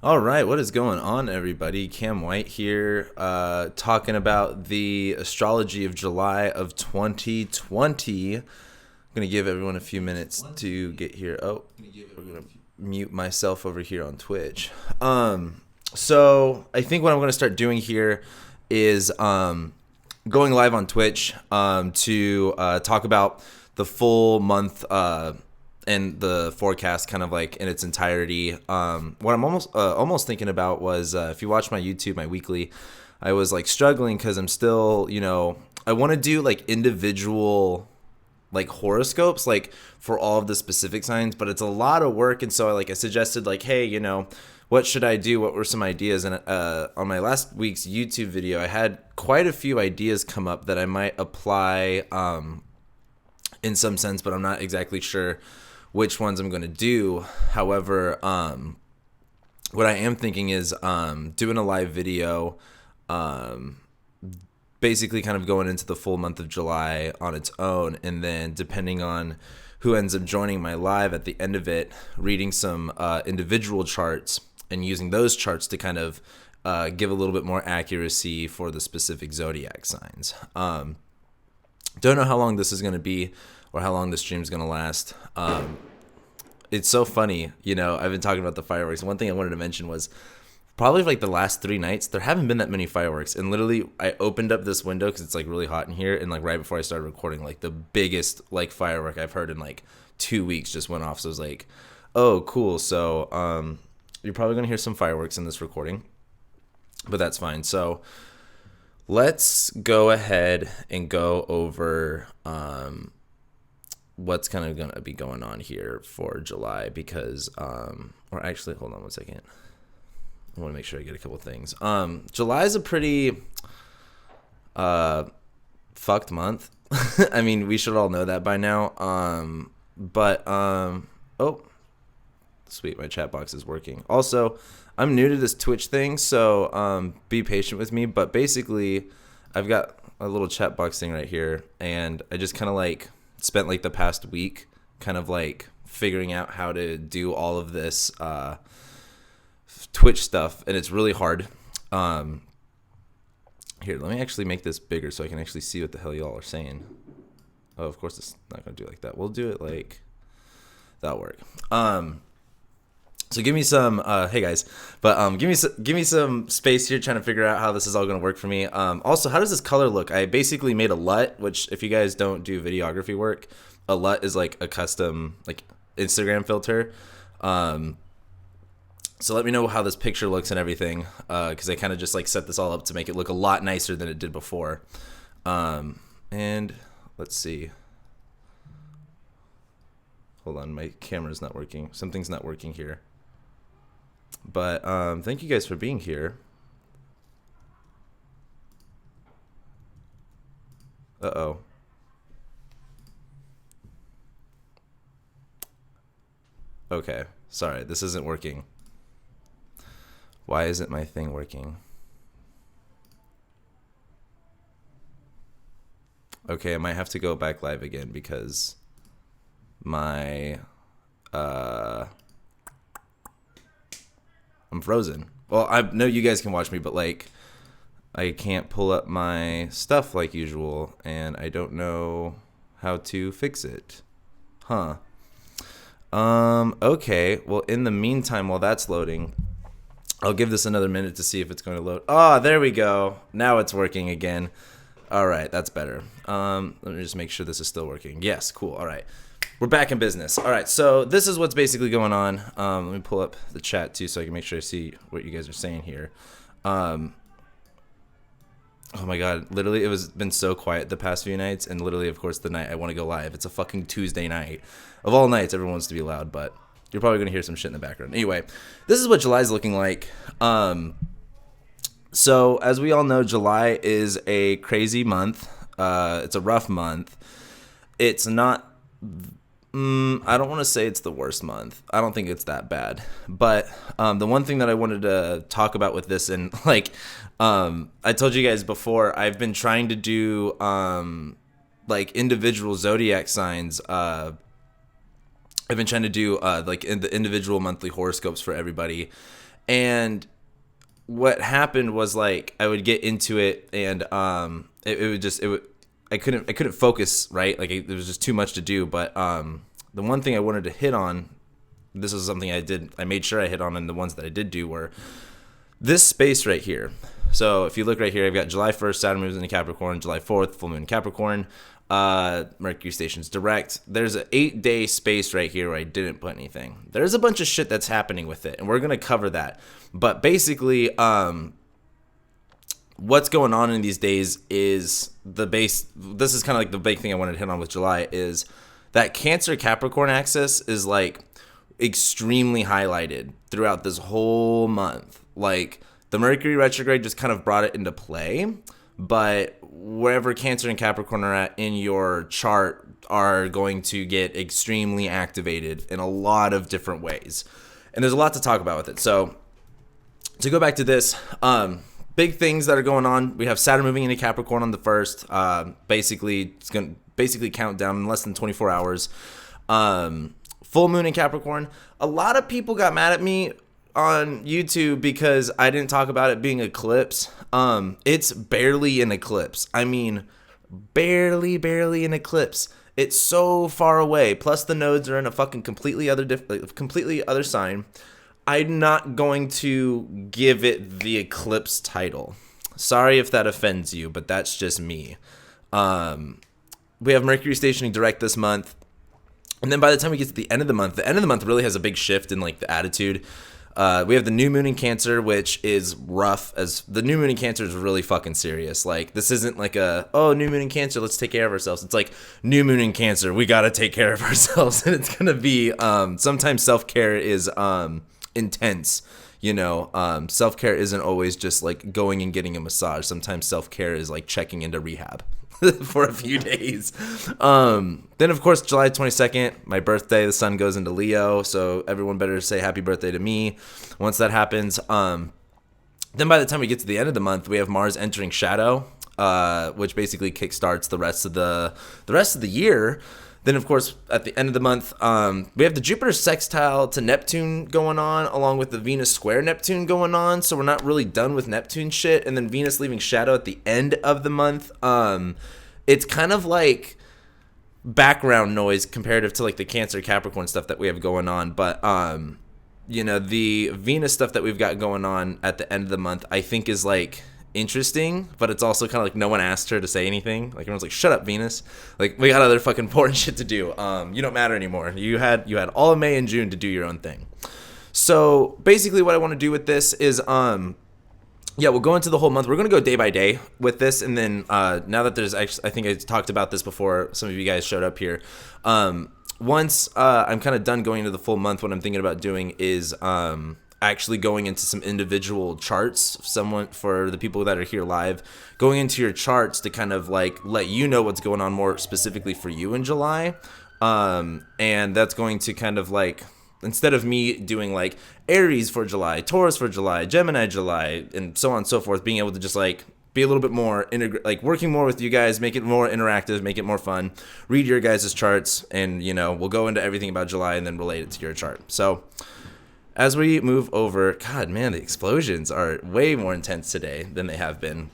All right, what is going on, everybody? Cam White here, talking about the astrology of July of 2020. I'm going to give everyone a few minutes to get here. Oh, we're going to mute myself over here on Twitch. So I think what I'm going to start doing here is going live on Twitch to talk about the full month and the forecast kind of like in its entirety. What I'm almost thinking about was if you watch my YouTube, my weekly, I was like struggling because I'm still, I want to do like individual like horoscopes like for all of the specific signs, but it's a lot of work. And so I suggested like, hey, what should I do? What were some ideas? And on my last week's YouTube video, I had quite a few ideas come up that I might apply in some sense, but I'm not exactly sure which ones I'm going to do. However, what I am thinking is doing a live video, basically kind of going into the full month of July on its own, and then depending on who ends up joining my live at the end of it, reading some individual charts and using those charts to kind of give a little bit more accuracy for the specific zodiac signs. Don't know how long this is going to be or how long the stream is going to last. It's so funny, I've been talking about the fireworks. One thing I wanted to mention was probably like the last 3 nights, there haven't been that many fireworks. And literally I opened up this window because it's like really hot in here. And like right before I started recording, like the biggest like firework I've heard in like 2 weeks just went off. So I was like, oh, cool. So you're probably going to hear some fireworks in this recording, but that's fine. So let's go ahead and go over what's kind of going to be going on here for July because, or actually, hold on one second. I want to make sure I get a couple things. July is a pretty fucked month. I mean, we should all know that by now. Oh, sweet. My chat box is working. Also, I'm new to this Twitch thing, so be patient with me. But basically, I've got a little chat box thing right here, and I just kind of like spent like the past week kind of like figuring out how to do all of this Twitch stuff, and it's really hard. Here, let me actually make this bigger so I can actually see what the hell y'all are saying. Oh, of course it's not gonna do it like that. We'll do it like that'll work. So give me some hey guys, but give me some space here trying to figure out how this is all going to work for me. Also, how does this color look? I basically made a LUT, which if you guys don't do videography work, a LUT is like a custom like Instagram filter. So let me know how this picture looks and everything, because I kind of just like set this all up to make it look a lot nicer than it did before. And let's see. Hold on, my camera's not working. Something's not working here. But thank you guys for being here. Uh-oh. Okay, sorry, this isn't working. Why isn't my thing working? Okay, I might have to go back live again because my I'm frozen. Well, I know you guys can watch me, but like I can't pull up my stuff like usual, and I don't know how to fix it. Huh. Okay. Well, in the meantime, while that's loading, I'll give this another minute to see if it's going to load. Oh, there we go. Now it's working again. All right, that's better. Let me just make sure this is still working. Yes, cool. All right. We're back in business. All right, so this is what's basically going on. Let me pull up the chat, too, so I can make sure I see what you guys are saying here. Oh, my God. Literally, it was been so quiet the past few nights, and literally, of course, the night I want to go live. It's a fucking Tuesday night. Of all nights, everyone wants to be loud, but you're probably going to hear some shit in the background. Anyway, this is what July's looking like. So, as we all know, July is a crazy month. It's a rough month. It's not... I don't want to say it's the worst month. I don't think it's that bad. But the one thing that I wanted to talk about with this, and like I told you guys before, I've been trying to do like individual zodiac signs. I've been trying to do like in the individual monthly horoscopes for everybody. And what happened was like I would get into it, and I couldn't focus, right? Like there was just too much to do. But the one thing I wanted to hit on, this is something I made sure I hit on, and the ones that I did do were this space right here. So if you look right here, I've got July 1st, Saturn moves into Capricorn, July 4th, full moon in Capricorn, Mercury stations direct. There's an 8-day space right here where I didn't put anything. There's a bunch of shit that's happening with it, and we're going to cover that. But basically, what's going on in these days is this is kind of like the big thing I wanted to hit on with July, is that Cancer Capricorn axis is like extremely highlighted throughout this whole month. Like the Mercury retrograde just kind of brought it into play, but wherever Cancer and Capricorn are at in your chart are going to get extremely activated in a lot of different ways. And there's a lot to talk about with it. So to go back to this, big things that are going on. We have Saturn moving into Capricorn on the 1st. It's going to count down in less than 24 hours. Full moon in Capricorn. A lot of people got mad at me on YouTube because I didn't talk about it being eclipse. It's barely an eclipse. I mean, barely an eclipse. It's so far away. Plus the nodes are in a fucking completely other sign. I'm not going to give it the eclipse title. Sorry if that offends you, but that's just me. We have Mercury stationing direct this month. And then by the time we get to the end of the month really has a big shift in like the attitude. We have the new moon in Cancer, which is rough. As the new moon in Cancer is really fucking serious. Like this isn't like new moon in Cancer, let's take care of ourselves. It's like new moon in Cancer, we gotta take care of ourselves. And it's gonna be sometimes self-care is intense. Self-care isn't always just like going and getting a massage. Sometimes self-care is like checking into rehab for a few days. Then of course July 22nd, my birthday, the sun goes into Leo, so everyone better say happy birthday to me once that happens. Then by the time we get to the end of the month, we have Mars entering Shadow, which basically kickstarts the rest of the year. Then, of course, at the end of the month, we have the Jupiter sextile to Neptune going on, along with the Venus square Neptune going on. So we're not really done with Neptune shit. And then Venus leaving Shadow at the end of the month. It's kind of like background noise comparative to like the Cancer Capricorn stuff that we have going on. But, the Venus stuff that we've got going on at the end of the month, I think is like interesting, but it's also kind of like no one asked her to say anything. Like everyone's like, shut up, Venus, like we got other fucking important shit to do. You don't matter anymore. You had all of May and June to do your own thing. So basically what I want to do with this is we'll go into the whole month. We're going to go day by day with this, and then now that there's actually, I think I talked about this before, some of you guys showed up here. Once I'm kind of done going into the full month, what I'm thinking about doing is actually going into some individual charts. For the people that are here live, going into your charts to kind of like let you know what's going on more specifically for you in July. And that's going to kind of like, instead of me doing like Aries for July, Taurus for July, Gemini July, and so on and so forth, being able to just like be a little bit more working more with you guys, make it more interactive, make it more fun, read your guys' charts, and we'll go into everything about July and then relate it to your chart. So as we move over, God, man, the explosions are way more intense today than they have been.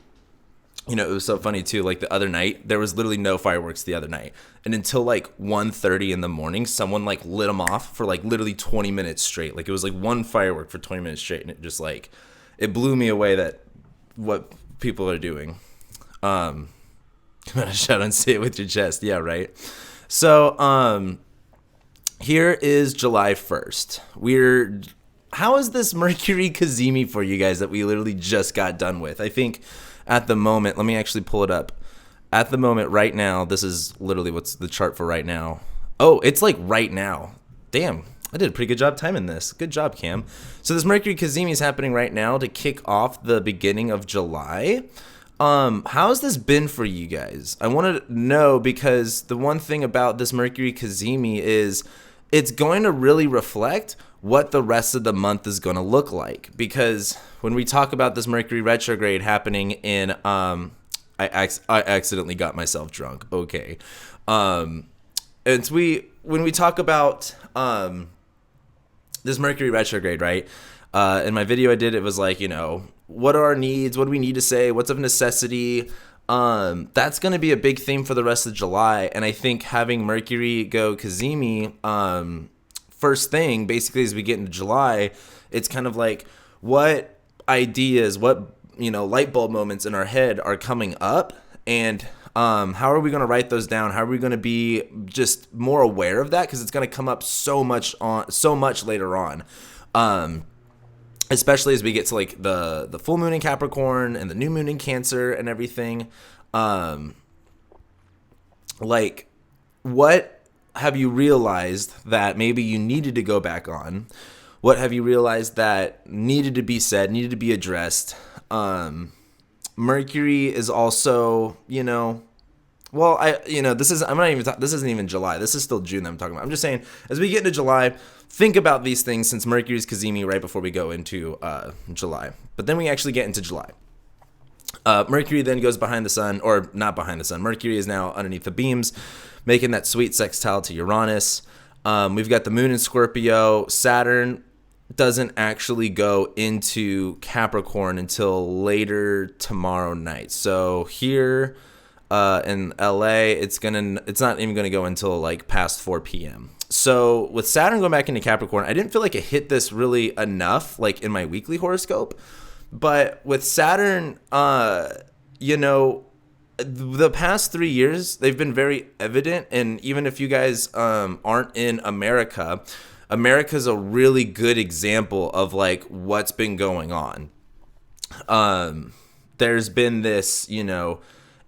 It was so funny too. Like the other night, there was literally no fireworks the other night, and until like 1:30 in the morning, someone like lit them off for like literally 20 minutes straight. Like it was like one firework for 20 minutes straight, and it just like it blew me away that what people are doing. Come on, shout and say it with your chest, yeah, right. So here is July 1st. How is this Mercury Cazimi for you guys that we literally just got done with? I think at the moment, let me actually pull it up. At the moment right now, this is literally what's the chart for right now. Oh, it's like right now. Damn, I did a pretty good job timing this. Good job, Cam. So this Mercury Cazimi is happening right now to kick off the beginning of July. How's this been for you guys? I want to know, because the one thing about this Mercury Cazimi is it's going to really reflect what the rest of the month is going to look like. Because when we talk about this Mercury retrograde happening in, I accidentally got myself drunk. Okay. When we talk about this Mercury retrograde, right? In my video I did, it was like, what are our needs? What do we need to say? What's of necessity? That's going to be a big theme for the rest of July. And I think having Mercury go Cazimi, first thing, basically, as we get into July, it's kind of like what ideas, what, light bulb moments in our head are coming up, and how are we going to write those down? How are we going to be just more aware of that? Because it's going to come up so much later on. Especially as we get to like the full moon in Capricorn and the new moon in Cancer and everything. Like, what have you realized that maybe you needed to go back on? What have you realized that needed to be said, needed to be addressed? Mercury is also, this isn't even July. This is still June that I'm talking about. I'm just saying, as we get into July, think about these things, since Mercury's Cazimi right before we go into July. But then we actually get into July. Mercury then goes behind the sun, or not behind the sun. Mercury is now underneath the beams, making that sweet sextile to Uranus. We've got the moon in Scorpio. Saturn doesn't actually go into Capricorn until later tomorrow night. So here in LA, it's not even gonna go until like past 4 p.m. So with Saturn going back into Capricorn, I didn't feel like it hit this really enough, like in my weekly horoscope. But with Saturn, the past 3 years, they've been very evident. And even if you guys aren't in America, America's a really good example of like what's been going on. There's been this,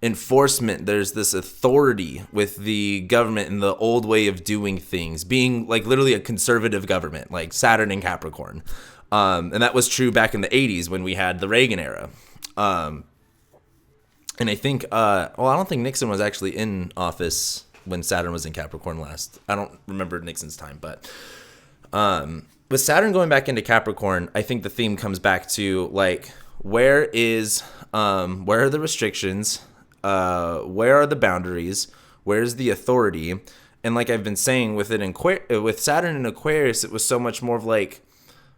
enforcement. There's this authority with the government and the old way of doing things, being like literally a conservative government, like Saturn and Capricorn. And that was true back in the 80s when we had the Reagan era. And I think, I don't think Nixon was actually in office when Saturn was in Capricorn last. I don't remember Nixon's time, but with Saturn going back into Capricorn, I think the theme comes back to like, where are the restrictions? Where are the boundaries? Where's the authority? And like I've been saying, with Saturn in Aquarius, it was so much more of like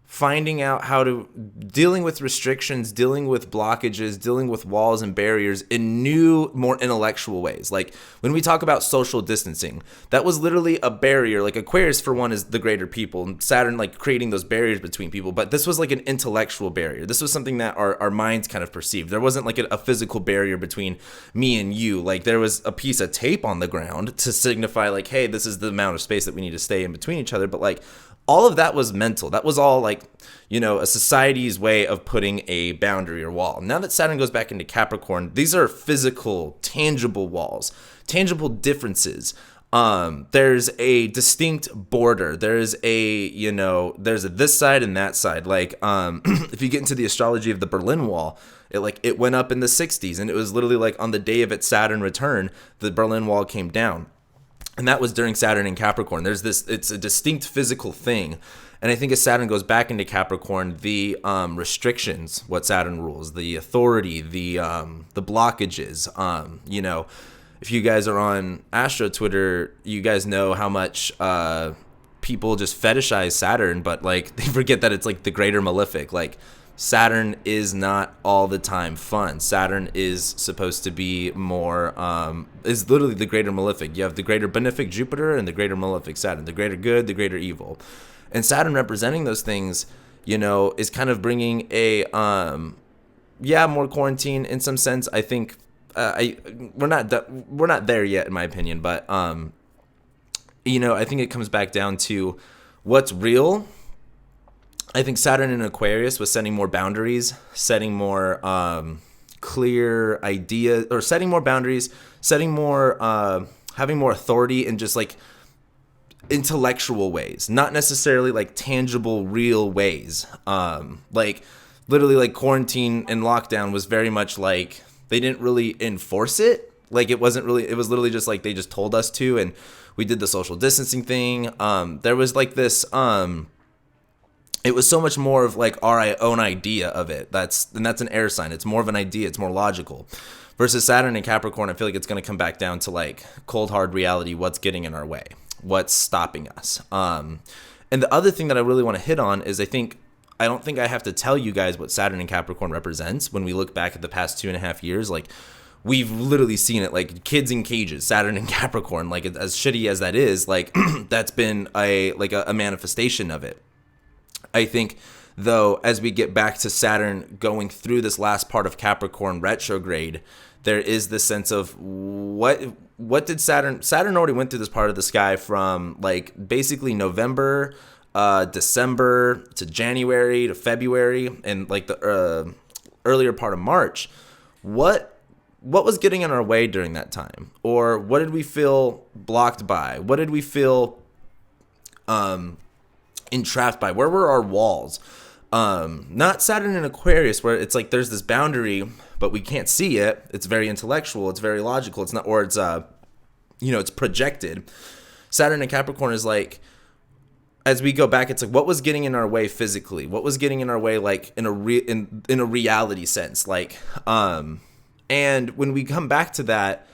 finding out how to dealing with restrictions, dealing with blockages, dealing with walls and barriers in new, more intellectual ways. Like when we talk about social distancing, that was literally a barrier. Like Aquarius, for one, is the greater people, and Saturn like creating those barriers between people. But this was like an intellectual barrier. This was something that our minds kind of perceived. There wasn't like a physical barrier between me and you. Like there was a piece of tape on the ground to signify like, hey, this is the amount of space that we need to stay in between each other. But like, all of that was mental. That was all like, a society's way of putting a boundary or wall. Now that Saturn goes back into Capricorn, these are physical, tangible walls, tangible differences. There's a distinct border. There's a this side and that side. Like, if you get into the astrology of the Berlin Wall, it went up in the 60s, and it was literally like on the day of its Saturn return, the Berlin Wall came down. And that was during Saturn in Capricorn. It's a distinct physical thing. And I think as Saturn goes back into Capricorn, the restrictions, what Saturn rules, the authority, the blockages, if you guys are on Astro Twitter, you guys know how much people just fetishize Saturn, but like they forget that it's like the greater malefic. Like Saturn is not all the time fun. Saturn is supposed to be more, is literally the greater malefic. You have the greater benefic Jupiter and the greater malefic Saturn, the greater good, the greater evil. And Saturn representing those things, is kind of bringing a, more quarantine in some sense. I think, we're not there yet in my opinion, but, I think it comes back down to what's real. I think Saturn in Aquarius was setting more boundaries, setting more clear ideas, or setting more boundaries, setting more, having more authority in just like intellectual ways, not necessarily like tangible, real ways. Like literally like quarantine and lockdown was very much like they didn't really enforce it. Like it was literally just like they just told us to, and we did the social distancing thing. There was like this, it was so much more of like our own idea of it. That's an air sign. It's more of an idea. It's more logical. Versus Saturn and Capricorn, I feel like it's going to come back down to like cold, hard reality. What's getting in our way? What's stopping us? And the other thing that I really want to hit on is I think I don't think I have to tell you guys what Saturn and Capricorn represents. When we look back at the past 2.5 years, like, we've literally seen it, like kids in cages, Saturn and Capricorn, like as shitty as that is, like that's been a manifestation of it. I think, though, as we get back to Saturn going through this last part of Capricorn retrograde, there is this sense of what did Saturn already went through this part of the sky from like basically November, December to January to February, and like the earlier part of March. What was getting in our way during that time? Or what did we feel blocked by? What did we feel entrapped by? Where were our walls? Not Saturn in Aquarius, where it's like there's this boundary, but we can't see it. It's very intellectual. It's very logical. It's not, or it's it's projected. Saturn in Capricorn is like, as we go back, it's like what was getting in our way physically? What was getting in our way, like in a reality sense, like and when we come back to that,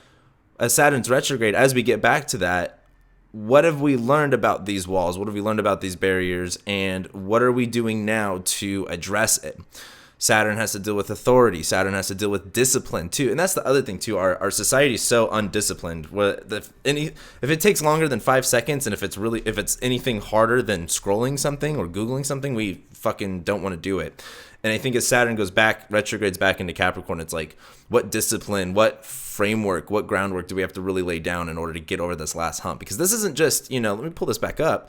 as Saturn's retrograde, as we get back to that, what have we learned about these walls? What have we learned about these barriers? And what are we doing now to address it? Saturn has to deal with authority. Saturn has to deal with discipline too. And that's the other thing too. Our society is so undisciplined. If it takes longer than 5 seconds, and if it's anything harder than scrolling something or Googling something, we fucking don't want to do it. And I think as Saturn goes back, retrogrades back into Capricorn, it's like, what discipline, what framework, what groundwork do we have to really lay down in order to get over this last hump? Because this isn't just, let me pull this back up.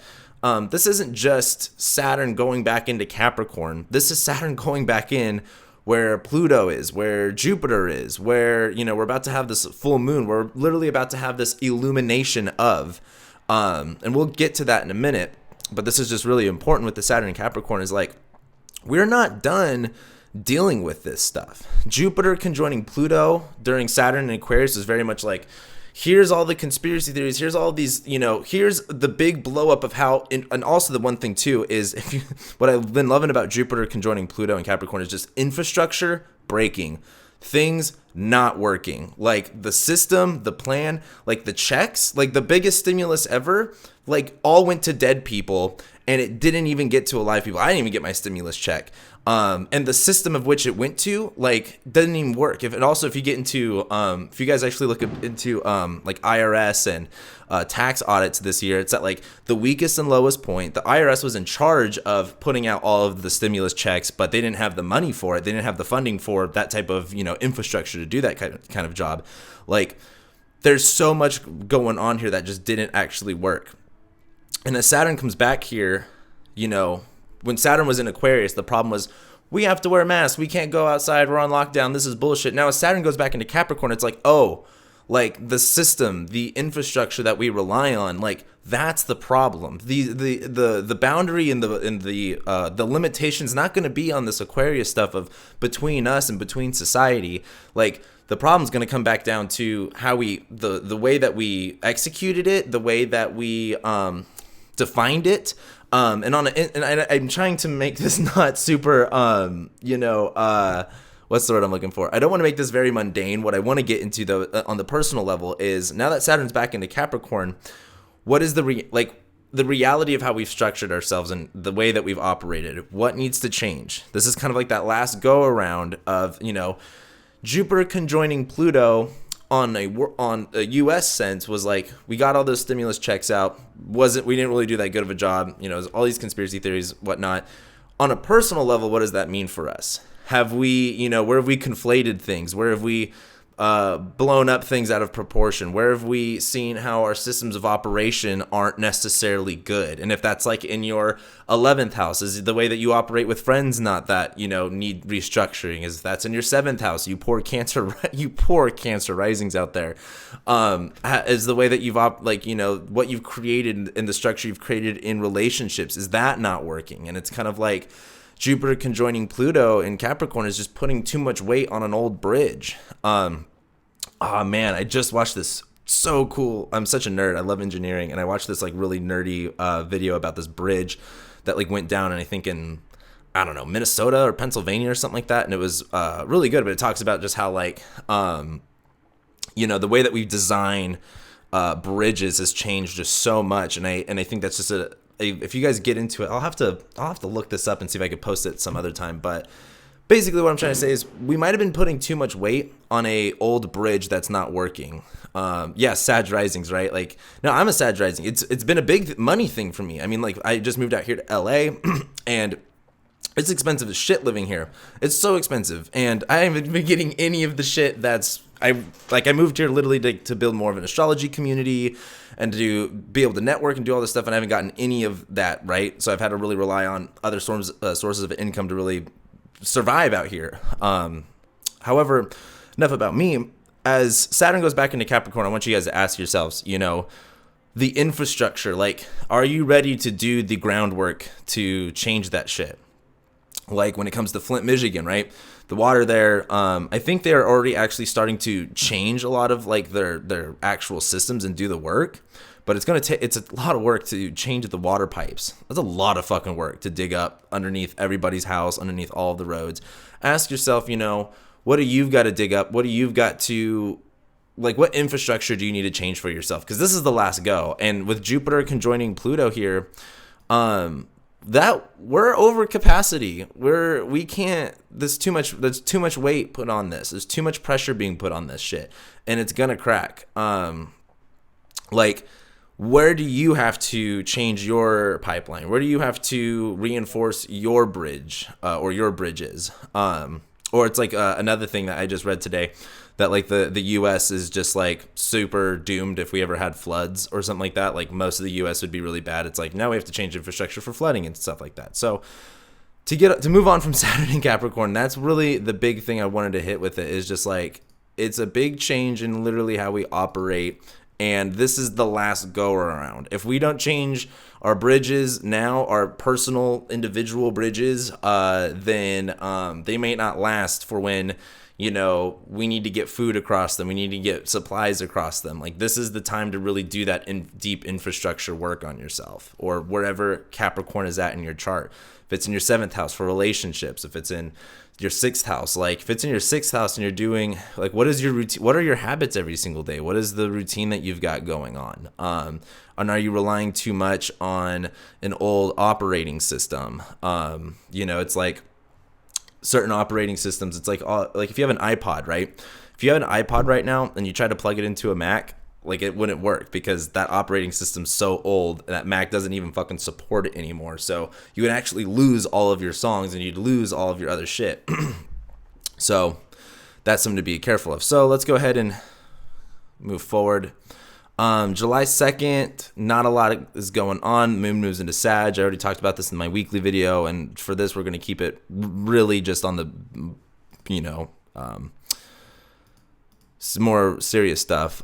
This isn't just Saturn going back into Capricorn. This is Saturn going back in where Pluto is, where Jupiter is, where, we're about to have this full moon. We're literally about to have this illumination of, and we'll get to that in a minute. But this is just really important with the Saturn and Capricorn is like, we're not done dealing with this stuff. Jupiter conjoining Pluto during Saturn and Aquarius is very much like, here's all the conspiracy theories. Here's all these, here's the big blow up of how, and also the one thing too is what I've been loving about Jupiter conjoining Pluto and Capricorn is just infrastructure breaking, things not working, like the system, the plan, like the checks, like the biggest stimulus ever, like all went to dead people. And it didn't even get to alive people. I didn't even get my stimulus check. And the system of which it went to, like, doesn't even work. If you get into, if you guys actually look into, like IRS and tax audits this year, it's at like the weakest and lowest point. The IRS was in charge of putting out all of the stimulus checks, but they didn't have the money for it. They didn't have the funding for that type of, infrastructure to do that kind of job. Like, there's so much going on here that just didn't actually work. And as Saturn comes back here, when Saturn was in Aquarius, the problem was we have to wear masks. We can't go outside. We're on lockdown. This is bullshit. Now, as Saturn goes back into Capricorn, it's like, oh, like the system, the infrastructure that we rely on, like that's the problem. The boundary and the limitations not going to be on this Aquarius stuff of between us and between society. Like the problem's going to come back down to how the way that we executed it, the way that we defined it, and I'm trying to make this not super, what's the word I'm looking for? I don't want to make this very mundane. What I want to get into though, on the personal level, is now that Saturn's back into Capricorn, what is the reality of how we've structured ourselves and the way that we've operated? What needs to change? This is kind of like that last go around of, Jupiter conjoining Pluto. On a U.S. sense was like we got all those stimulus checks out. We didn't really do that good of a job. All these conspiracy theories, whatnot. On a personal level, what does that mean for us? Have we, where have we conflated things? Where have we blown up things out of proportion? Where have we seen how our systems of operation aren't necessarily good? And if that's like in your 11th house, is the way that you operate with friends not that, need restructuring? Is that's in your 7th house, you poor cancer risings out there, is the way that you've what you've created in the structure you've created in relationships, is that not working? And it's kind of like Jupiter conjoining Pluto in Capricorn is just putting too much weight on an old bridge. Oh man, I just watched this so cool. I'm such a nerd. I love engineering, and I watched this like really nerdy video about this bridge that like went down, and I think in Minnesota or Pennsylvania or something like that, and it was really good. But it talks about just how like the way that we design bridges has changed just so much, and I think that's just if you guys get into it, I'll have to look this up and see if I could post it some other time. But basically what I'm trying to say is we might have been putting too much weight on a old bridge that's not working. Yeah, Sag Risings, right? Like, no, I'm a Sag Rising. It's been a big money thing for me. I mean, like, I just moved out here to LA and it's expensive as shit living here. It's so expensive. And I haven't been getting any of the shit I moved here literally to build more of an astrology community and to be able to network and do all this stuff. And I haven't gotten any of that, right? So I've had to really rely on other sources of income to really survive out here. However, enough about me. As Saturn goes back into Capricorn, I want you guys to ask yourselves, the infrastructure, like, are you ready to do the groundwork to change that shit? Like when it comes to Flint, Michigan, right? The water there, I think they're already actually starting to change a lot of like their actual systems and do the work. But it's a lot of work to change the water pipes. That's a lot of fucking work to dig up underneath everybody's house, underneath all of the roads. Ask yourself, what do you got to dig up? What do you got to, like, what infrastructure do you need to change for yourself? Because this is the last go. And with Jupiter conjoining Pluto here, that we're over capacity. There's too much weight put on this. There's too much pressure being put on this shit. And it's gonna crack. Where do you have to change your pipeline? Where do you have to reinforce your bridge or your bridges? Or it's like another thing that I just read today, that like the U.S. is just like super doomed if we ever had floods or something like that. Like most of the U.S. would be really bad. It's like now we have to change infrastructure for flooding and stuff like that. So to move on from Saturn and Capricorn, that's really the big thing I wanted to hit with it, is just like it's a big change in literally how we operate. And this is the last go around. If we don't change our bridges now, our personal individual bridges, then they may not last for when, we need to get food across them. We need to get supplies across them. Like, this is the time to really do that deep infrastructure work on yourself, or wherever Capricorn is at in your chart. If it's in your 7th house for relationships, if it's in your 6th house, like if it's in your 6th house and you're doing like, what is your routine? What are your habits every single day? What is the routine that you've got going on? And are you relying too much on an old operating system? It's like certain operating systems. It's like if you have an iPod, right? If you have an iPod right now and you try to plug it into a Mac, like it wouldn't work because that operating system's so old that Mac doesn't even fucking support it anymore. So you would actually lose all of your songs and you'd lose all of your other shit. So that's something to be careful of. So let's go ahead and move forward. July 2nd, not a lot is going on. Moon moves into Sag. I already talked about this in my weekly video. And for this, we're going to keep it really just on the, some more serious stuff.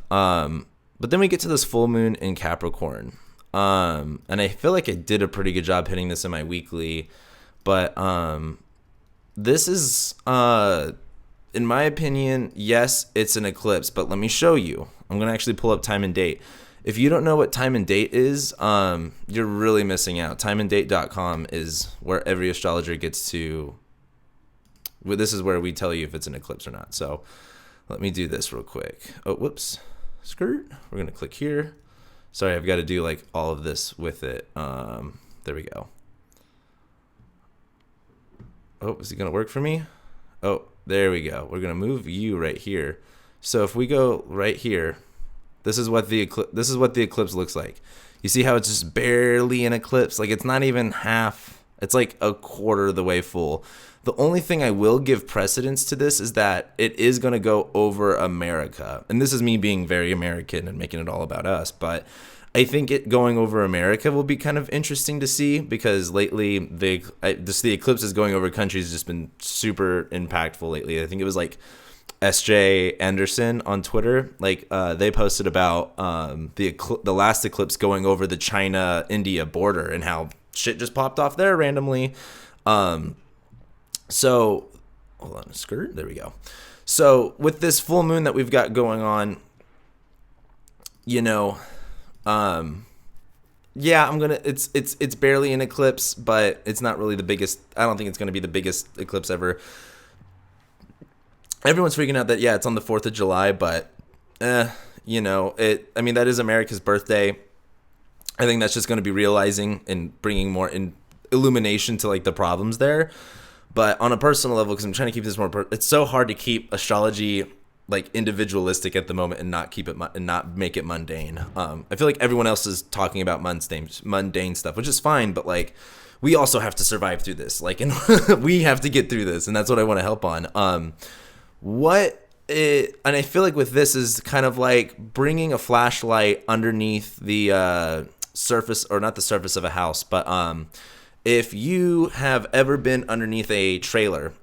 But then we get to this full moon in Capricorn. And I feel like I did a pretty good job hitting this in my weekly. But this is, in my opinion, yes, it's an eclipse. But let me show you. I'm going to actually pull up time and date. If you don't know what time and date is, you're really missing out. Timeanddate.com is where every astrologer gets to. Well, this is where we tell you if it's an eclipse or not. So let me do this real quick. Oh, whoops. Skirt. We're going to click here. Sorry, I've got to do like all of this with it. There we go. Oh, is it going to work for me? Oh, there we go. We're going to move you right here. So if we go right here, this is what the eclipse looks like. You see how it's just barely an eclipse? Like it's not even half. It's like a quarter of the way full. The only thing I will give precedence to this is that it is going to go over America. And this is me being very American and making it all about us. But I think it going over America will be kind of interesting to see because lately the eclipses going over countries has just been super impactful lately. I think it was like SJ Anderson on Twitter. Like they posted about the last eclipse going over the China-India border and how shit just popped off there randomly. So, hold on, skirt. There we go. So, with this full moon that we've got going on, yeah, it's barely an eclipse, but it's not really the biggest. I don't think it's going to be the biggest eclipse ever. Everyone's freaking out that, yeah, it's on the 4th of July, but, that is America's birthday. I think that's just going to be realizing and bringing more illumination to like the problems there. But on a personal level, because I'm trying to keep this more, it's so hard to keep astrology like individualistic at the moment and not keep it and not make it mundane. I feel like everyone else is talking about mundane stuff, which is fine, but like we also have to survive through this, like, and we have to get through this, and that's what I want to help on. And I feel like with this is kind of like bringing a flashlight underneath the surface, or not the surface of a house, but if you have ever been underneath a trailer,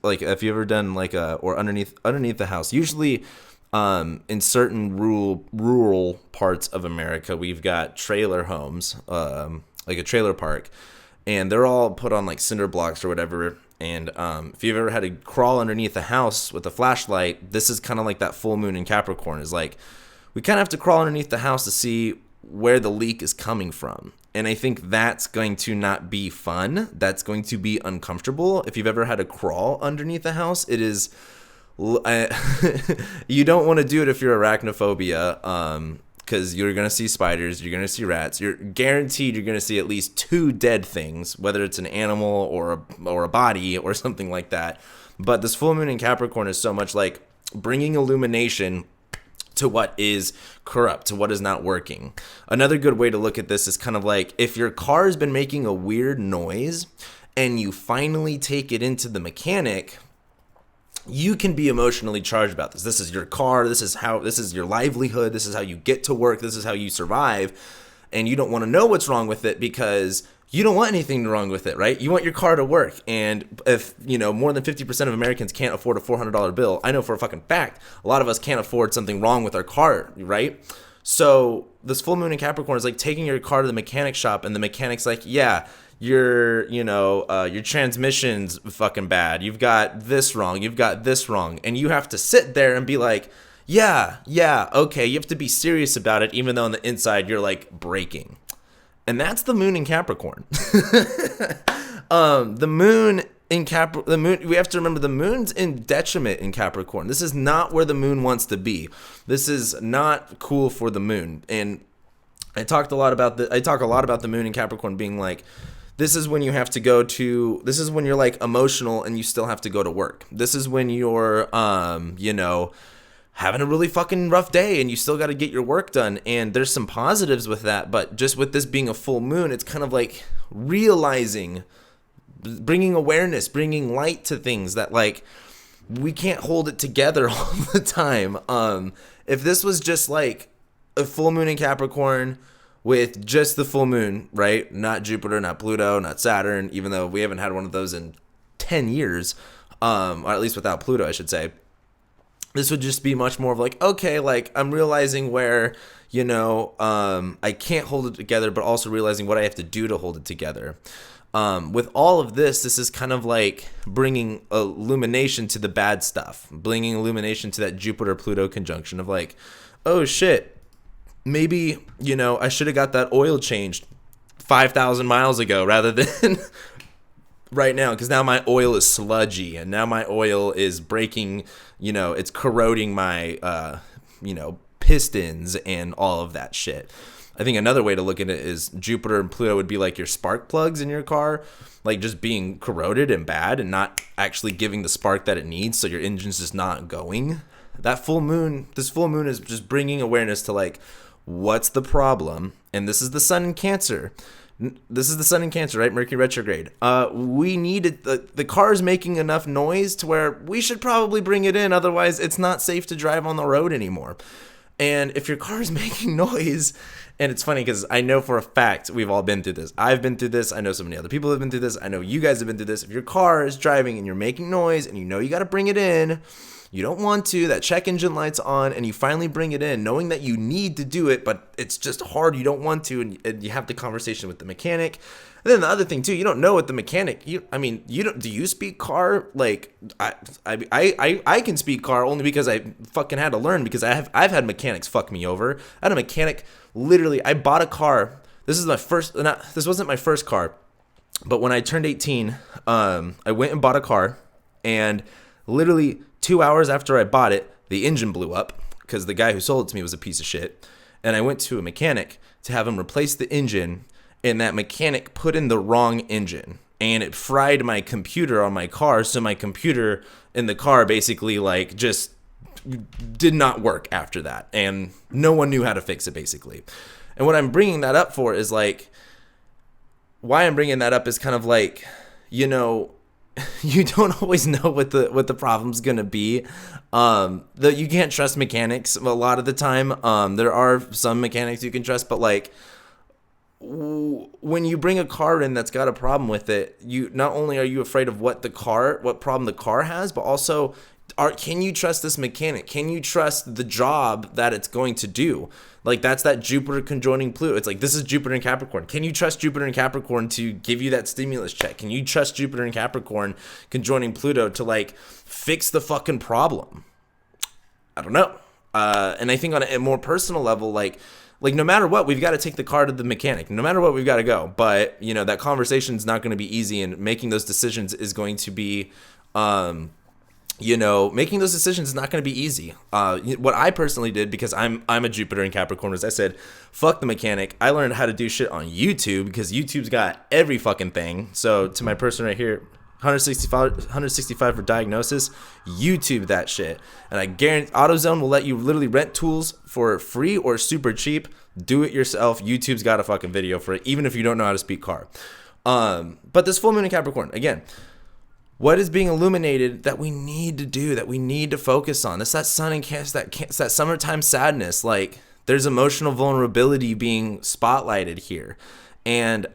like if you ever done like or underneath the house, usually in certain rural parts of America, we've got trailer homes, like a trailer park, and they're all put on like cinder blocks or whatever. And if you've ever had to crawl underneath a house with a flashlight, this is kind of like that full moon in Capricorn. Is like we kind of have to crawl underneath the house to see where the leak is coming from. And I think that's going to not be fun. That's going to be uncomfortable. If you've ever had to crawl underneath a house, it is. You don't want to do it if you're arachnophobia, because you're going to see spiders, you're going to see rats. You're guaranteed you're going to see at least 2 dead things, whether it's an animal or a body or something like that. But this full moon in Capricorn is so much like bringing illumination to what is corrupt, to what is not working. Another good way to look at this is kind of like if your car has been making a weird noise and you finally take it into the mechanic, you can be emotionally charged about this. This is your car. This is your livelihood. This is how you get to work. This is how you survive. And you don't want to know what's wrong with it because you don't want anything wrong with it, right? You want your car to work. And if, more than 50% of Americans can't afford a $400 bill, I know for a fucking fact, a lot of us can't afford something wrong with our car, right? So this full moon in Capricorn is like taking your car to the mechanic shop, and the mechanic's like, yeah, your transmission's fucking bad. You've got this wrong. You've got this wrong. And you have to sit there and be like, yeah, okay. You have to be serious about it, even though on the inside you're like breaking. And that's the moon in Capricorn. The moon in we have to remember the moon's in detriment in Capricorn. This is not where the moon wants to be. This is not cool for the moon. And I talk a lot about the moon in Capricorn being like, this is when you this is when you're like emotional and you still have to go to work. This is when you're, having a really fucking rough day and you still got to get your work done. And there's some positives with that, but just with this being a full moon, it's kind of like realizing, bringing awareness, bringing light to things that like we can't hold it together all the time. If this was just like a full moon in Capricorn with just the full moon, right? Not Jupiter, not Pluto, not Saturn, even though we haven't had one of those in 10 years, or at least without Pluto, I should say. This would just be much more of like, okay, like I'm realizing where, I can't hold it together, but also realizing what I have to do to hold it together. With all of this is kind of like bringing illumination to the bad stuff, bringing illumination to that Jupiter-Pluto conjunction of like, oh shit, maybe, I should have got that oil changed 5,000 miles ago rather than right now, because now my oil is sludgy and now my oil is breaking, it's corroding my, pistons and all of that shit. I think another way to look at it is Jupiter and Pluto would be like your spark plugs in your car, like just being corroded and bad and not actually giving the spark that it needs, so your engine's just not going. This full moon is just bringing awareness to like, what's the problem? And this is the sun in Cancer. Right? Mercury retrograde. We needed the car's making enough noise to where we should probably bring it in. Otherwise, it's not safe to drive on the road anymore. And if your car is making noise, and it's funny because I know for a fact we've all been through this. I've been through this. I know so many other people have been through this. I know you guys have been through this. If your car is driving and you're making noise and you got to bring it in, you don't want to, that check engine light's on, and you finally bring it in knowing that you need to do it, but it's just hard, you don't want to, and you have the conversation with the mechanic. And then the other thing too, you don't know what the mechanic, do you speak car? Like I can speak car only because I fucking had to learn, because I've had mechanics fuck me over. I had a mechanic, literally, I bought a car. This wasn't my first car, but when I turned 18, I went and bought a car, and literally 2 hours after I bought it, the engine blew up because the guy who sold it to me was a piece of shit. and I went to a mechanic to have him replace the engine, and that mechanic put in the wrong engine, and it fried my computer on my car. So my computer in the car basically like just did not work after that, and no one knew how to fix it basically. And what I'm bringing that up for is like, why I'm bringing that up is kind of like, you know, you don't always know what the problem's gonna be. You can't trust mechanics a lot of the time. There are some mechanics you can trust, but like when you bring a car in that's got a problem with it, you not only are you afraid of what problem the car has, but also can you trust this mechanic? Can you trust the job that it's going to do? Like that's that Jupiter conjoining Pluto. It's like, this is Jupiter and Capricorn. Can you trust Jupiter and Capricorn to give you that stimulus check? Can you trust Jupiter and Capricorn conjoining Pluto to like fix the fucking problem? I don't know. And I think on a more personal level, like no matter what, we've got to take the car to the mechanic. No matter what, we've got to go. But you know, that conversation is not going to be easy, and making those decisions is going to be, making those decisions is not going to be easy. What I personally did, because I'm a Jupiter in Capricorn, as I said, fuck the mechanic. I learned how to do shit on YouTube, because YouTube's got every fucking thing. So to my person right here, 165 for diagnosis, YouTube that shit. And I guarantee AutoZone will let you literally rent tools for free or super cheap. Do it yourself. YouTube's got a fucking video for it, even if you don't know how to speak car. But this full moon in Capricorn, again, what is being illuminated that we need to do, that we need to focus on? It's that sun and Cancer, that summertime sadness. Like, there's emotional vulnerability being spotlighted here. And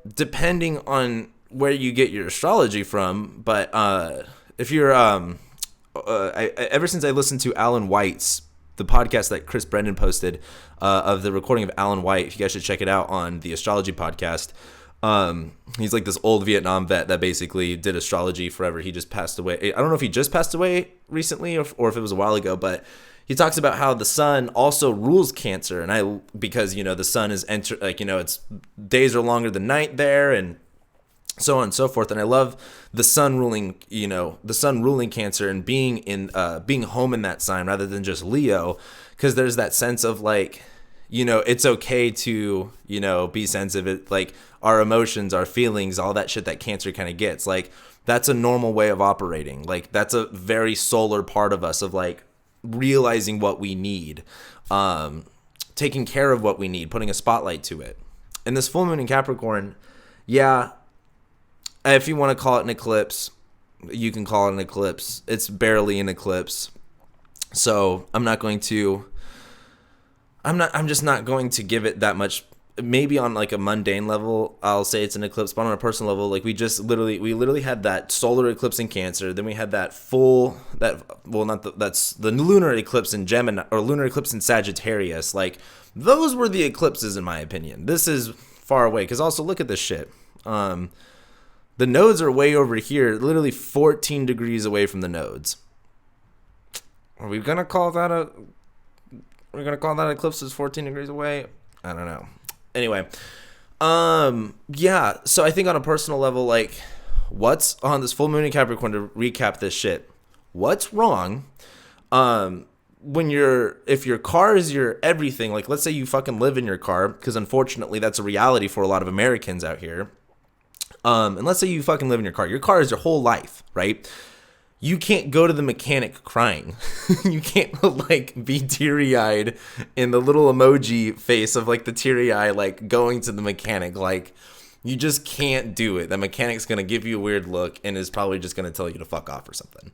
depending on where you get your astrology from, but if you're ever since I listened to Alan White's, the podcast that Chris Brendan posted of the recording of Alan White, if you guys should check it out on the astrology podcast. He's like this old Vietnam vet that basically did astrology forever. He just passed away. I don't know if he just passed away recently or if it was a while ago, but he talks about how the sun also rules Cancer, and because you know the sun is it's days are longer than night there, and so on and so forth. And I love the sun ruling Cancer, and being home in that sign rather than just Leo, because there's that sense of like, you know, it's okay to, you know, be sensitive. Like our emotions, our feelings, all that shit that Cancer kind of gets, like that's a normal way of operating. Like that's a very solar part of us, of like realizing what we need, taking care of what we need, putting a spotlight to it. And this full moon in Capricorn, yeah, if you want to call it an eclipse, you can call it an eclipse. It's barely an eclipse. So I'm just not going to give it that much. Maybe on like a mundane level, I'll say it's an eclipse, but on a personal level, like we literally had that solar eclipse in Cancer. Then we had that's the lunar eclipse in Gemini, or lunar eclipse in Sagittarius. Like those were the eclipses in my opinion. This is far away, because also look at this shit. The nodes are way over here, literally 14 degrees away from the nodes. Are we gonna call that eclipse is 14 degrees away? I don't know. Anyway, yeah. So I think on a personal level, like, what's on this full moon in Capricorn, to recap this shit? What's wrong? If your car is your everything, like let's say you fucking live in your car, because unfortunately that's a reality for a lot of Americans out here. And let's say you fucking live in your car. Your car is your whole life, right? You can't go to the mechanic crying. You can't like be teary-eyed in the little emoji face of like the teary eye, like going to the mechanic. Like you just can't do it. The mechanic's going to give you a weird look and is probably just going to tell you to fuck off or something.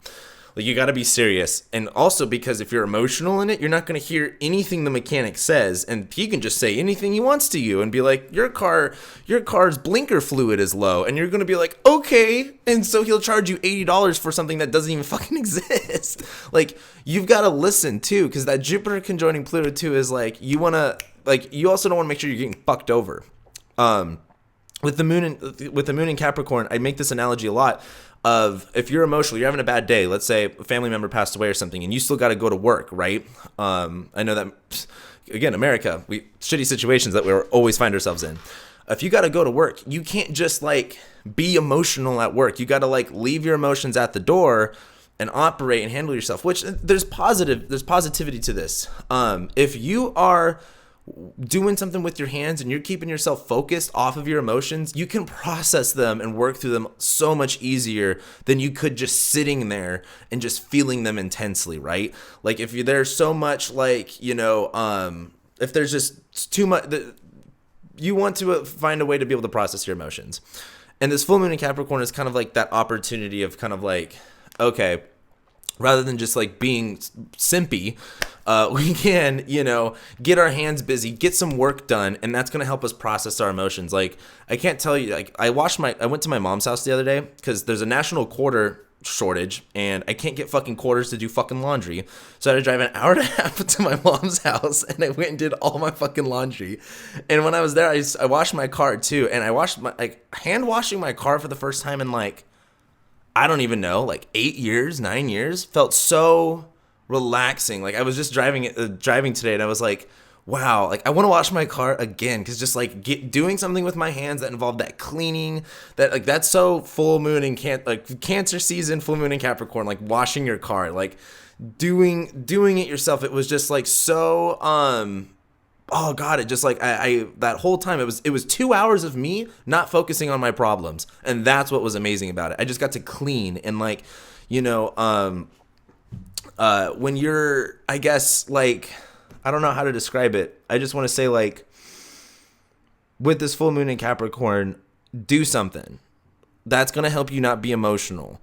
Like you got to be serious. And also because if you're emotional in it, you're not going to hear anything the mechanic says, and he can just say anything he wants to you and be like, your car's blinker fluid is low, and you're going to be like, okay. And so he'll charge you $80 for something that doesn't even fucking exist. Like you've got to listen too, because that Jupiter conjoining Pluto too is like, you also don't want to make sure you're getting fucked over. With the moon in Capricorn, I make this analogy a lot. Of if you're emotional, you're having a bad day, let's say a family member passed away or something, and you still got to go to work, right? I know that, again, America, shitty situations that we always find ourselves in. If you got to go to work, you can't just like be emotional at work. You got to like leave your emotions at the door and operate and handle yourself, which there's positivity to this. If you are doing something with your hands and you're keeping yourself focused off of your emotions, you can process them and work through them so much easier than you could just sitting there and just feeling them intensely, right? Like if there's so much like, if there's just too much, you want to find a way to be able to process your emotions. And this full moon in Capricorn is kind of like that opportunity of kind of like, okay, rather than just like being simpy, we can, get our hands busy, get some work done, and that's going to help us process our emotions. Like, I can't tell you, like, I went to my mom's house the other day because there's a national quarter shortage and I can't get fucking quarters to do fucking laundry. So I had to drive an hour and a half to my mom's house and I went and did all my fucking laundry. And when I was there, I washed my car too. And I washed hand washing my car for the first time in like, I don't even know, like 9 years, felt so relaxing. Like I was just driving today and I was like, wow, like I want to wash my car again. Cause just like doing something with my hands that involved that cleaning, that's so full moon and Cancer season, full moon in Capricorn, like washing your car, like doing it yourself. It was just like so, oh God, it just like, I that whole time it was 2 hours of me not focusing on my problems. And that's what was amazing about it. I just got to clean and like, when you're, I guess like, I don't know how to describe it. I just want to say like, with this full moon in Capricorn, do something that's going to help you not be emotional.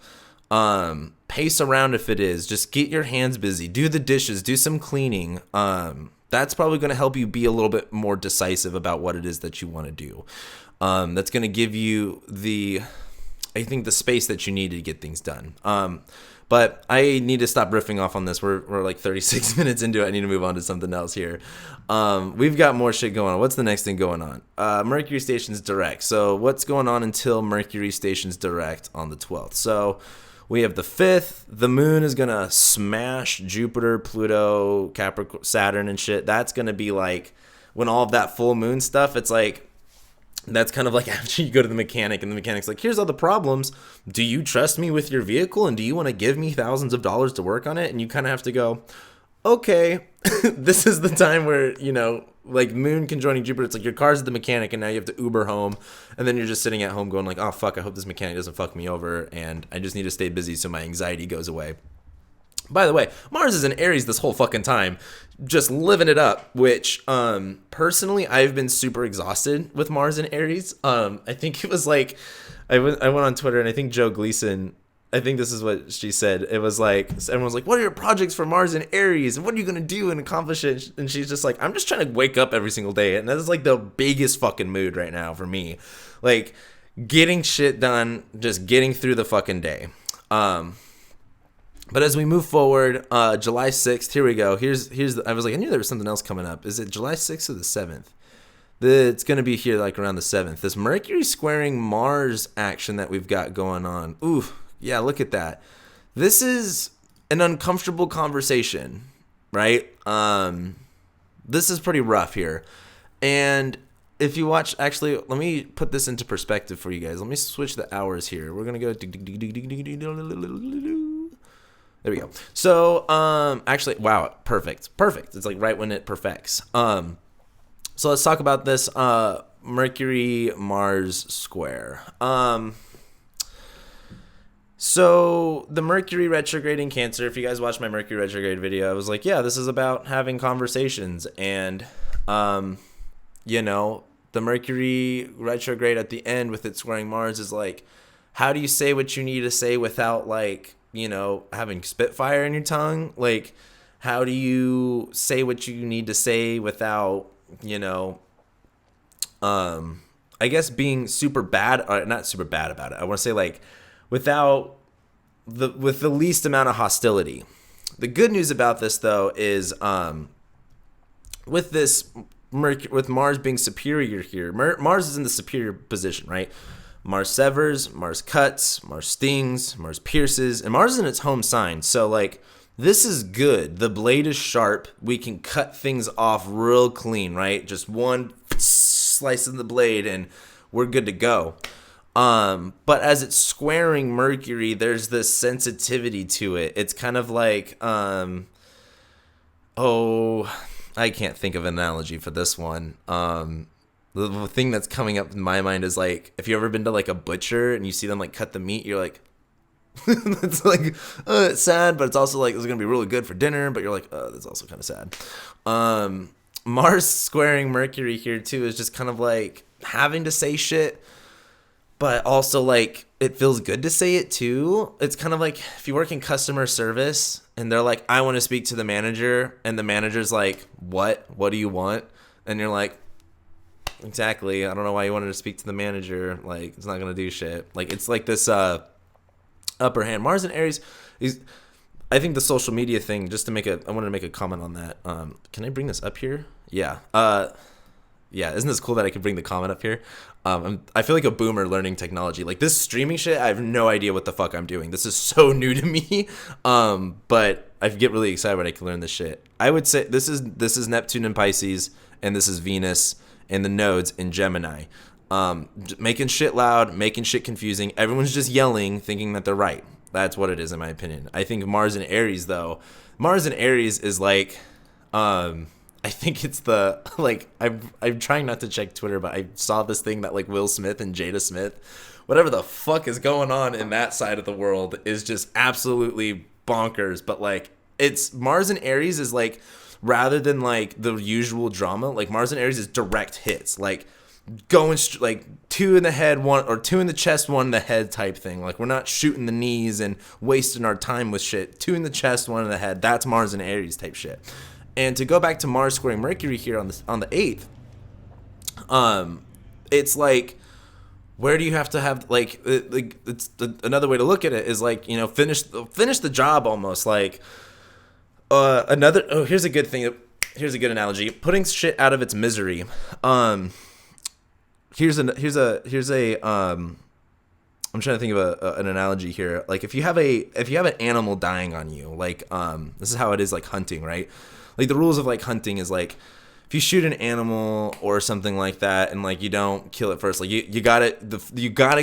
Pace around if it is, just get your hands busy, do the dishes, do some cleaning. That's probably going to help you be a little bit more decisive about what it is that you want to do. That's going to give you the space that you need to get things done. But I need to stop riffing off on this. We're like 36 minutes into it. I need to move on to something else here. We've got more shit going on. What's the next thing going on? Mercury stations direct. So what's going on until Mercury stations direct on the 12th? So we have the 5th. The moon is going to smash Jupiter, Pluto, Capricorn, Saturn and shit. That's going to be like when all of that full moon stuff, it's like, that's kind of like after you go to the mechanic and the mechanic's like, here's all the problems. Do you trust me with your vehicle? And do you want to give me thousands of dollars to work on it? And you kind of have to go, okay, this is the time where, like moon conjoining Jupiter. It's like your car's at the mechanic and now you have to Uber home. And then you're just sitting at home going like, oh, fuck, I hope this mechanic doesn't fuck me over. And I just need to stay busy so my anxiety goes away. By the way, Mars is in Aries this whole fucking time, just living it up, which personally, I've been super exhausted with Mars in Aries. I think it was like, I went on Twitter and I think Joe Gleason, I think this is what she said. It was like, everyone was like, what are your projects for Mars in Aries? And what are you going to do and accomplish it? And she's just like, I'm just trying to wake up every single day. And that's like the biggest fucking mood right now for me. Like getting shit done, just getting through the fucking day. But as we move forward, July 6th, here we go. Here's I was like, I knew there was something else coming up. Is it July 6th or the 7th? It's going to be here like around the 7th. This Mercury squaring Mars action that we've got going on. Ooh, yeah, look at that. This is an uncomfortable conversation, right? This is pretty rough here. And if you watch, actually, let me put this into perspective for you guys. Let me switch the hours here. We're going to go. There we go. So, actually, wow, perfect. It's like right when it perfects. So let's talk about this Mercury Mars square. So the Mercury retrograde in Cancer, if you guys watched my Mercury retrograde video, I was like, yeah, this is about having conversations. And, the Mercury retrograde at the end with it squaring Mars is like, how do you say what you need to say without like, having spitfire in your tongue? Like, how do you say what you need to say without, I guess being super bad, or not super bad about it. I want to say like with the least amount of hostility. The good news about this though is, with Mars being superior here, Mars is in the superior position, right? Mars severs, Mars cuts, Mars stings, Mars pierces, and Mars is in its home sign. So, like, this is good. The blade is sharp. We can cut things off real clean, right? Just one slice of the blade, and we're good to go. But as it's squaring Mercury, there's this sensitivity to it. It's kind of like, I can't think of an analogy for this one. The thing that's coming up in my mind is like, if you ever been to like a butcher and you see them like cut the meat, you're like, it's like, it's sad, but it's also like, it's going to be really good for dinner, but you're like, that's also kind of sad. Mars squaring Mercury here too is just kind of like having to say shit, but also like it feels good to say it too. It's kind of like if you work in customer service and they're like, I want to speak to the manager, and the manager's like, what do you want? And you're like, exactly, I don't know why you wanted to speak to the manager, like it's not gonna do shit. Like it's like this upper hand. Mars and Aries is, I think the social media thing, just to make I wanted to make a comment on that. Can I bring this up here? Yeah. Yeah, isn't this cool that I can bring the comment up here? I feel like a boomer learning technology. Like this streaming shit, I have no idea what the fuck I'm doing. This is so new to me. But I get really excited when I can learn this shit. I would say this is Neptune in Pisces, and this is Venus and the nodes in Gemini. Making shit loud, making shit confusing. Everyone's just yelling, thinking that they're right. That's what it is, in my opinion. I think Mars and Aries, though. Mars and Aries is like, I think it's the, like, I'm trying not to check Twitter, but I saw this thing that, like, Will Smith and Jada Smith, whatever the fuck is going on in that side of the world is just absolutely bonkers. But, like, it's, Mars and Aries is, like, rather than, like, the usual drama, like, Mars and Aries is direct hits, like, going like 2 in the head, 1 or 2 in the chest, 1 in the head type thing. Like we're not shooting the knees and wasting our time with shit. 2 in the chest, 1 in the head. That's Mars and Aries type shit. And to go back to Mars squaring Mercury here on the 8th, it's like, where do you have to have like it's another way to look at it is like, you know, finish the job almost. Like here's a good thing. Here's a good analogy. Putting shit out of its misery. Here's a I'm trying to think of an analogy here. Like if you have an animal dying on you, like this is how it is like hunting, right? Like the rules of like hunting is like if you shoot an animal or something like that and like you don't kill it first, like you gotta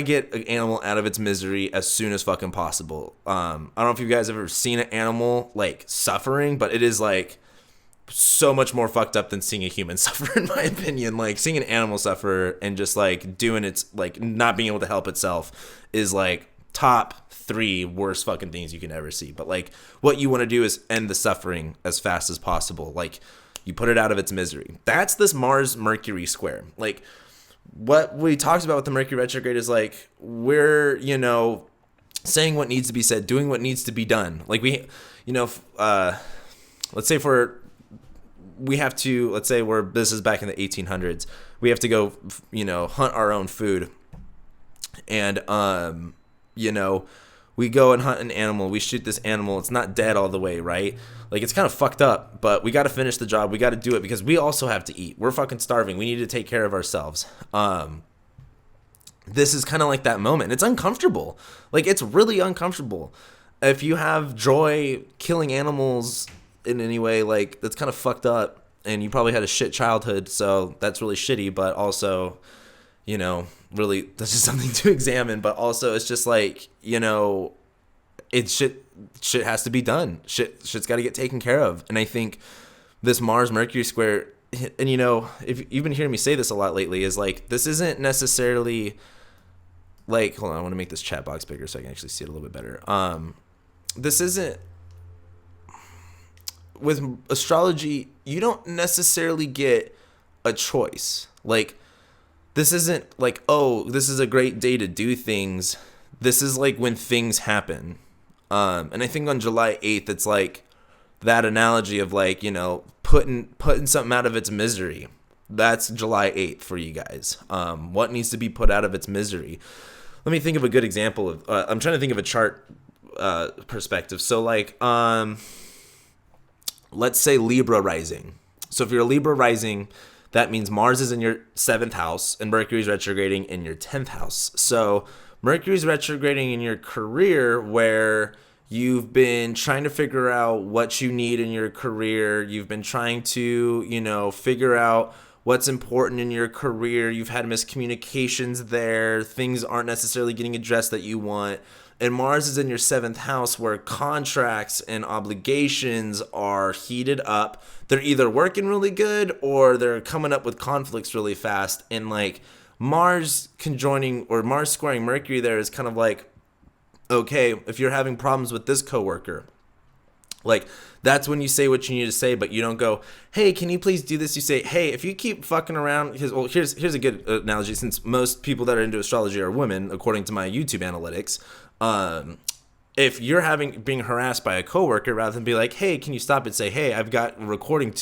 get an animal out of its misery as soon as fucking possible. I don't know if you guys have ever seen an animal like suffering, but it is like so much more fucked up than seeing a human suffer, in my opinion. Like seeing an animal suffer and just like doing its like not being able to help itself is like top 3 worst fucking things you can ever see. But like what you want to do is end the suffering as fast as possible. Like you put it out of its misery. That's this Mars Mercury square. Like what we talked about with the Mercury retrograde is like we're, you know, saying what needs to be said, doing what needs to be done. Like we, you know, let's say this is back in the 1800s. We have to go, you know, hunt our own food. And, you know, we go and hunt an animal. We shoot this animal. It's not dead all the way, right? Like, it's kind of fucked up, but we got to finish the job. We got to do it because we also have to eat. We're fucking starving. We need to take care of ourselves. This is kind of like that moment. It's uncomfortable. Like, it's really uncomfortable. If you have joy killing animals in any way, like that's kind of fucked up, and you probably had a shit childhood, so that's really shitty. But also, you know, really that's just something to examine. But also it's just like, you know, it's shit has to be done. Shit's got to get taken care of. And I think this Mars Mercury square, and you know, if you've been hearing me say this a lot lately, is like this isn't necessarily like, hold on, I want to make this chat box bigger so I can actually see it a little bit better. This isn't, with astrology, you don't necessarily get a choice. Like, this isn't like, oh, this is a great day to do things. This is like when things happen. And I think on July 8th, it's like that analogy of like, you know, putting something out of its misery. That's July 8th for you guys. What needs to be put out of its misery? Let me think of a good example of, I'm trying to think of a chart perspective. So like, let's say Libra rising. So if you're a Libra rising, that means Mars is in your 7th house and Mercury's retrograding in your 10th house. So Mercury's retrograding in your career, where you've been trying to figure out what you need in your career. You've been trying to, you know, figure out what's important in your career. You've had miscommunications there. Things aren't necessarily getting addressed that you want. And Mars is in your 7th house, where contracts and obligations are heated up. They're either working really good or they're coming up with conflicts really fast. And like Mars conjoining or Mars squaring Mercury there is kind of like, okay, if you're having problems with this coworker, like that's when you say what you need to say, but you don't go, hey, can you please do this? You say, hey, if you keep fucking around, here's a good analogy, since most people that are into astrology are women, according to my YouTube analytics. If you're being harassed by a coworker, rather than be like, hey, can you stop it? Say, hey, I've got a recording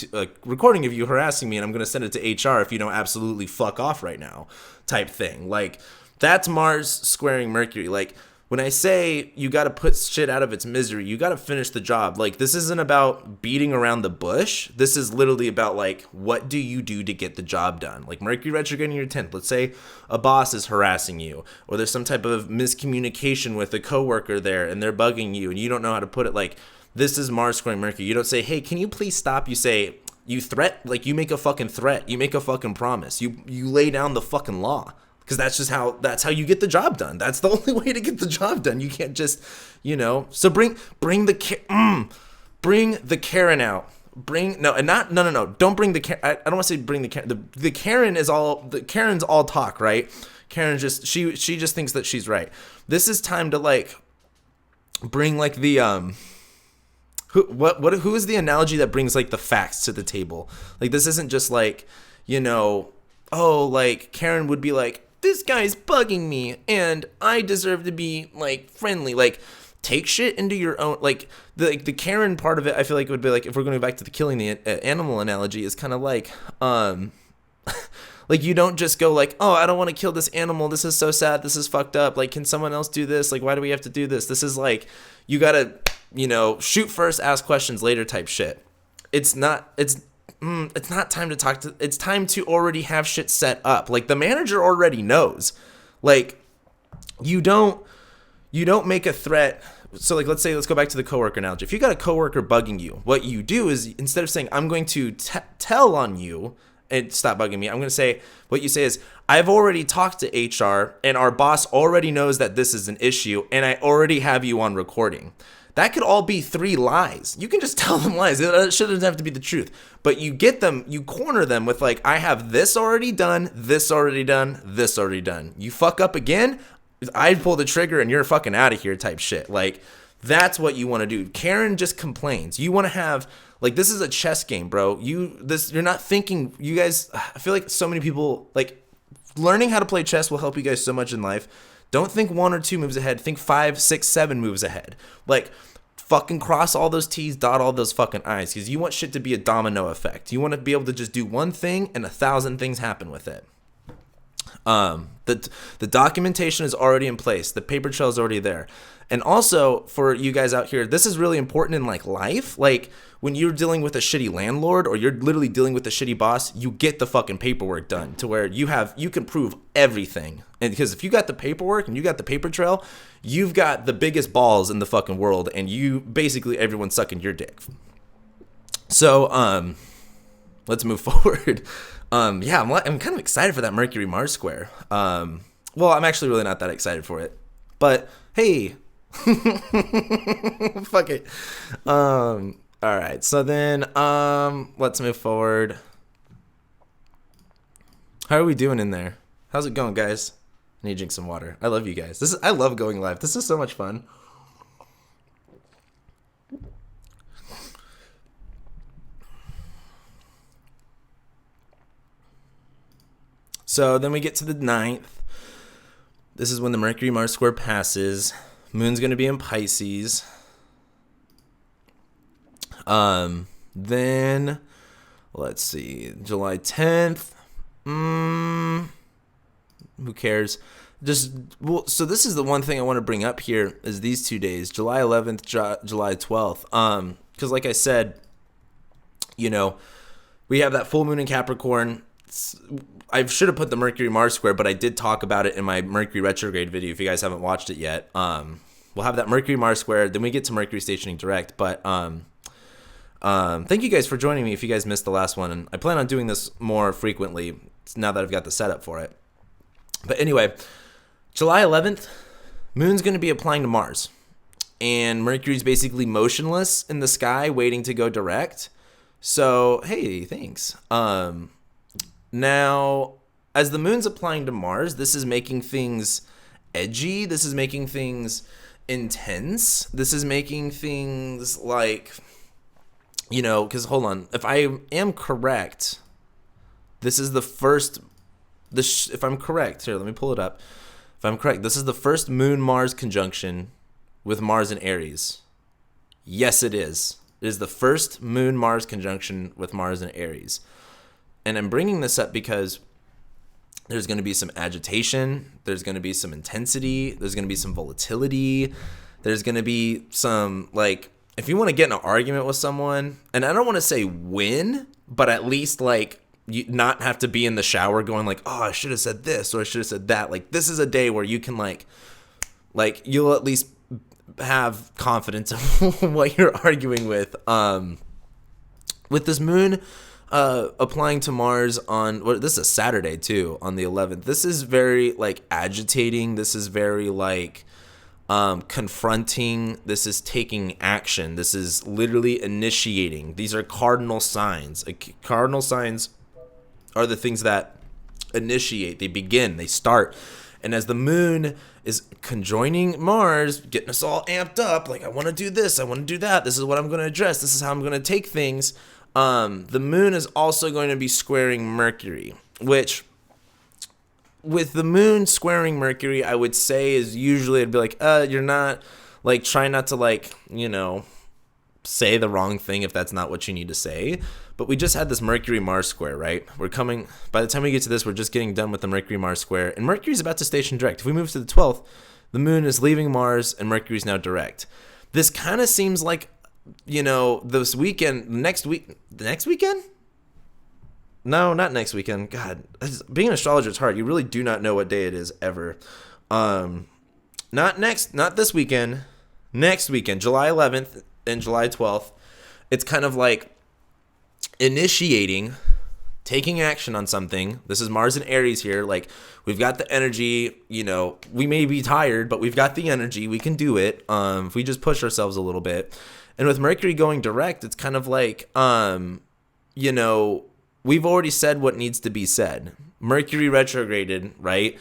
of you harassing me, and I'm going to send it to HR if you don't absolutely fuck off right now, type thing. Like, that's Mars squaring Mercury. Like, when I say you got to put shit out of its misery, you got to finish the job. Like, this isn't about beating around the bush. This is literally about, like, what do you do to get the job done? Like, Mercury retrograde in your 10th. Let's say a boss is harassing you, or there's some type of miscommunication with a coworker there, and they're bugging you, and you don't know how to put it. Like, this is Mars squaring Mercury. You don't say, hey, can you please stop? You say, you threat, like, you make a fucking threat. You make a fucking promise. You lay down the fucking law. Because that's how you get the job done. That's the only way to get the job done. You can't just, so bring the Karen out. Don't bring the Karen. I don't want to say bring the Karen. The Karen is Karen's all talk, right? Karen just she just thinks that she's right. This is time to like bring like the who is the analogy that brings like the facts to the table? Like, this isn't just like, like Karen would be like, this guy's bugging me and I deserve to be like friendly. Like, take shit into your own, like the Karen part of it. I feel like it would be like, if we're going back to the killing the animal analogy, is kind of like, like, you don't just go like, oh, I don't want to kill this animal. This is so sad. This is fucked up. Like, can someone else do this? Like, why do we have to do this? This is like, you got to, shoot first, ask questions later type shit. It's not time to talk to, it's time to already have shit set up. Like, the manager already knows. Like, you don't make a threat. So like, let's go back to the coworker analogy. If you got a coworker bugging you, what you do is, instead of saying, I'm going to tell on you and stop bugging me, I'm going to say, what you say is, I've already talked to HR and our boss already knows that this is an issue and I already have you on recording. That could all be 3 lies. You can just tell them lies. It shouldn't have to be the truth. But you corner them with like, I have this already done, this already done, this already done. You fuck up again, I pull the trigger and you're fucking out of here type shit. Like, that's what you want to do. Karen just complains. You want to have, like, this is a chess game, bro. You're not thinking, you guys, I feel like so many people, like, learning how to play chess will help you guys so much in life. Don't think 1 or 2 moves ahead. Think 5, 6, 7 moves ahead. Like, fucking cross all those T's, dot all those fucking I's, because you want shit to be a domino effect. You want to be able to just do one thing and 1,000 things happen with it. The documentation is already in place. The paper trail is already there. And also, for you guys out here, this is really important in like life. Like, when you're dealing with a shitty landlord or you're literally dealing with a shitty boss, you get the fucking paperwork done to where you can prove everything. And because if you got the paperwork and you got the paper trail, you've got the biggest balls in the fucking world, and you basically, everyone's sucking your dick. So, let's move forward. I'm kind of excited for that Mercury Mars square. Well, I'm actually really not that excited for it, but hey, fuck it. All right. So then, let's move forward. How are we doing in there? How's it going, guys? I need to drink some water. I love you guys. I love going live. This is so much fun. So then we get to the 9th. This is when the Mercury Mars square passes. Moon's going to be in Pisces. Then let's see, July 10th. Who cares? So this is the one thing I want to bring up here is these 2 days, July 11th, July 12th. Because like I said, we have that full moon in Capricorn. I should have put the Mercury Mars square, but I did talk about it in my Mercury retrograde video. If you guys haven't watched it yet, we'll have that Mercury Mars square. Then we get to Mercury stationing direct. But Thank you guys for joining me if you guys missed the last one. And I plan on doing this more frequently now that I've got the setup for it. But anyway, July 11th, Moon's going to be applying to Mars. And Mercury's basically motionless in the sky waiting to go direct. So, hey, thanks. Now, as the Moon's applying to Mars, this is making things edgy. This is making things intense. This is making things like, because hold on. If I am correct, this is the first, if I'm correct, here, let me pull it up. If I'm correct, this is the first Moon-Mars conjunction with Mars and Aries. Yes, it is. It is the first Moon-Mars conjunction with Mars and Aries. And I'm bringing this up because there's going to be some agitation. There's going to be some intensity. There's going to be some volatility. There's going to be some, if you want to get in an argument with someone, and I don't want to say win, but at least, you not have to be in the shower going oh, I should have said this or I should have said that. This is a day where you can, you'll at least have confidence in what you're arguing with. With this Moon applying to Mars on this is a Saturday too, on the 11th. This is very agitating. This is very confronting. This is taking action. This is literally initiating. These are cardinal signs. Cardinal signs are the things that initiate. They begin. They start. And as the Moon is conjoining Mars, getting us all amped up, I want to do this, I want to do that, this is what I'm going to address, this is how I'm going to take things, the Moon is also going to be squaring Mercury, which, with the Moon squaring Mercury, I would say is usually, it'd be you're not, try not to, say the wrong thing if that's not what you need to say. But we just had this Mercury-Mars square, right? By the time we get to this, we're just getting done with the Mercury-Mars square. And Mercury's about to station direct. If we move to the 12th, the Moon is leaving Mars and Mercury's now direct. This kind of seems like, this weekend, the next weekend? No, not next weekend. God, being an astrologer is hard. You really do not know what day it is ever. Not this weekend. Next weekend, July 11th and July 12th. It's kind of initiating, taking action on something. This is Mars and Aries here. We've got the energy, we may be tired, but we've got the energy. We can do it if we just push ourselves a little bit. And with Mercury going direct, it's kind of we've already said what needs to be said. Mercury retrograded, right?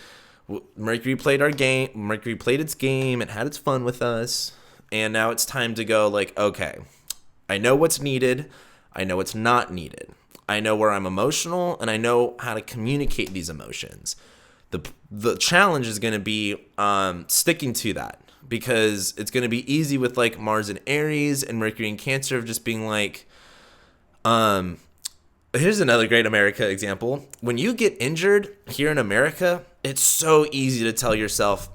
Mercury played our game. Mercury played its game and had its fun with us. And now it's time to go okay, I know what's needed. I know it's not needed. I know where I'm emotional, and I know how to communicate these emotions. The challenge is going to be sticking to that, because it's going to be easy with Mars and Aries and Mercury and Cancer of just being here's another great America example. When you get injured here in America, it's so easy to tell yourself,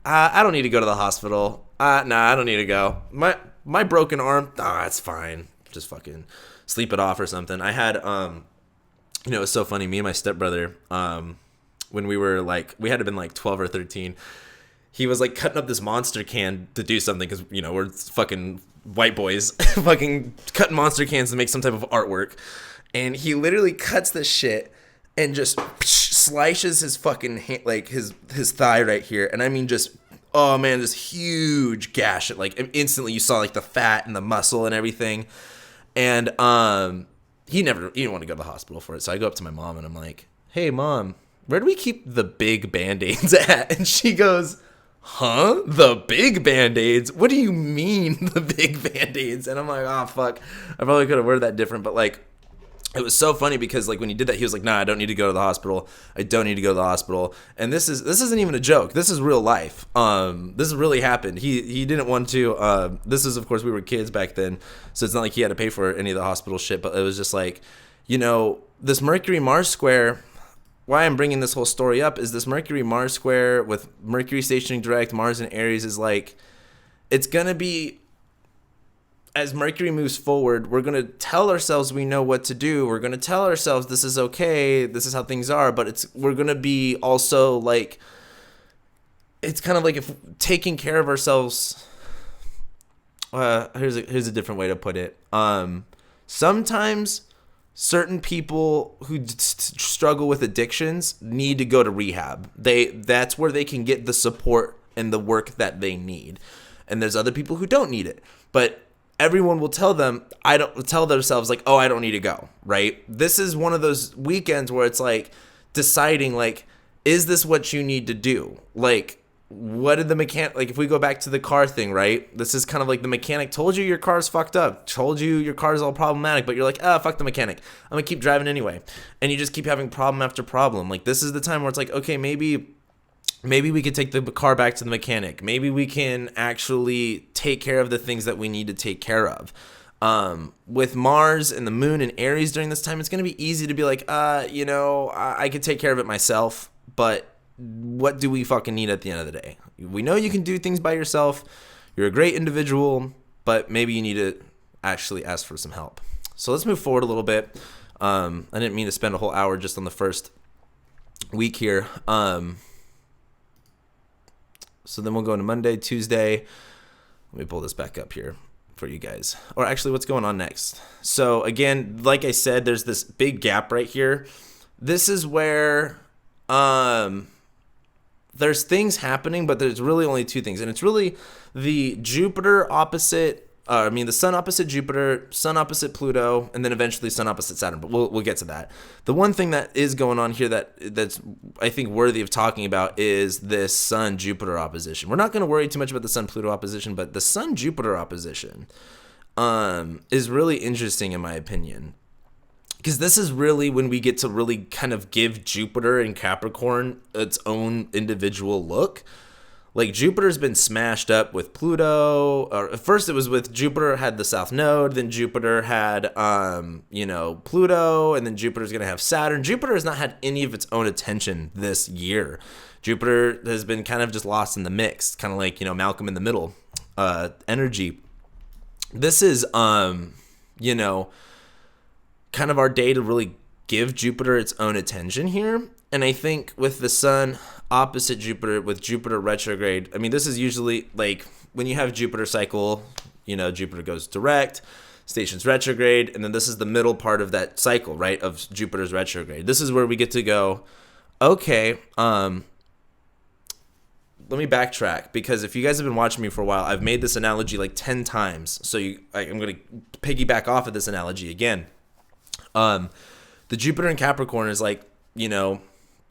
I don't need to go to the hospital. Nah, I don't need to go. My broken arm, it's fine. Just fucking sleep it off or something. I had, it was so funny. Me and my stepbrother, when we were we had to been 12 or 13, he was cutting up this Monster can to do something because, we're fucking white boys, fucking cutting Monster cans to make some type of artwork. And he literally cuts this shit and just slices his fucking hand, his thigh right here. And I mean, just, oh man, this huge gash. Instantly you saw the fat and the muscle and everything. And he didn't want to go to the hospital for it. So I go up to my mom and I'm like, hey mom, where do we keep the big Band-Aids at? And she goes, huh? The big Band-Aids? What do you mean the big Band-Aids? And I'm like, oh fuck, I probably could have worded that different. But it was so funny because when he did that, he was like, nah, I don't need to go to the hospital. I don't need to go to the hospital. And this isn't even a joke. This is real life. This really happened. He didn't want to. This is, of course, we were kids back then, so it's not like he had to pay for any of the hospital shit. But it was just this Mercury-Mars square. Why I'm bringing this whole story up is this Mercury-Mars square with Mercury stationing direct, Mars and Aries is it's gonna be. As Mercury moves forward, we're going to tell ourselves we know what to do. We're going to tell ourselves this is okay. This is how things are. But we're going to be also it's kind of if taking care of ourselves here's a different way to put it. Sometimes certain people who struggle with addictions need to go to rehab. That's where they can get the support and the work that they need. And there's other people who don't need it. But everyone will tell themselves like, oh, I don't need to go, right? This is one of those weekends where it's like deciding like, is this what you need to do? Like, what did the mechanic, like if we go back to the car thing, right? This is kind of like the mechanic told you your car's fucked up, told you your car's all problematic, but you're like, fuck the mechanic. I'm gonna keep driving anyway. And you just keep having problem after problem. Like this is the time where it's like, okay, maybe we could take the car back to the mechanic. Maybe we can actually take care of the things that we need to take care of. With Mars and the moon and Aries during this time, it's going to be easy to be like, I could take care of it myself, but what do we fucking need at the end of the day? We know you can do things by yourself. You're a great individual, but maybe you need to actually ask for some help. So let's move forward a little bit. I didn't mean to spend a whole hour just on the first week here. So then we'll go into Monday, Tuesday. Let me pull this back up here for you guys. Or actually, what's going on next? So again, like I said, there's this big gap right here. This is where there's things happening, but there's really only two things. And it's really the Jupiter opposite, the sun opposite Jupiter, sun opposite Pluto, and then eventually sun opposite Saturn. But we'll get to that. The one thing that is going on here that's I think worthy of talking about is this sun-Jupiter opposition. We're not going to worry too much about the sun-Pluto opposition, but the sun-Jupiter opposition is really interesting in my opinion. Because this is really when we get to really kind of give Jupiter and Capricorn its own individual look. Like Jupiter's been smashed up with Pluto. Or first it was with Jupiter had the South Node, then Jupiter had Pluto, and then Jupiter's gonna have Saturn. Jupiter has not had any of its own attention this year. Jupiter has been kind of just lost in the mix, kind of like Malcolm in the Middle energy. This is kind of our day to really give Jupiter its own attention here. And I think with the sun opposite Jupiter, with Jupiter retrograde, this is usually like when you have Jupiter cycle, Jupiter goes direct, stations retrograde, and then this is the middle part of that cycle, right, of Jupiter's retrograde. This is where we get to go, okay, let me backtrack, because if you guys have been watching me for a while, I've made this analogy like 10 times. So I'm going to piggyback off of this analogy again. The Jupiter in Capricorn is like,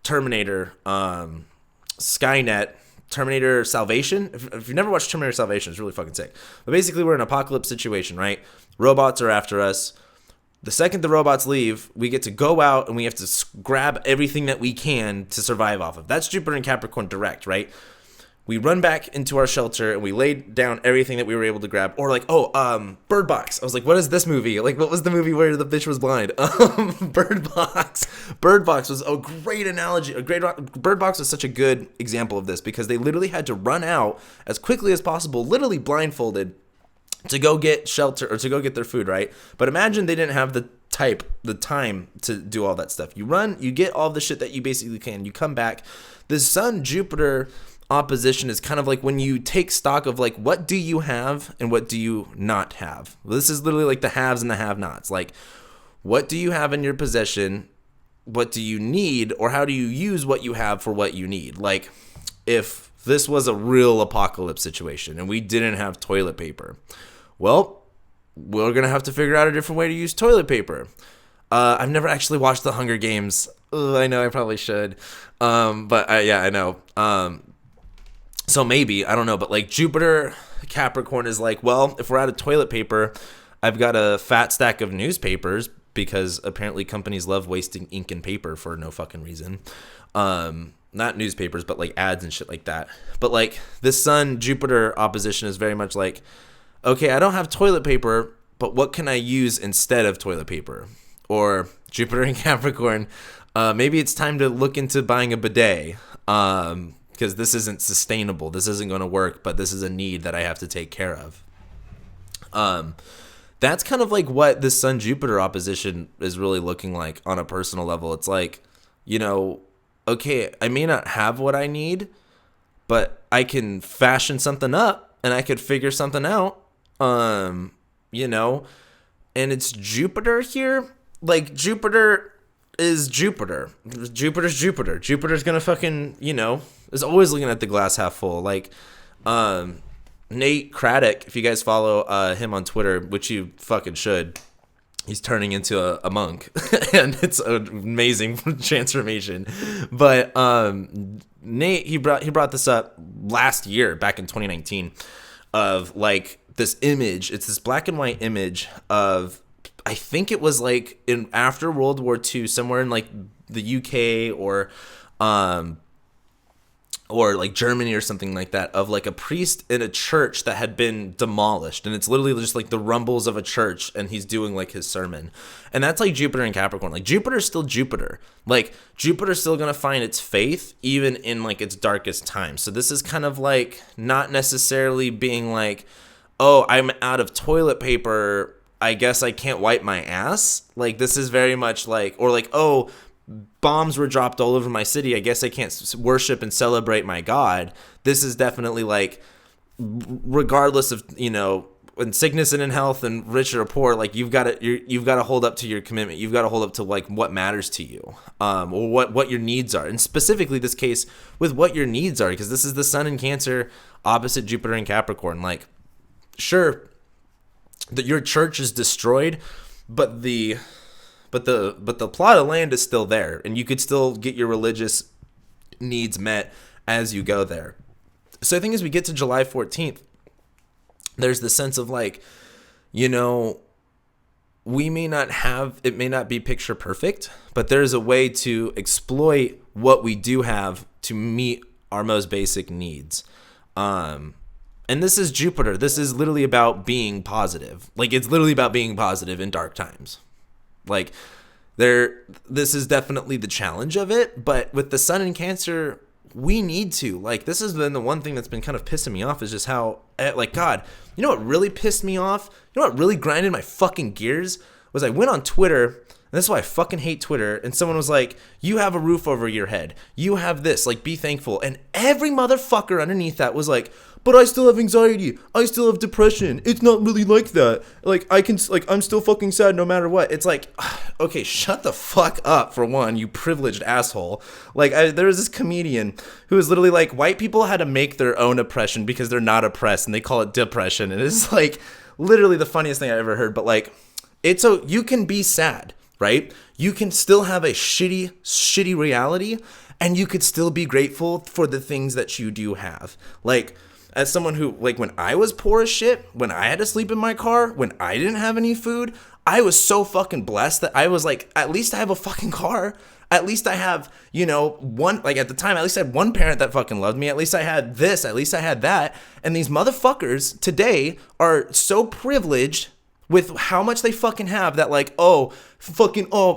Terminator, Skynet, Terminator Salvation. If you've never watched Terminator Salvation, it's really fucking sick. But basically, we're in an apocalypse situation, right? Robots are after us. The second the robots leave, we get to go out and we have to grab everything that we can to survive off of. That's Jupiter and Capricorn direct, right? We run back into our shelter and we lay down everything that we were able to grab. Or like, Bird Box. I was like, what is this movie? Like, what was the movie where the bitch was blind? Bird Box. Bird Box was a great analogy. Bird Box was such a good example of this because they literally had to run out as quickly as possible, literally blindfolded, to go get shelter or to go get their food, right? But imagine they didn't have the time to do all that stuff. You run, you get all the shit that you basically can. You come back. The Sun-Jupiter opposition is kind of like when you take stock of like, what do you have and what do you not have? This is literally like the haves and the have-nots. Like, what do you have in your possession? What do you need? Or how do you use what you have for what you need? Like, if this was a real apocalypse situation and we didn't have toilet paper, well, we're going to have to figure out a different way to use toilet paper. I've never actually watched The Hunger Games. I know I probably should. I know. So maybe, I don't know, but like Jupiter Capricorn is like, well, if we're out of toilet paper, I've got a fat stack of newspapers because apparently companies love wasting ink and paper for no fucking reason. Not newspapers, but like ads and shit like that. But like this Sun-Jupiter opposition is very much like, okay, I don't have toilet paper, but what can I use instead of toilet paper? Or Jupiter and Capricorn, maybe it's time to look into buying a bidet. Because this isn't sustainable. This isn't going to work, but this is a need that I have to take care of. That's kind of like what this Sun-Jupiter opposition is really looking like on a personal level. It's like, okay, I may not have what I need, but I can fashion something up and I could figure something out You know, and it's Jupiter here. Like, Jupiter is Jupiter. Jupiter's Jupiter. Jupiter's gonna fucking, is always looking at the glass half full. Like, Nate Craddock, if you guys follow him on Twitter, which you fucking should, he's turning into a monk, and it's an amazing transformation. But Nate, he brought this up last year, back in 2019, of like this image. It's this black and white image of, I think it was like in after World War II, somewhere in like the UK or like Germany or something like that, of like a priest in a church that had been demolished, and it's literally just like the rumbles of a church, and he's doing like his sermon. And that's like Jupiter and Capricorn. Like, Jupiter's still Jupiter. Like, Jupiter's still gonna find its faith even in like its darkest times. So this is kind of like not necessarily being like, oh, I'm out of toilet paper, I guess I can't wipe my ass. Like, this is very much like, or like, oh, bombs were dropped all over my city, I guess I can't worship and celebrate my God. This is definitely like, regardless of, in sickness and in health and rich or poor, like, you've got to hold up to your commitment. You've got to hold up to like what matters to you, or what your needs are. And specifically this case with what your needs are, because this is the Sun in Cancer opposite Jupiter in Capricorn. Like, sure, that your church is destroyed, but the plot of land is still there, and you could still get your religious needs met as you go there. So I think as we get to July 14th, there's the sense of like, it may not be picture perfect, but there's a way to exploit what we do have to meet our most basic needs. And this is Jupiter. This is literally about being positive. Like, it's literally about being positive in dark times. Like, this is definitely the challenge of it. But with the Sun in Cancer, we need to. Like, this has been the one thing that's been kind of pissing me off, is just how, like, God, you know what really pissed me off? You know what really grinded my fucking gears? Was I went on Twitter, and this is why I fucking hate Twitter, and someone was like, you have a roof over your head. You have this. Like, be thankful. And every motherfucker underneath that was like, but I still have anxiety. I still have depression. It's not really like that. Like, I'm still fucking sad no matter what. It's like, okay, shut the fuck up, for one, you privileged asshole. Like, there was this comedian who was literally like, white people had to make their own oppression because they're not oppressed, and they call it depression. And it's like literally the funniest thing I ever heard. But like, you can be sad, right? You can still have a shitty reality, and you could still be grateful for the things that you do have. Like, as someone who, like, when I was poor as shit, when I had to sleep in my car, when I didn't have any food, I was so fucking blessed that I was like, at least I have a fucking car. At least I have, one, like, at the time, at least I had one parent that fucking loved me. At least I had this. At least I had that. And these motherfuckers today are so privileged with how much they fucking have that, like, a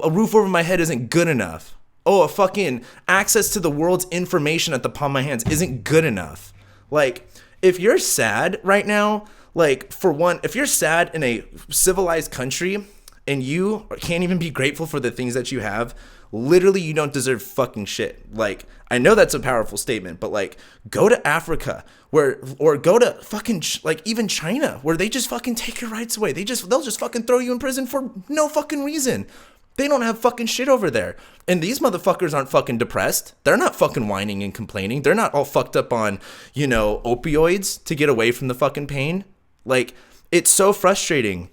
roof over my head isn't good enough. Oh, a fucking access to the world's information at the palm of my hands isn't good enough. Like, if you're sad right now, like, for one, if you're sad in a civilized country and you can't even be grateful for the things that you have, literally you don't deserve fucking shit. Like, I know that's a powerful statement, but like, go to Africa or go to fucking like even China, where they just fucking take your rights away. They'll just fucking throw you in prison for no fucking reason. They don't have fucking shit over there. And these motherfuckers aren't fucking depressed. They're not fucking whining and complaining. They're not all fucked up on, opioids to get away from the fucking pain. Like, it's so frustrating.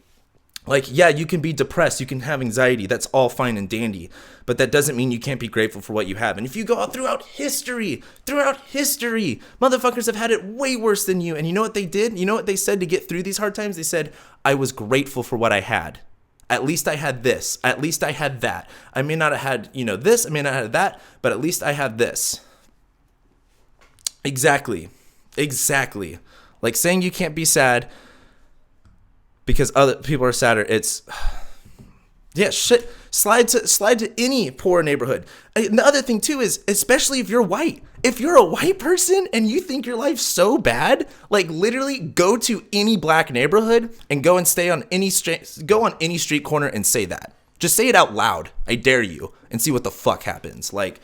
Like, yeah, you can be depressed. You can have anxiety. That's all fine and dandy. But that doesn't mean you can't be grateful for what you have. And if you go out throughout history, motherfuckers have had it way worse than you. And you know what they did? You know what they said to get through these hard times? They said, I was grateful for what I had. At least I had this. At least I had that. I may not have had, this. I may not have had that. But at least I had this. Exactly. Like, saying you can't be sad because other people are sadder. It's, yeah, shit. Slide to any poor neighborhood. And the other thing too is, especially if you're white. If you're a white person and you think your life's so bad, like, literally go to any black neighborhood and go and stay on any street corner and say that. Just say it out loud. I dare you, and see what the fuck happens. Like,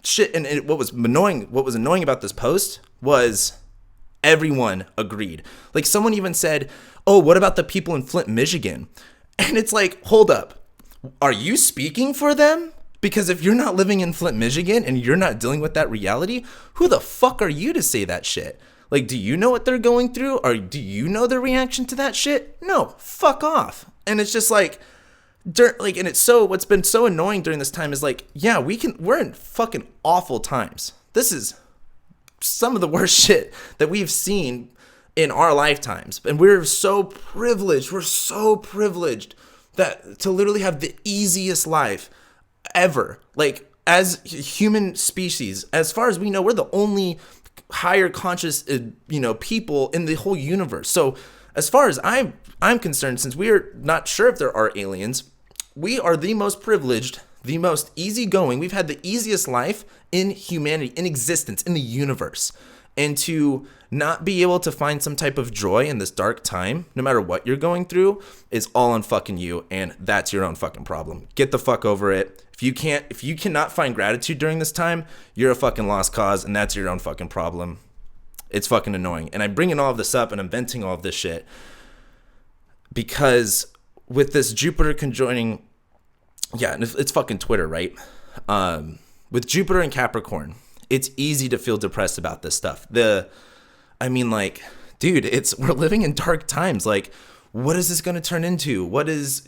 shit. And what was annoying about this post was, Everyone agreed. Like someone even said, oh, what about the people in Flint, Michigan? And it's like, hold up. Are you speaking for them? Because if you're not living in Flint, Michigan and you're not dealing with that reality, who the fuck are you to say that shit? Like, do you know what they're going through? Or do you know their reaction to that shit? No, fuck off. And it's just like, and it's so, what's been so annoying during this time is like, yeah, we're in fucking awful times. This is some of the worst shit that we've seen in our lifetimes. And we're so privileged. We're so privileged that to literally have the easiest life ever. Like, as human species, as far as we know, we're the only higher conscious people in the whole universe. So as far as I'm concerned, since we are not sure if there are aliens, we are the most privileged, the most easygoing. We've had the easiest life in humanity, in existence, in the universe. And to not be able to find some type of joy in this dark time, no matter what you're going through, is all on fucking you, and that's your own fucking problem. Get the fuck over it. If you cannot find gratitude during this time, you're a fucking lost cause, and that's your own fucking problem. It's fucking annoying. And I'm bringing all of this up and I'm venting all of this shit because with this Jupiter conjoining, yeah, it's fucking Twitter, right? With Jupiter and Capricorn, it's easy to feel depressed about this stuff. Dude, we're living in dark times. Like, what is this going to turn into? What's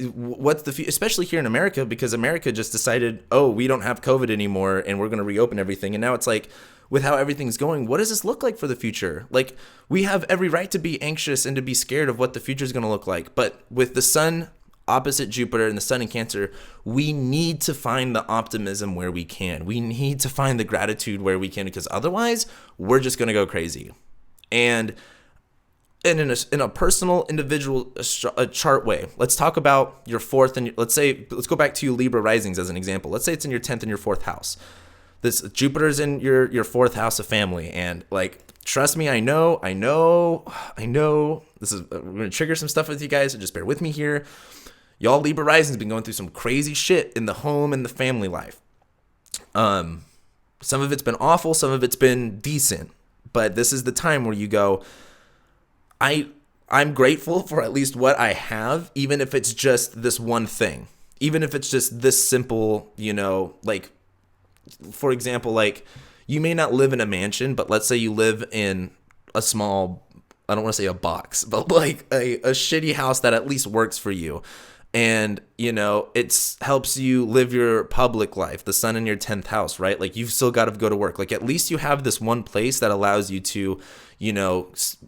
the future, especially here in America, because America just decided, oh, we don't have COVID anymore and we're going to reopen everything. And now it's like, with how everything's going, what does this look like for the future? Like, we have every right to be anxious and to be scared of what the future is going to look like. But with the sun opposite Jupiter and the sun in Cancer, we need to find the optimism where we can. We need to find the gratitude where we can, because otherwise we're just going to go crazy. And in a personal, individual chart way, let's talk about your fourth, and let's go back to Libra risings as an example. Let's say it's in your 10th and your 4th house. This Jupiter's in your 4th house of family, and like, trust me, I know. This is, we're gonna trigger some stuff with you guys, so just bear with me here. Y'all Libra rising's been going through some crazy shit in the home and the family life. Some of it's been awful, some of it's been decent, but this is the time where you go, I'm grateful for at least what I have, even if it's just this one thing, even if it's just this simple, like, for example, like, you may not live in a mansion, but let's say you live in a small, I don't want to say a box, but like a shitty house that at least works for you. And, it helps you live your public life, the sun in your 10th house, right? Like, you've still got to go to work. Like, at least you have this one place that allows you to,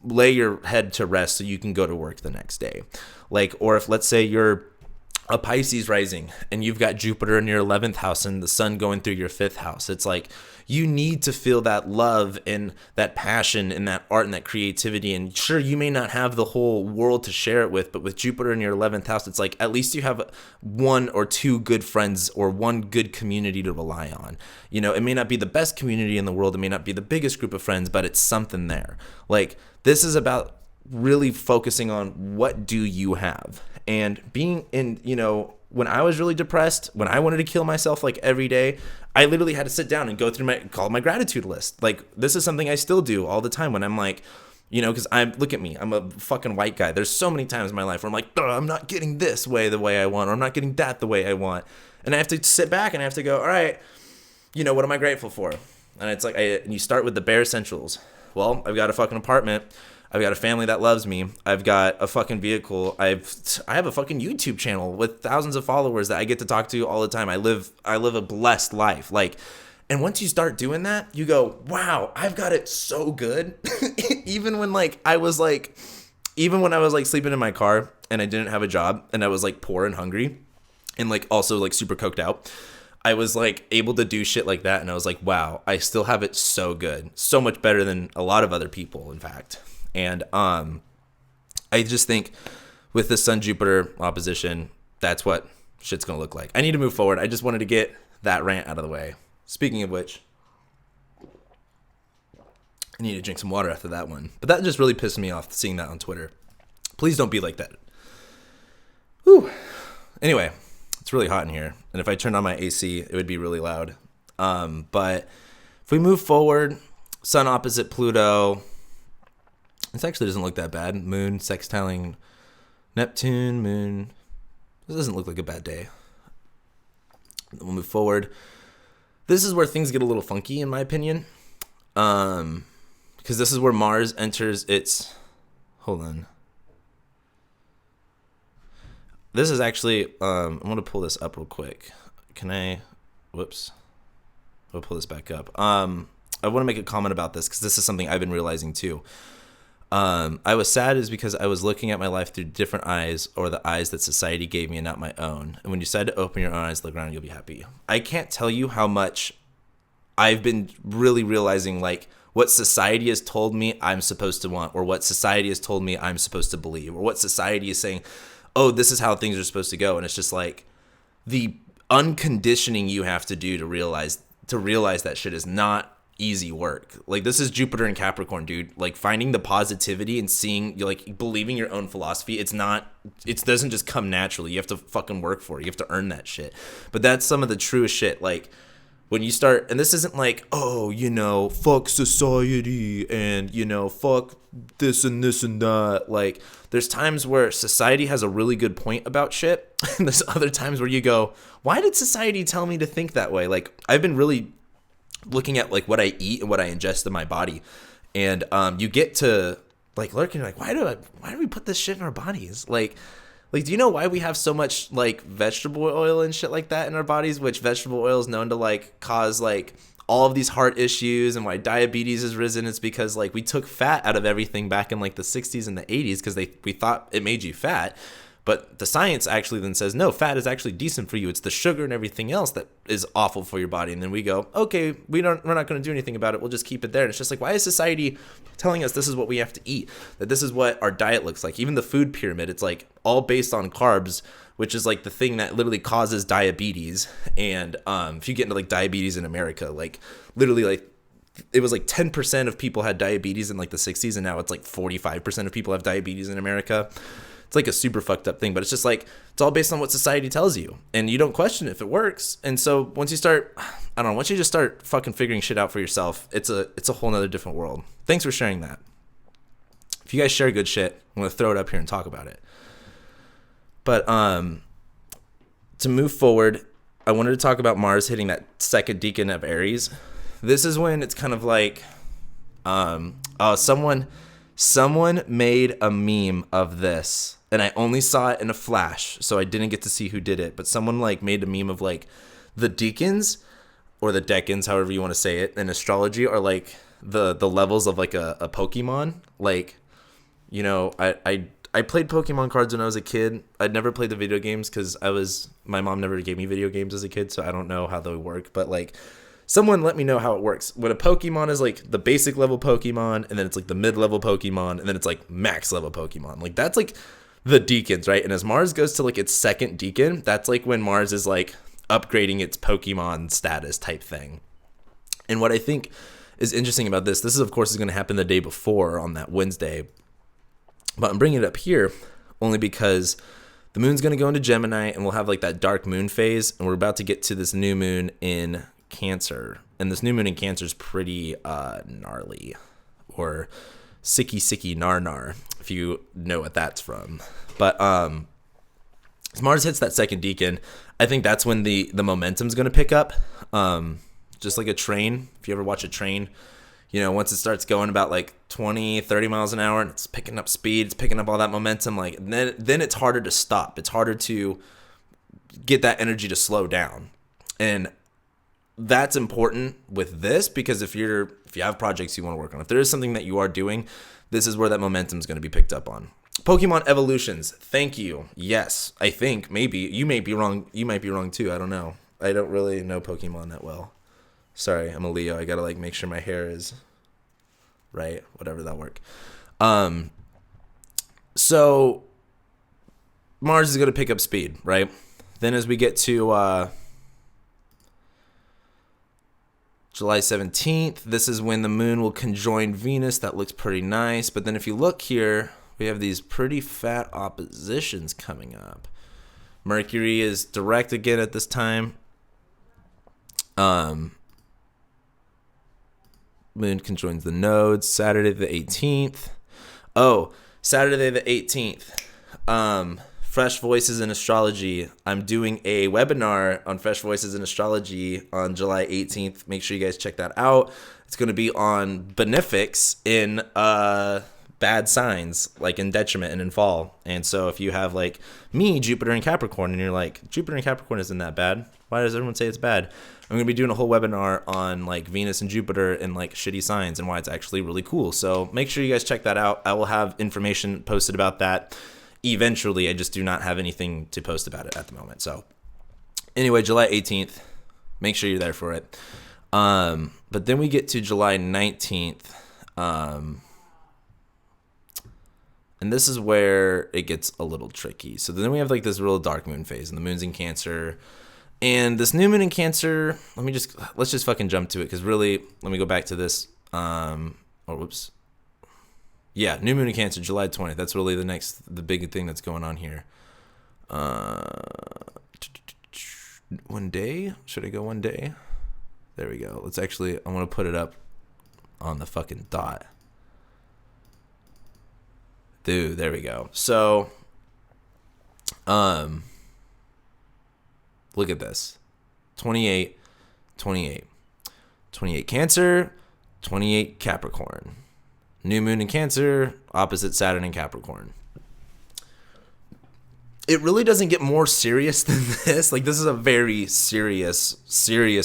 lay your head to rest so you can go to work the next day. Like, or if, let's say you're a Pisces rising and you've got Jupiter in your 11th house and the sun going through your 5th house, it's like, you need to feel that love and that passion and that art and that creativity. And sure, you may not have the whole world to share it with, but with Jupiter in your 11th house, it's like, at least you have one or two good friends or one good community to rely on. It may not be the best community in the world, it may not be the biggest group of friends, but it's something there. Like, this is about really focusing on what do you have. And being in, when I was really depressed, when I wanted to kill myself like every day, I literally had to sit down and go through my gratitude list. Like, this is something I still do all the time when I'm like, because look at me, I'm a fucking white guy. There's so many times in my life where I'm like, I'm not getting this way the way I want, or I'm not getting that the way I want. And I have to sit back and I have to go, all right, what am I grateful for? And it's like, and you start with the bare essentials. Well, I've got a fucking apartment. I've got a family that loves me. I've got a fucking vehicle. I have a fucking YouTube channel with thousands of followers that I get to talk to all the time. I live a blessed life. Like, and once you start doing that, you go, wow, I've got it so good. Even when I was sleeping in my car and I didn't have a job and I was like poor and hungry and like also like super coked out, I was like able to do shit like that. And I was like, wow, I still have it so good. So much better than a lot of other people, in fact. And I just think with the Sun-Jupiter opposition, that's what shit's going to look like. I need to move forward. I just wanted to get that rant out of the way. Speaking of which, I need to drink some water after that one. But that just really pissed me off, seeing that on Twitter. Please don't be like that. Whew. Anyway, it's really hot in here. And if I turned on my AC, it would be really loud. But if we move forward, Sun opposite Pluto, This actually doesn't look that bad. Moon sextiling Neptune, moon. This doesn't look like a bad day. We'll move forward. This is where things get a little funky, in my opinion. Because this is where Mars enters its... Hold on. This is actually... I'm going to pull this up real quick. Can I... Whoops. I'll pull this back up. I want to make a comment about this because this is something I've been realizing too. I was sad is because I was looking at my life through different eyes, or the eyes that society gave me and not my own. And when you decide to open your own eyes, look around, you'll be happy. I can't tell you how much I've been really realizing, like, what society has told me I'm supposed to want, or what society has told me I'm supposed to believe, or what society is saying, oh, this is how things are supposed to go. And it's just like the unconditioning you have to do to realize that shit is not easy work. Like, this is Jupiter and Capricorn, dude. Like, finding the positivity and seeing, like, believing your own philosophy, it doesn't just come naturally. You have to fucking work for it. You have to earn that shit. But that's some of the truest shit. Like, when you start, and this isn't like, oh, fuck society and, fuck this and this and that. Like, there's times where society has a really good point about shit. And there's other times where you go, why did society tell me to think that way? Like, I've been really looking at, like, what I eat and what I ingest in my body. And you get to, like, lurking, like, why do we put this shit in our bodies? Like, do you know why we have so much, like, vegetable oil and shit like that in our bodies, which vegetable oil is known to, like, cause, like, all of these heart issues, and why diabetes has risen? It's because, like, we took fat out of everything back in, like, the 60s and the 80s because we thought it made you fat. But the science actually then says, no, fat is actually decent for you. It's the sugar and everything else that is awful for your body. And then we go, okay, we're not going to do anything about it. We'll just keep it there. And it's just like, why is society telling us this is what we have to eat? That this is what our diet looks like? Even the food pyramid, it's like all based on carbs, which is like the thing that literally causes diabetes. And if you get into, like, diabetes in America, like, literally, like, it was like 10% of people had diabetes in, like, the 60s. And now it's like 45% of people have diabetes in America. It's like a super fucked up thing, but it's just like, it's all based on what society tells you, and you don't question if it works. And so once you just start fucking figuring shit out for yourself, it's a whole nother different world. Thanks for sharing that. If you guys share good shit, I'm going to throw it up here and talk about it. But to move forward, I wanted to talk about Mars hitting that second decan of Aries. This is when it's kind of like, someone made a meme of this, and I only saw it in a flash, so I didn't get to see who did it, but someone, like, made a meme of, like, the decans, or the decans, however you want to say it, in astrology are, like, the levels of, like, a Pokemon. Like, I played Pokemon cards when I was a kid. I'd never played the video games because my mom never gave me video games as a kid, so I don't know how they work, but, like, someone let me know how it works. When a Pokemon is, like, the basic level Pokemon, and then it's, like, the mid-level Pokemon, and then it's, like, max level Pokemon. Like, that's, like, the decans, right? And as Mars goes to, like, its second decan, that's, like, when Mars is, like, upgrading its Pokemon status type thing. And what I think is interesting about this is, of course, is going to happen the day before on that Wednesday. But I'm bringing it up here only because the moon's going to go into Gemini, and we'll have, like, that dark moon phase, and we're about to get to this new moon in Cancer, and this new moon in Cancer is pretty gnarly, or sicky nar, if you know what that's from. But as Mars hits that second decan, I think that's when the momentum's going to pick up, just like a train. If you ever watch a train, once it starts going about, like, 20-30 miles an hour, and it's picking up speed, it's picking up all that momentum, like, then it's harder to stop. It's harder to get that energy to slow down. And that's important with this, because if you have projects you want to work on, if there is something that you are doing, this is where that momentum is going to be picked up on. Pokemon evolutions. Thank you. Yes, I think maybe you may be wrong. You might be wrong too. I don't know. I don't really know Pokemon that well. Sorry, I'm a Leo. I gotta, like, make sure my hair is right. Whatever, that'll work. So Mars is gonna pick up speed, right? Then as we get to July 17th, this is when the moon will conjoin Venus. That looks pretty nice. But then if you look here, we have these pretty fat oppositions coming up. Mercury is direct again at this time. Moon conjoins the nodes Saturday the 18th. Oh, Saturday the 18th. Fresh Voices in Astrology. I'm doing a webinar on Fresh Voices in Astrology on July 18th. Make sure you guys check that out. It's going to be on benefics in bad signs, like in detriment and in fall. And so if you have like me, Jupiter and Capricorn, and you're like, Jupiter and Capricorn isn't that bad. Why does everyone say it's bad? I'm going to be doing a whole webinar on like Venus and Jupiter and like shitty signs and why it's actually really cool. So make sure you guys check that out. I will have information posted about that eventually. I just do not have anything to post about it at the moment. So anyway, July 18th, make sure you're there for it. But then we get to July 19th. And this is where it gets a little tricky. So then we have like this real dark moon phase, and the moon's in Cancer. And this new moon in Cancer, let's just fucking jump to it, because really, let me go back to this. Whoops. Yeah, new moon in Cancer, July 20th. That's really the big thing that's going on here. One day? Should I go one day? There we go. I want to put it up on the fucking dot. Dude, there we go. So, look at this. 28 Cancer, 28 Capricorn. New moon in Cancer, opposite Saturn in Capricorn. It really doesn't get more serious than this. Like, this is a very serious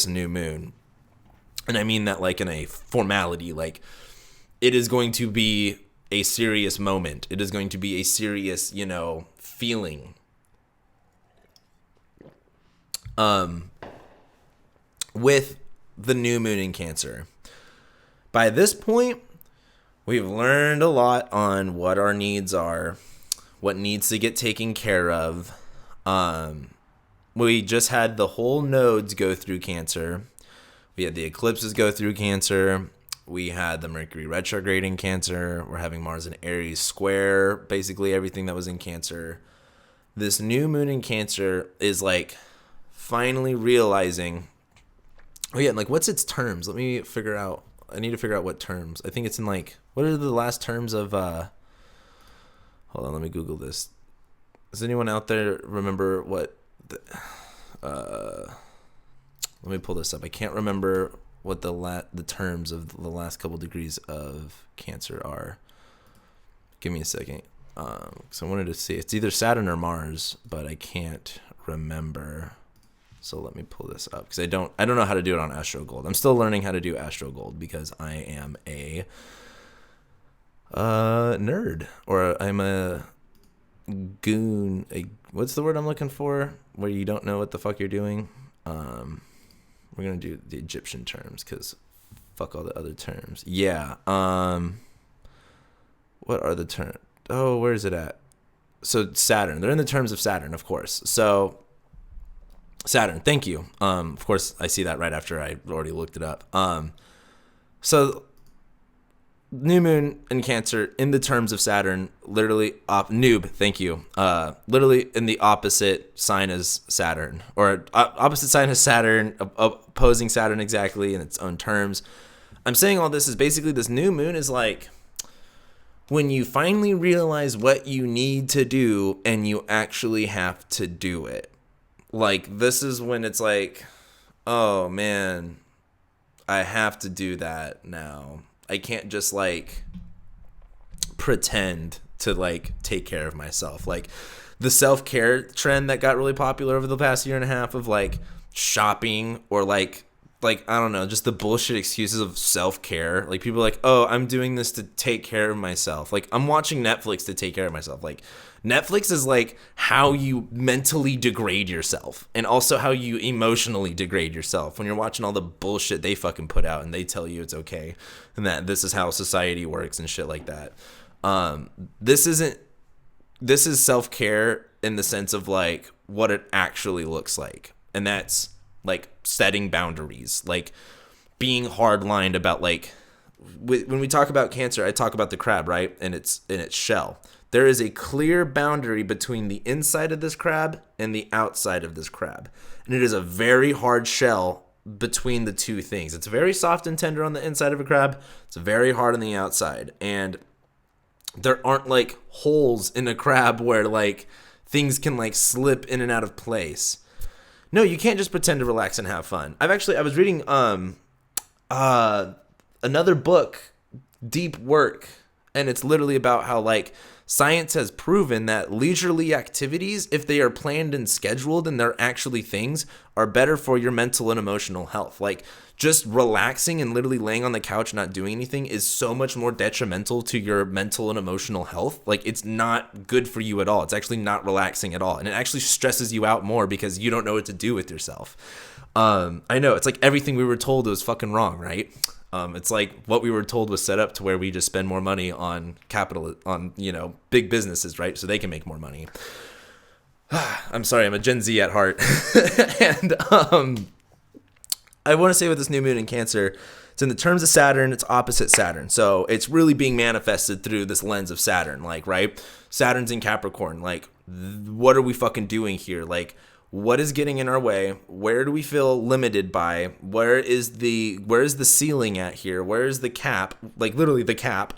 new moon. And I mean that like in a formality. Like, it is going to be a serious moment. It is going to be a serious, feeling. With the new moon in Cancer. By this point, we've learned a lot on what our needs are, what needs to get taken care of. We just had the whole nodes go through Cancer. We had the eclipses go through Cancer. We had the Mercury retrograde in Cancer. We're having Mars in Aries square basically everything that was in Cancer. This new moon in Cancer is like finally realizing, what's its terms? Let me figure out. I need to figure out what terms. I think it's in like, what are the last terms of, hold on, let me Google this. Does anyone out there remember what, let me pull this up. I can't remember what the terms of the last couple degrees of Cancer are. Give me a second. Because I wanted to see. It's either Saturn or Mars, but I can't remember. So let me pull this up, because I don't know how to do it on Astro Gold. I'm still learning how to do Astro Gold because I am a nerd, or I'm a goon. What's the word I'm looking for? Where you don't know what the fuck you're doing. We're gonna do the Egyptian terms because fuck all the other terms. Yeah. What are the terms? Oh, where is it at? So Saturn. They're in the terms of Saturn, of course. So Saturn, thank you. Of course, I see that right after I already looked it up. So new moon in Cancer in the terms of Saturn, literally noob. Thank you. Literally in the opposite sign as Saturn, or opposite sign as Saturn, opposing Saturn exactly in its own terms. I'm saying all this is basically this new moon is like when you finally realize what you need to do and you actually have to do it. Like, this is when it's like, oh man, I have to do that now. I can't just like pretend to like take care of myself. Like the self-care trend that got really popular over the past year and a half of like shopping, or like I don't know, just the bullshit excuses of self-care. Like people are like, oh, I'm doing this to take care of myself. Like I'm watching Netflix to take care of myself. Like Netflix is like how you mentally degrade yourself, and also how you emotionally degrade yourself when you're watching all the bullshit they fucking put out and they tell you it's okay and that this is how society works and shit like that. This is self-care in the sense of like what it actually looks like. And that's like setting boundaries, like being hard-lined about like, when we talk about Cancer, I talk about the crab, right? And its shell. There is a clear boundary between the inside of this crab and the outside of this crab. And it is a very hard shell between the two things. It's very soft and tender on the inside of a crab. It's very hard on the outside. And there aren't like holes in a crab where like things can like slip in and out of place. No, you can't just pretend to relax and have fun. I was reading another book, Deep Work, and it's literally about how like science has proven that leisurely activities, if they are planned and scheduled and they're actually things, are better for your mental and emotional health. Like just relaxing and literally laying on the couch not doing anything is so much more detrimental to your mental and emotional health. Like it's not good for you at all. It's actually not relaxing at all. And it actually stresses you out more because you don't know what to do with yourself. I know it's like everything we were told was fucking wrong, right? It's like what we were told was set up to where we just spend more money on capital, on, big businesses, right? So they can make more money. I'm sorry, I'm a Gen Z at heart. And I want to say with this new moon in Cancer, it's in the terms of Saturn, it's opposite Saturn. So it's really being manifested through this lens of Saturn, like, right? Saturn's in Capricorn. Like, what are we fucking doing here? Like, what is getting in our way? Where do we feel limited by? Where is the ceiling at here? Where is the cap? Like literally the cap.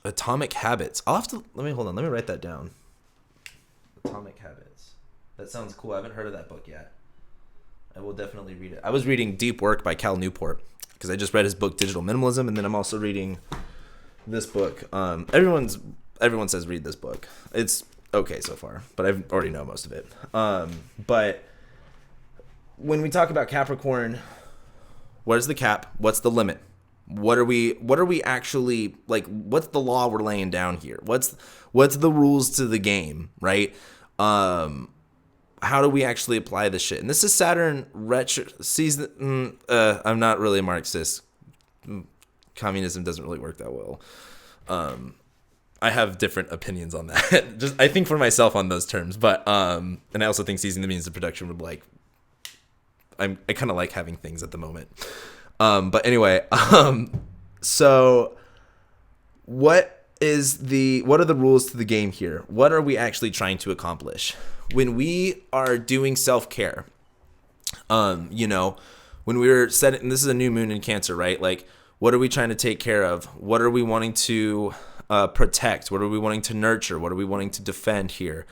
Atomic Habits. Let me write that down. Atomic Habits. That sounds cool. I haven't heard of that book yet. I will definitely read it. I was reading Deep Work by Cal Newport because I just read his book Digital Minimalism, and then I'm also reading this book. Everyone says read this book. It's okay so far, but I already know most of it. But when we talk about Capricorn, what is the cap? What's the limit? What are we actually like? What's the law we're laying down here? What's the rules to the game, right? How do we actually apply this shit? And this is Saturn retro season. I'm not really a Marxist. Communism doesn't really work that well. I have different opinions on that. Just I think for myself on those terms, but and I also think seizing the means of production would like. I kind of like having things at the moment. But anyway, so what are the rules to the game here? What are we actually trying to accomplish? When we are doing self-care, when we were setting, and this is a new moon in Cancer, right? Like, what are we trying to take care of? What are we wanting to protect? What are we wanting to nurture? What are we wanting to defend here?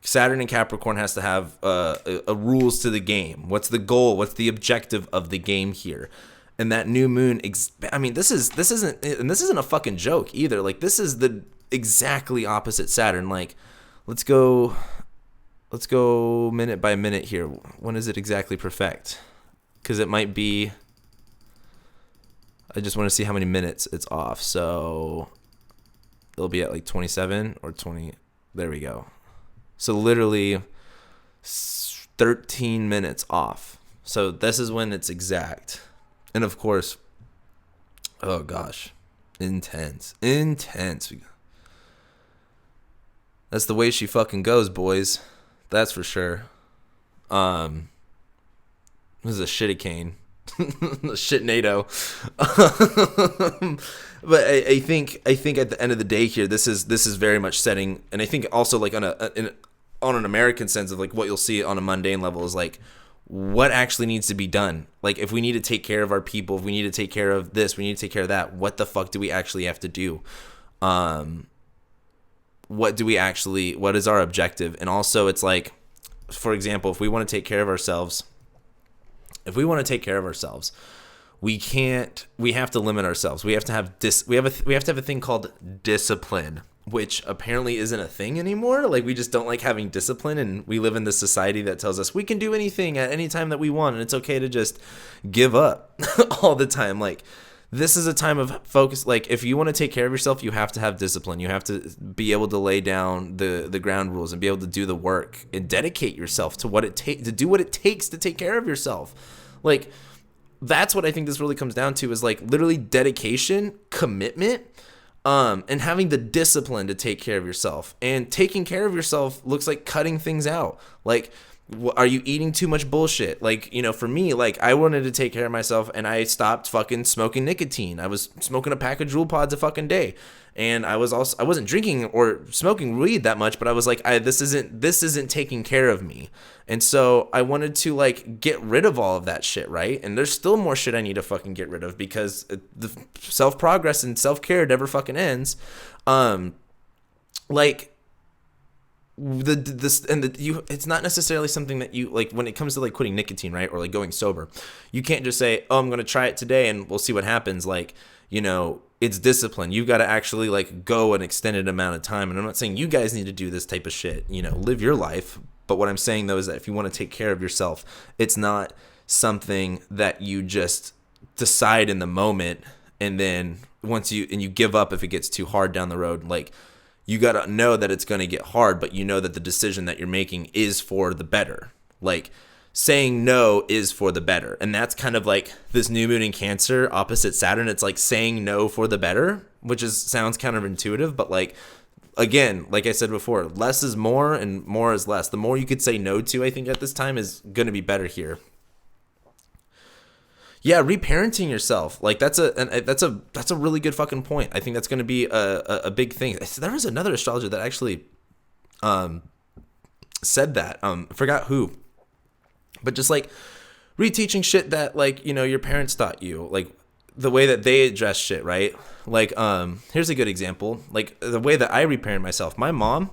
Saturn and Capricorn has to have a rules to the game. What's the goal? What's the objective of the game here? And that new moon, this isn't a fucking joke either. Like, this is the exactly opposite Saturn. Like, let's go minute by minute here. When does it exactly perfect? Because it might be. I just want to see how many minutes it's off. So it'll be at like 27 or 20. There we go. So literally 13 minutes off. So this is when it's exact. And of course, oh gosh, intense. That's the way she fucking goes, boys. That's for sure. This is a shitty-cane. A shit NATO. But I think at the end of the day here, this is very much setting, and I think also like on an American sense of like what you'll see on a mundane level is like what actually needs to be done. Like if we need to take care of our people, if we need to take care of this, we need to take care of that. What the fuck do we actually have to do? What is our objective? And also it's like, for example, if we want to take care of ourselves, we have to limit ourselves. We have to have we have to have a thing called discipline, which apparently isn't a thing anymore. Like we just don't like having discipline, and we live in this society that tells us we can do anything at any time that we want, and it's okay to just give up all the time. Like this is a time of focus. Like if you want to take care of yourself, you have to have discipline. You have to be able to lay down the ground rules and be able to do the work and dedicate yourself to what it takes to do what it takes to take care of yourself. Like that's what I think this really comes down to is like literally dedication, commitment, and having the discipline to take care of yourself. And taking care of yourself looks like cutting things out. Like, are you eating too much bullshit? Like, for me, like I wanted to take care of myself and I stopped fucking smoking nicotine. I was smoking a pack of Juul pods a fucking day. And I wasn't drinking or smoking weed that much, but I was like, this isn't taking care of me. And so I wanted to like get rid of all of that shit, right? And there's still more shit I need to fucking get rid of because the self-progress and self-care never fucking ends. Like it's not necessarily something that you like when it comes to like quitting nicotine, right? Or like going sober. You can't just say, "Oh, I'm going to try it today and we'll see what happens." Like, it's discipline. You've got to actually like go an extended amount of time. And I'm not saying you guys need to do this type of shit, live your life. But what I'm saying though is that if you want to take care of yourself, it's not something that you just decide in the moment and then you give up if it gets too hard down the road. Like, you got to know that it's going to get hard, but you know that the decision that you're making is for the better. Like, saying no is for the better. And that's kind of like this new moon in Cancer opposite Saturn. It's like saying no for the better, which sounds counterintuitive, but like, again, like I said before, less is more and more is less. The more you could say no to, I think at this time is going to be better here. Yeah, reparenting yourself. Like that's a really good fucking point. I think that's going to be a big thing. There was another astrologer that actually said that. I forgot who. But just like reteaching shit that like, your parents taught you, like the way that they address shit, right? Like here's a good example. Like the way that I reparent myself. My mom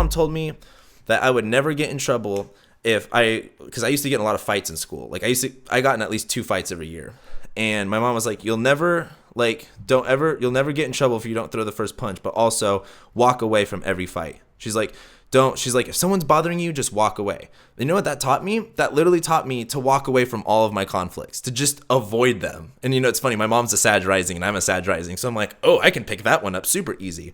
told me that I would never get in trouble because I used to get in a lot of fights in school. Like I got in at least 2 fights every year. And my mom was like, you'll never get in trouble if you don't throw the first punch, but also walk away from every fight. She's like, if someone's bothering you, just walk away. You know what that taught me? That literally taught me to walk away from all of my conflicts, to just avoid them. And it's funny, my mom's a Sag rising and I'm a Sag rising. So I'm like, oh, I can pick that one up super easy.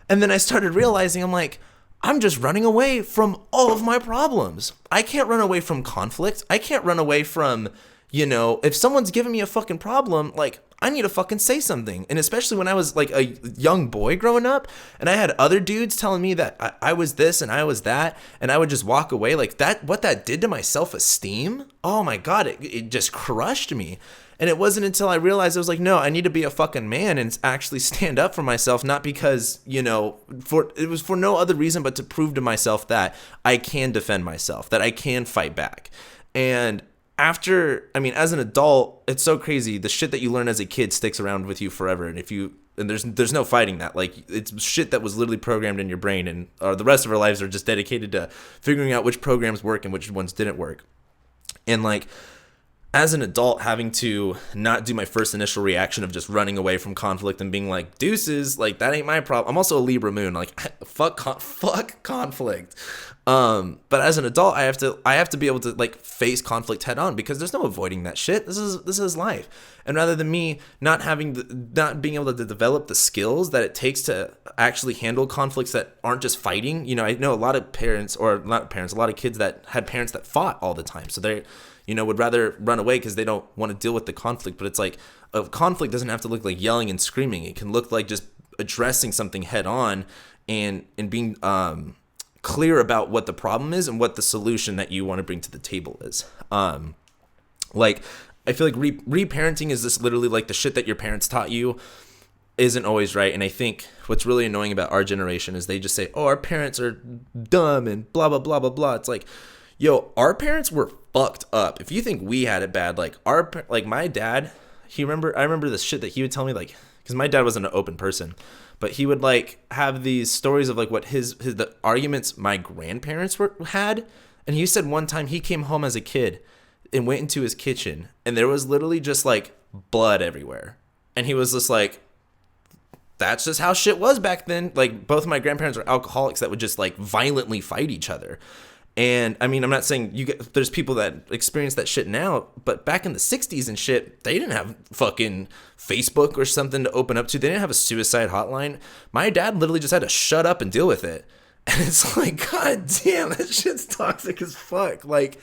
And then I started realizing, I'm like, I'm just running away from all of my problems. I can't run away from conflict. I can't run away from, if someone's giving me a fucking problem, like, I need to fucking say something. And especially when I was like a young boy growing up and I had other dudes telling me that I was this and I was that, and I would just walk away like that. What that did to my self-esteem, oh my God, it just crushed me. And it wasn't until I realized I was like, no, I need to be a fucking man and actually stand up for myself, not because, it was for no other reason but to prove to myself that I can defend myself, that I can fight back. And as an adult, it's so crazy. The shit that you learn as a kid sticks around with you forever. And there's no fighting that. Like, it's shit that was literally programmed in your brain, and the rest of our lives are just dedicated to figuring out which programs work and which ones didn't work. And like, as an adult, having to not do my first initial reaction of just running away from conflict and being like, deuces, like, that ain't my problem. I'm also a Libra moon, like, fuck conflict. But as an adult, I have to be able to like face conflict head on, because there's no avoiding that shit. This is life. And rather than me not being able to develop the skills that it takes to actually handle conflicts that aren't just fighting, I know a lot of a lot of kids that had parents that fought all the time. So they, would rather run away because they don't want to deal with the conflict. But it's like, a conflict doesn't have to look like yelling and screaming. It can look like just addressing something head on and being clear about what the problem is and what the solution that you want to bring to the table is. Like, I feel like reparenting is this literally like the shit that your parents taught you isn't always right. And I think what's really annoying about our generation is they just say, oh, our parents are dumb and blah, blah, blah, blah, blah. It's like, yo, our parents were fucked up. If you think we had it bad, like my dad, I remember this shit that he would tell me, like, because my dad wasn't an open person, but he would like have these stories of like what the arguments my grandparents had. And he said one time he came home as a kid and went into his kitchen and there was literally just like blood everywhere. And he was just like, that's just how shit was back then. Like, both of my grandparents were alcoholics that would just like violently fight each other. And I'm not saying there's people that experience that shit now, but back in the 60s and shit, they didn't have fucking Facebook or something to open up to. They didn't have a suicide hotline. My dad literally just had to shut up and deal with it. And it's like, God damn, that shit's toxic as fuck. Like,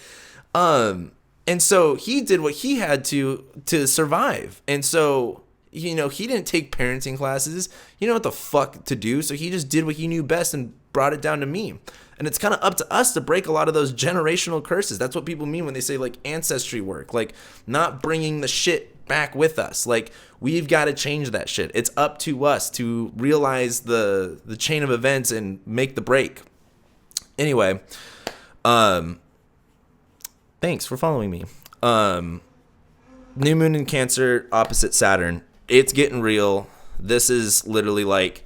and so he did what he had to survive. And so, he didn't take parenting classes. He didn't know what the fuck to do. So he just did what he knew best and brought it down to me. And it's kind of up to us to break a lot of those generational curses. That's what people mean when they say like ancestry work, like not bringing the shit back with us. Like, we've got to change that shit. It's up to us to realize the chain of events and make the break. Anyway, thanks for following me. New moon in Cancer opposite Saturn. It's getting real. This is literally like,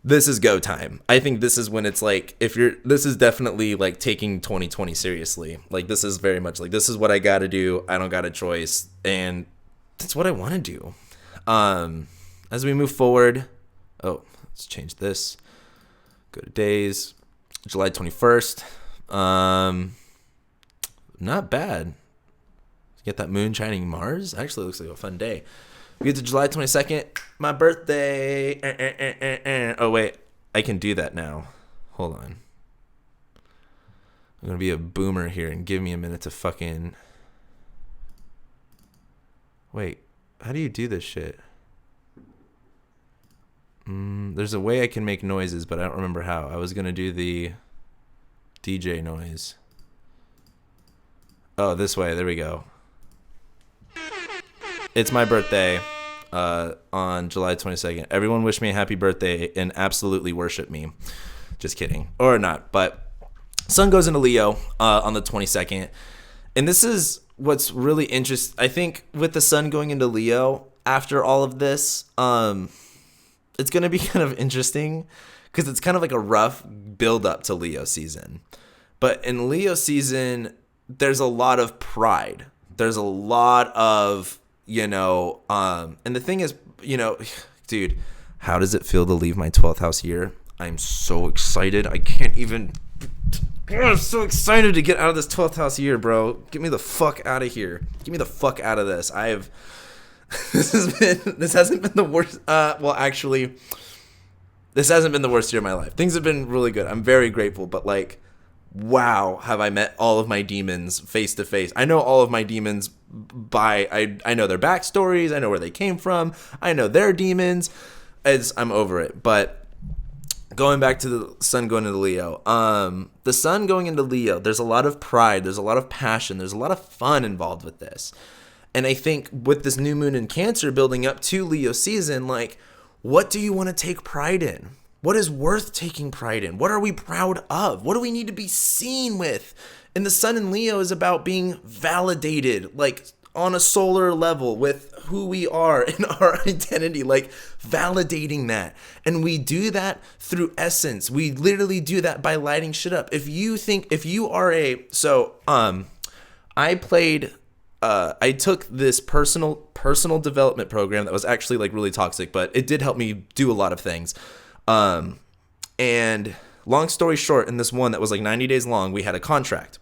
this is go time. I think this is when it's like, this is definitely like taking 2020 seriously. Like, this is very much like, this is what I got to do. I don't got a choice. And that's what I want to do. As we move forward, let's change this. Go to days, July 21st. Not bad. Get that moon shining Mars. Actually, looks like a fun day. We get to July 22nd, my birthday. Oh, wait. I can do that now. Hold on. I'm going to be a boomer here and give me a minute to fucking... Wait. How do you do this shit? There's a way I can make noises, but I don't remember how. I was going to do the DJ noise. Oh, this way. There we go. It's my birthday on July 22nd. Everyone wish me a happy birthday and absolutely worship me. Just kidding. Or not. But sun goes into Leo on the 22nd. And this is what's really interesting. I think with the sun going into Leo after all of this, it's going to be kind of interesting because it's kind of like a rough build up to Leo season. But in Leo season, there's a lot of pride. There's a lot of... and the thing is, dude, how does it feel to leave my 12th house year? I'm so excited. I can't even, I'm so excited to get out of this 12th house year, bro. Get me the fuck out of here. Get me the fuck out of this. This hasn't been the worst. Actually, this hasn't been the worst year of my life. Things have been really good. I'm very grateful, but like, wow, have I met all of my demons face to face. I know all of my demons I know their backstories. I know where they came from. I know their demons. I'm over it. But going back to the sun going into Leo, the sun going into Leo, there's a lot of pride. There's a lot of passion. There's a lot of fun involved with this. And I think with this new moon in Cancer building up to Leo season, like, what do you want to take pride in? What is worth taking pride in? What are we proud of? What do we need to be seen with? And the sun in Leo is about being validated, like on a solar level with who we are and our identity, like validating that. And we do that through essence. We literally do that by lighting shit up. If you are I took this personal development program that was actually like really toxic, but it did help me do a lot of things. And long story short, in this one that was like 90 days long, we had a contract.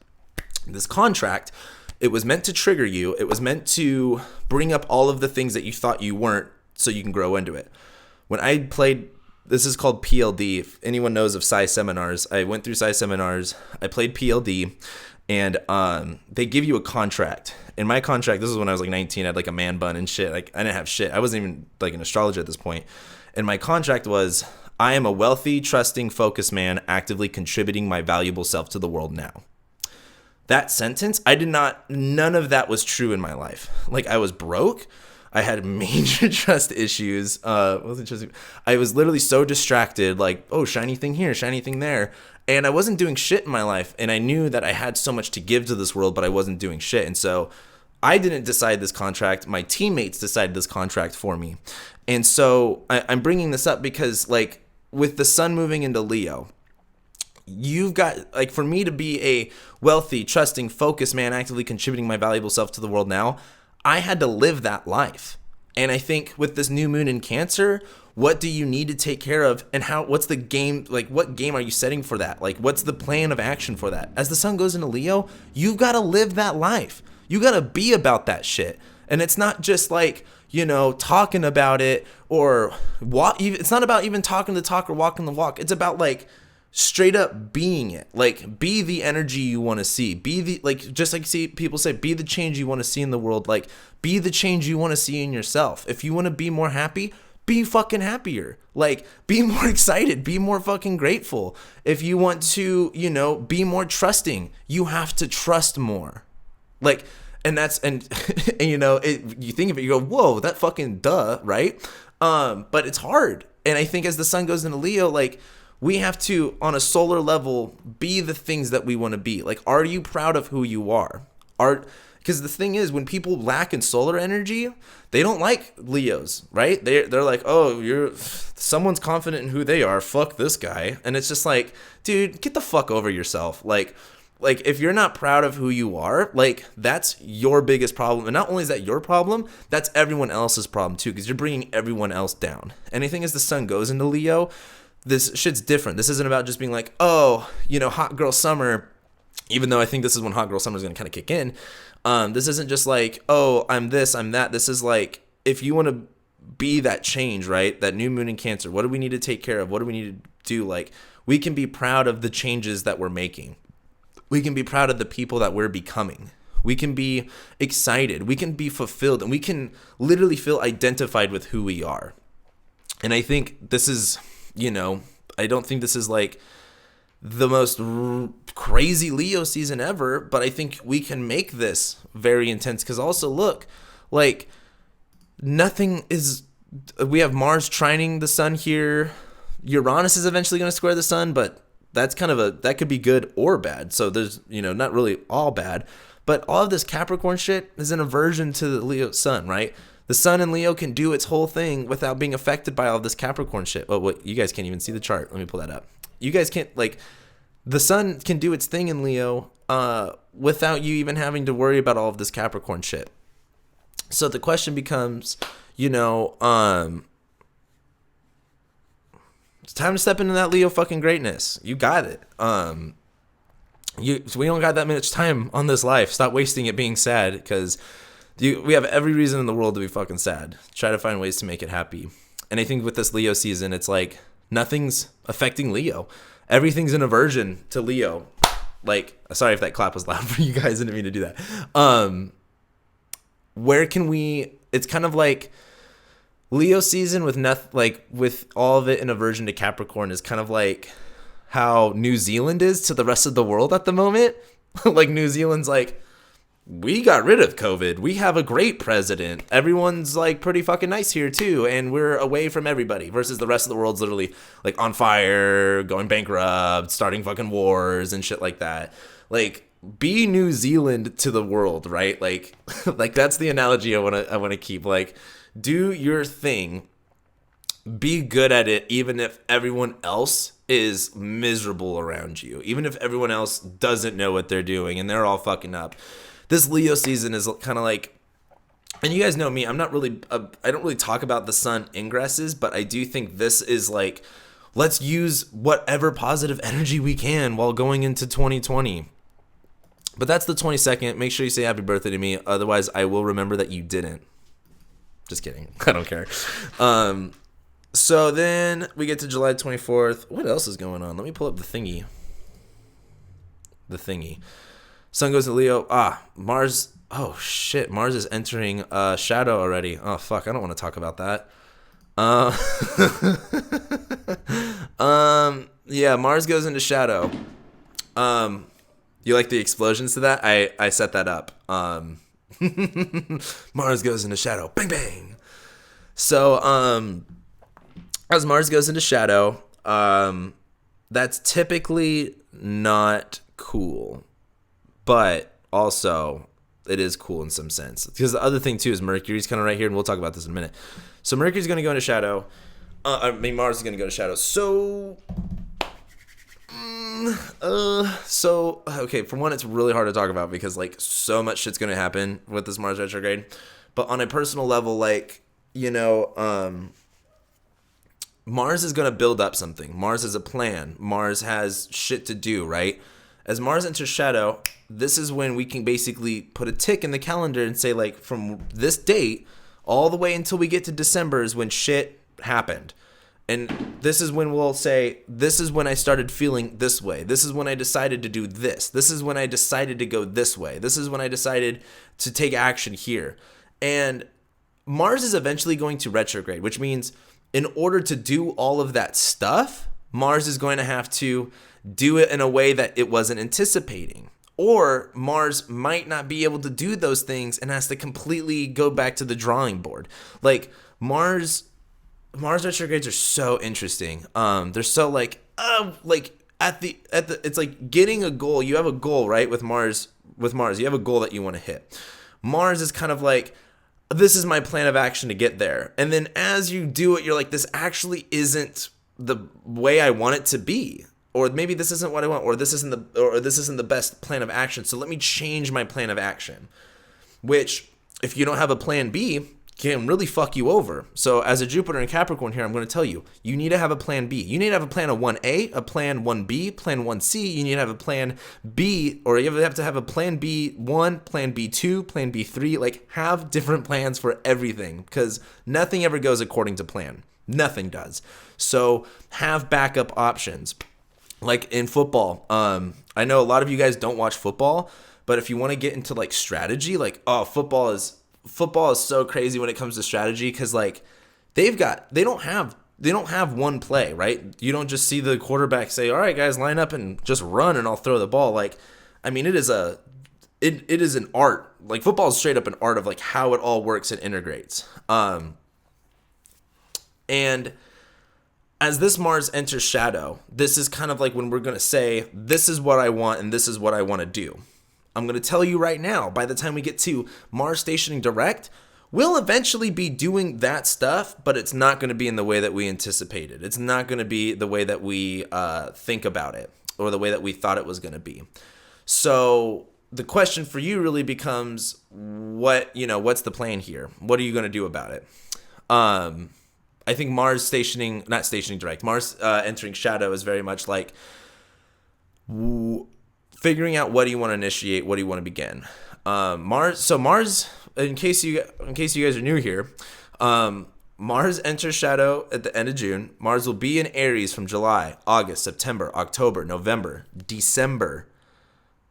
This contract, it was meant to trigger you. It was meant to bring up all of the things that you thought you weren't so you can grow into it. When I played, this is called PLD. If anyone knows of Psi seminars, I went through Psi seminars. I played PLD, and they give you a contract. In my contract, this is when I was like 19. I had like a man bun and shit. Like, I didn't have shit. I wasn't even like an astrologer at this point. And my contract was, I am a wealthy, trusting, focused man, actively contributing my valuable self to the world now. That sentence, none of that was true in my life. Like, I was broke. I had major trust issues. I was literally so distracted, like, oh, shiny thing here, shiny thing there. And I wasn't doing shit in my life. And I knew that I had so much to give to this world, but I wasn't doing shit. And so I didn't decide this contract. My teammates decided this contract for me. And so I'm bringing this up because, like, with the sun moving into Leo, you've got, like, for me to be a wealthy, trusting, focused man, actively contributing my valuable self to the world now, I had to live that life. And I think with this new moon in Cancer, what do you need to take care of, and what's the game, like, what game are you setting for that? Like, what's the plan of action for that? As the sun goes into Leo, you've got to live that life. You got to be about that shit. And it's not just like, talking about it or it's not about even talking the talk or walking the walk. It's about, like, straight up being it. Like, be the energy you want to see. Be the, like, just like people say, be the change you want to see in the world. Like, be the change you want to see in yourself. If you want to be more happy, be fucking happier. Like, be more excited. Be more fucking grateful. If you want to, be more trusting, you have to trust more. Like, And and you think of it, you go, whoa, that fucking duh, right? But it's hard. And I think as the sun goes into Leo, like, we have to, on a solar level, be the things that we want to be. Like, are you proud of who you are? Because the thing is, when people lack in solar energy, they don't like Leos, right? They're like, oh, someone's confident in who they are. Fuck this guy. And it's just like, dude, get the fuck over yourself. Like if you're not proud of who you are, like, that's your biggest problem. And not only is that your problem, that's everyone else's problem too, because you're bringing everyone else down. And I think as the sun goes into Leo, this shit's different. This isn't about just being like, oh, hot girl summer, even though I think this is when hot girl summer is going to kind of kick in. This isn't just like, oh, I'm this, I'm that. This is like, if you want to be that change, right? That new moon in Cancer, what do we need to take care of? What do we need to do? Like, we can be proud of the changes that we're making. We can be proud of the people that we're becoming. We can be excited. We can be fulfilled. And we can literally feel identified with who we are. And I think this is, I don't think this is like the most crazy Leo season ever, but I think we can make this very intense. Because also, look, like, we have Mars trining the sun here. Uranus is eventually going to square the sun, but that's that could be good or bad. So there's, not really all bad. But all of this Capricorn shit is an aversion to the Leo sun, right? The sun in Leo can do its whole thing without being affected by all of this Capricorn shit. Oh, what? You guys can't even see the chart. Let me pull that up. You guys can't, like, the sun can do its thing in Leo without you even having to worry about all of this Capricorn shit. So the question becomes, it's time to step into that Leo fucking greatness. You got it. We don't got that much time on this life. Stop wasting it being sad, because we have every reason in the world to be fucking sad. Try to find ways to make it happy. And I think with this Leo season, it's like nothing's affecting Leo. Everything's an aversion to Leo. Like, sorry if that clap was loud for you guys. I didn't mean to do that. Where can we? It's kind of like Leo season with nothing, like with all of it in aversion to Capricorn, is kind of like how New Zealand is to the rest of the world at the moment. Like, New Zealand's like, we got rid of COVID. We have a great president. Everyone's like pretty fucking nice here too. And we're away from everybody, versus the rest of the world's literally like on fire, going bankrupt, starting fucking wars and shit like that. Like, be New Zealand to the world, right? Like, like that's the analogy I want to keep. Like, do your thing. Be good at it, even if everyone else is miserable around you. Even if everyone else doesn't know what they're doing and they're all fucking up. This Leo season is kind of like, and you guys know me, I don't really talk about the sun ingresses, but I do think this is like, let's use whatever positive energy we can while going into 2020. But that's the 22nd. Make sure you say happy birthday to me. Otherwise, I will remember that you didn't. Just kidding. I don't care. So then we get to July 24th. What else is going on? Let me pull up the thingy. Sun goes to Leo. Mars. Oh, shit. Mars is entering shadow already. Oh, fuck. I don't want to talk about that. Yeah, Mars goes into shadow. You like the explosions to that? I set that up. Mars goes into shadow. Bang, bang. So, as Mars goes into shadow, that's typically not cool. But also, it is cool in some sense. Because the other thing, too, is Mercury's kind of right here, and we'll talk about this in a minute. So Mercury's going to go into shadow. Mars is going to go to shadow. So, okay, for one, it's really hard to talk about because, like, so much shit's going to happen with this Mars retrograde. But on a personal level, like, Mars is going to build up something. Mars is a plan. Mars has shit to do, right? As Mars enters shadow, this is when we can basically put a tick in the calendar and say, like, from this date all the way until we get to December is when shit happened. And this is when we'll say, this is when I started feeling this way. This is when I decided to do this. This is when I decided to go this way. This is when I decided to take action here. And Mars is eventually going to retrograde, which means in order to do all of that stuff, Mars is going to have to do it in a way that it wasn't anticipating. Or Mars might not be able to do those things and has to completely go back to the drawing board. Like Mars retrogrades are so interesting. They're so like it's like getting a goal. You have a goal, right? With Mars, you have a goal that you want to hit. Mars is kind of like, this is my plan of action to get there. And then as you do it, you're like, this actually isn't the way I want it to be. Or maybe this isn't what I want, or this isn't the best plan of action. So let me change my plan of action. Which, if you don't have a plan B, can really fuck you over. So as a Jupiter and Capricorn here, I'm going to tell you, you need to have a plan B. You need to have a plan of 1A, a plan 1B, plan 1C. You need to have a plan B, or you have to have a plan B1, plan B2, plan B3. Like, have different plans for everything, because nothing ever goes according to plan. Nothing does. So have backup options. Like in football, I know a lot of you guys don't watch football, but if you want to get into like strategy, like, oh, football is so crazy when it comes to strategy, because like they don't have one play, right? You don't just see the quarterback say, all right guys, line up and just run and I'll throw the ball. Like, I mean, it is an art. Like, football is straight up an art of like how it all works and integrates. And as this Mars enters shadow, this is kind of like when we're going to say, this is what I want and this is what I want to do. I'm going to tell you right now, by the time we get to Mars stationing direct, we'll eventually be doing that stuff, but it's not going to be in the way that we anticipated. It's not going to be the way that we think about it, or the way that we thought it was going to be. So the question for you really becomes, what's the plan here? What are you going to do about it? I think Mars not stationing direct, Mars entering shadow is very much like figuring out, what do you want to initiate, what do you want to begin. Mars, in case you guys are new here, Mars enters shadow at the end of June. Mars will be in Aries from July, August, September, October, November, December.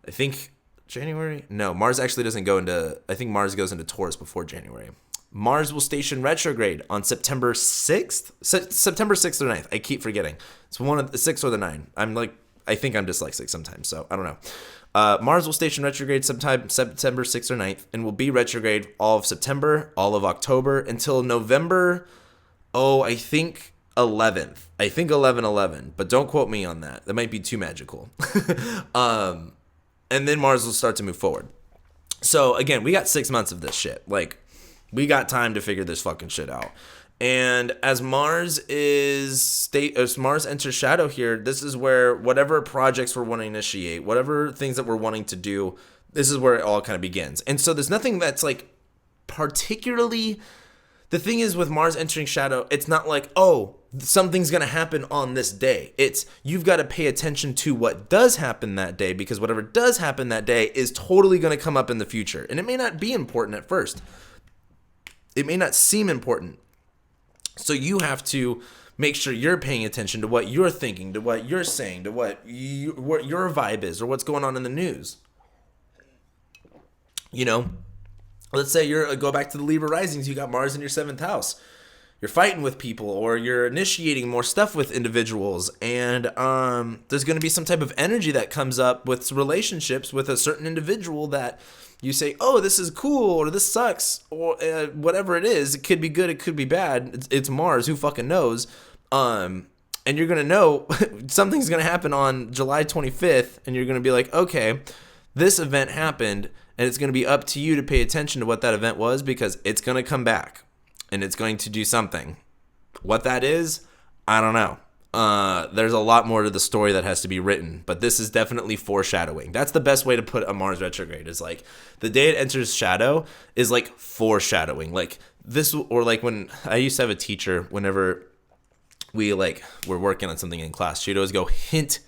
I think January? No, Mars actually doesn't go into, I think Mars goes into Taurus before January. Mars will station retrograde on September 6th. September 6th or 9th. I keep forgetting. It's one of the 6th or the 9th. I think I'm dyslexic sometimes, so I don't know. Mars will station retrograde sometime September 6th or 9th, and will be retrograde all of September, all of October, until November, I think 11th. I think 11/11, but don't quote me on that. That might be too magical. And then Mars will start to move forward. So again, we got 6 months of this shit. Like, we got time to figure this fucking shit out. And as Mars enters shadow here, this is where whatever projects we're wanting to initiate, whatever things that we're wanting to do, this is where it all kind of begins. And so there's nothing that's like particularly, the thing is with Mars entering shadow, it's not like, oh, something's going to happen on this day. It's, you've got to pay attention to what does happen that day, because whatever does happen that day is totally going to come up in the future. And it may not be important at first. It may not seem important. So you have to make sure you're paying attention to what you're thinking, to what you're saying, to what your vibe is, or what's going on in the news. Let's say go back to the Libra risings, you got Mars in your 7th house. You're fighting with people, or you're initiating more stuff with individuals, and there's going to be some type of energy that comes up with relationships with a certain individual that you say, oh, this is cool, or this sucks, or whatever it is. It could be good, it could be bad. It's Mars, who fucking knows? And you're going to know something's going to happen on July 25th, and you're going to be like, okay, this event happened, and it's going to be up to you to pay attention to what that event was, because it's going to come back, and it's going to do something. What that is, I don't know. There's a lot more to the story that has to be written, but this is definitely foreshadowing. That's the best way to put a Mars retrograde, is like the day it enters shadow is like foreshadowing. Like this, or like when I used to have a teacher, whenever we were working on something in class, she'd always go hint,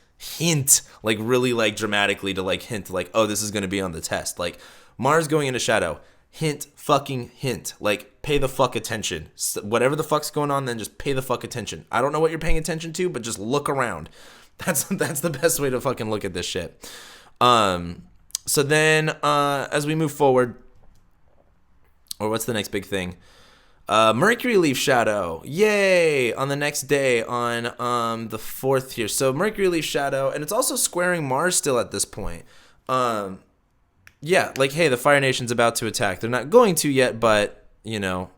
like really like dramatically to like hint like, oh, this is going to be on the test. Like Mars going into shadow, hint, fucking hint. Like, pay the fuck attention. Whatever the fuck's going on, then just pay the fuck attention. I don't know what you're paying attention to, but just look around. That's the best way to fucking look at this shit. So then, as we move forward, or what's the next big thing? Mercury leaves shadow. Yay! On the next day, on the 4th here. So Mercury leaves shadow, and it's also squaring Mars still at this point. Yeah, like, hey, the Fire Nation's about to attack. They're not going to yet, but, you know,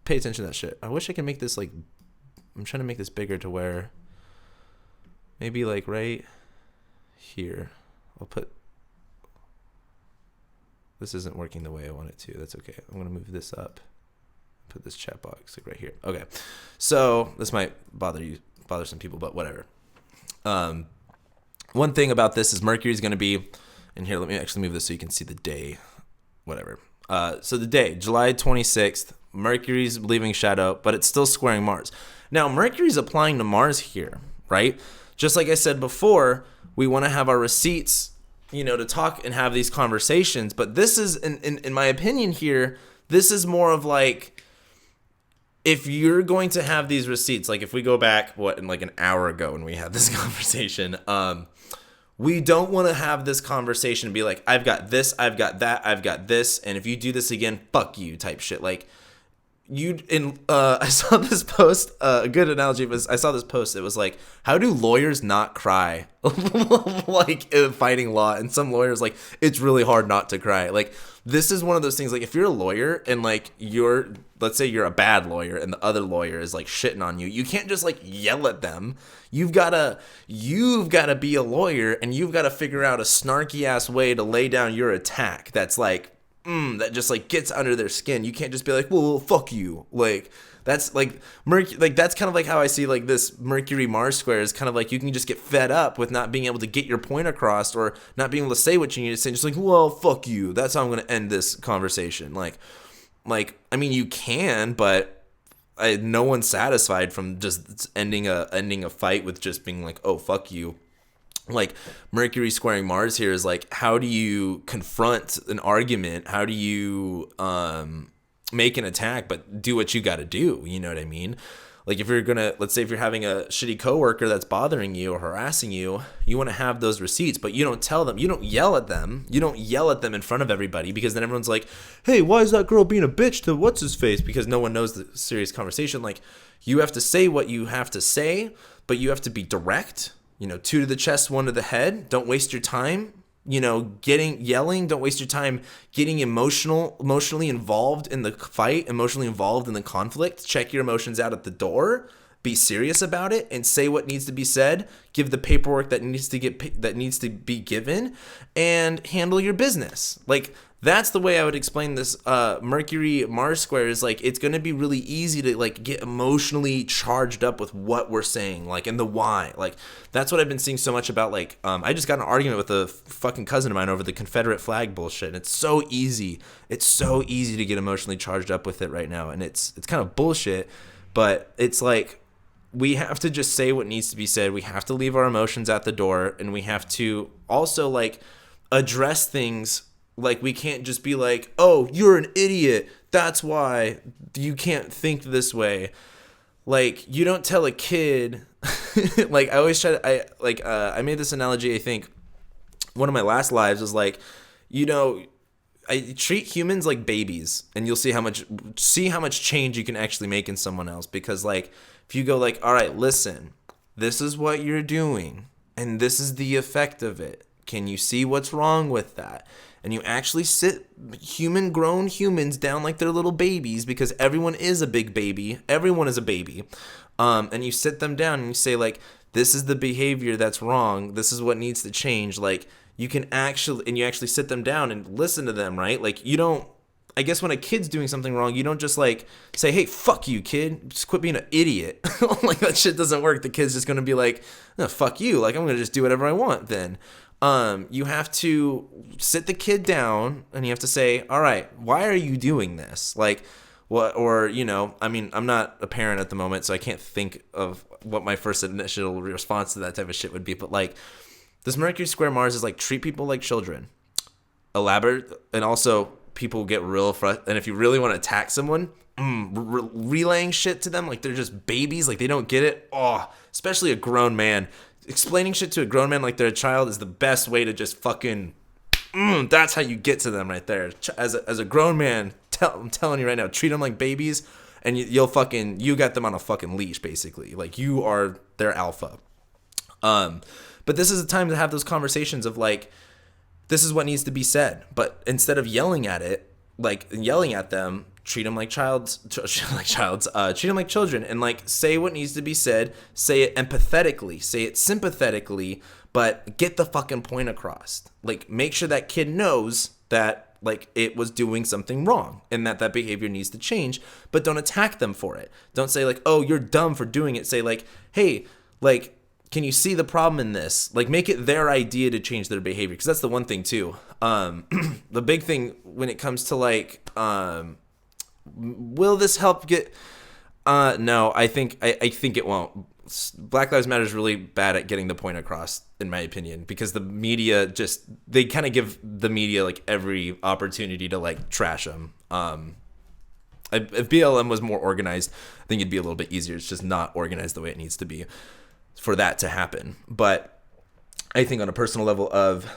pay attention to that shit. I wish I could make this, like, I'm trying to make this bigger to where maybe, like, right here. I'll put, this isn't working the way I want it to. That's okay. I'm going to move this up. Put this chat box, like, right here. Okay. So this might bother some people, but whatever. One thing about this is Mercury's going to be, and here, let me actually move this so you can see the day, whatever. So the day, July 26th, Mercury's leaving shadow, but it's still squaring Mars. Now, Mercury's applying to Mars here, right? Just like I said before, we want to have our receipts, you know, to talk and have these conversations. But this is, in my opinion here, this is more of like, if you're going to have these receipts, like if we go back, in like an hour ago when we had this conversation, we don't want to have this conversation and be like, I've got this, I've got that, I've got this, and if you do this again, fuck you type shit. Like, I saw this post, a good analogy was, I saw this post, it was like, how do lawyers not cry? Like, fighting law, and some lawyers, like, it's really hard not to cry. Like, this is one of those things, like, if you're a lawyer and, like, let's say you're a bad lawyer and the other lawyer is, like, shitting on you, you can't just, like, yell at them. You've gotta be a lawyer, and you've gotta figure out a snarky ass way to lay down your attack that's, like, that just, like, gets under their skin. You can't just be like, well, fuck you. Like, that's like that's kind of like how I see, like, this Mercury Mars square is kind of like, you can just get fed up with not being able to get your point across or not being able to say what you need to say. Just like, well, fuck you. That's how I'm going to end this conversation. Like, I mean, you can, but no one's satisfied from just ending a fight with just being like, oh, fuck you. Like, Mercury squaring Mars here is like, how do you confront an argument? How do you make an attack, but do what you got to do? You know what I mean? Like, if you're gonna, let's say if you're having a shitty coworker that's bothering you or harassing you, you want to have those receipts, but you don't tell them, you don't yell at them, in front of everybody, because then everyone's like, hey, why is that girl being a bitch to what's his face? Because no one knows the serious conversation. Like, you have to say what you have to say, but you have to be direct. You know, 2 to the chest, 1 to the head. Don't waste your time, you know, yelling. Don't waste your time getting emotionally involved in the fight, emotionally involved in the conflict. Check your emotions out at the door. Be serious about it and say what needs to be said. Give the paperwork that needs to be given, and handle your business. Like, that's the way I would explain this Mercury Mars square is, like, it's going to be really easy to, like, get emotionally charged up with what we're saying, like, and the why. Like, that's what I've been seeing so much about. Like, I just got in an argument with a fucking cousin of mine over the Confederate flag bullshit, and it's so easy. It's so easy to get emotionally charged up with it right now, and it's kind of bullshit, but it's like, we have to just say what needs to be said. We have to leave our emotions at the door, and we have to also, like, address things. Like, we can't just be like, oh, you're an idiot, that's why you can't think this way. Like, you don't tell a kid, like, I always try to, I made this analogy, I think, one of my last lives was like, you know, I treat humans like babies, and you'll see how much change you can actually make in someone else. Because, like, if you go like, all right, listen, this is what you're doing, and this is the effect of it. Can you see what's wrong with that? And you actually sit grown humans down like they're little babies, because everyone is a big baby. Everyone is a baby. And you sit them down and you say, like, this is the behavior that's wrong. This is what needs to change. Like, you actually sit them down and listen to them, right? Like, you don't, I guess when a kid's doing something wrong, you don't just, like, say, hey, fuck you, kid. Just quit being an idiot. Like, that shit doesn't work. The kid's just going to be like, no, fuck you. Like, I'm going to just do whatever I want then. You have to sit the kid down and you have to say, all right, why are you doing this? Like, what, or, you know, I mean, I'm not a parent at the moment, so I can't think of what my first initial response to that type of shit would be. But, like, this Mercury square Mars is like, treat people like children. Elaborate, and also people get real frustrated. And if you really want to attack someone, relaying shit to them like they're just babies, like they don't get it. Oh, especially a grown man. Explaining shit to a grown man like they're a child is the best way to just fucking, that's how you get to them right there. As a grown man, I'm telling you right now, treat them like babies, and you got them on a fucking leash, basically. Like, you are their alpha. But this is a time to have those conversations of, like, this is what needs to be said. But instead of yelling at it, like yelling at them, treat them like treat them like children, and like say what needs to be said, say it empathetically, say it sympathetically, but get the fucking point across. Like make sure that kid knows that like it was doing something wrong and that behavior needs to change, but don't attack them for it. Don't say like, oh, you're dumb for doing it. Say like, hey, like, can you see the problem in this? Like make it their idea to change their behavior. Cause that's the one thing too. The big thing when it comes to like, will this help get, no, I think it won't. Black Lives Matter is really bad at getting the point across, in my opinion, because the media they kind of give the media like every opportunity to like trash them. If BLM was more organized, I think it'd be a little bit easier. It's just not organized the way it needs to be for that to happen. But I think on a personal level of,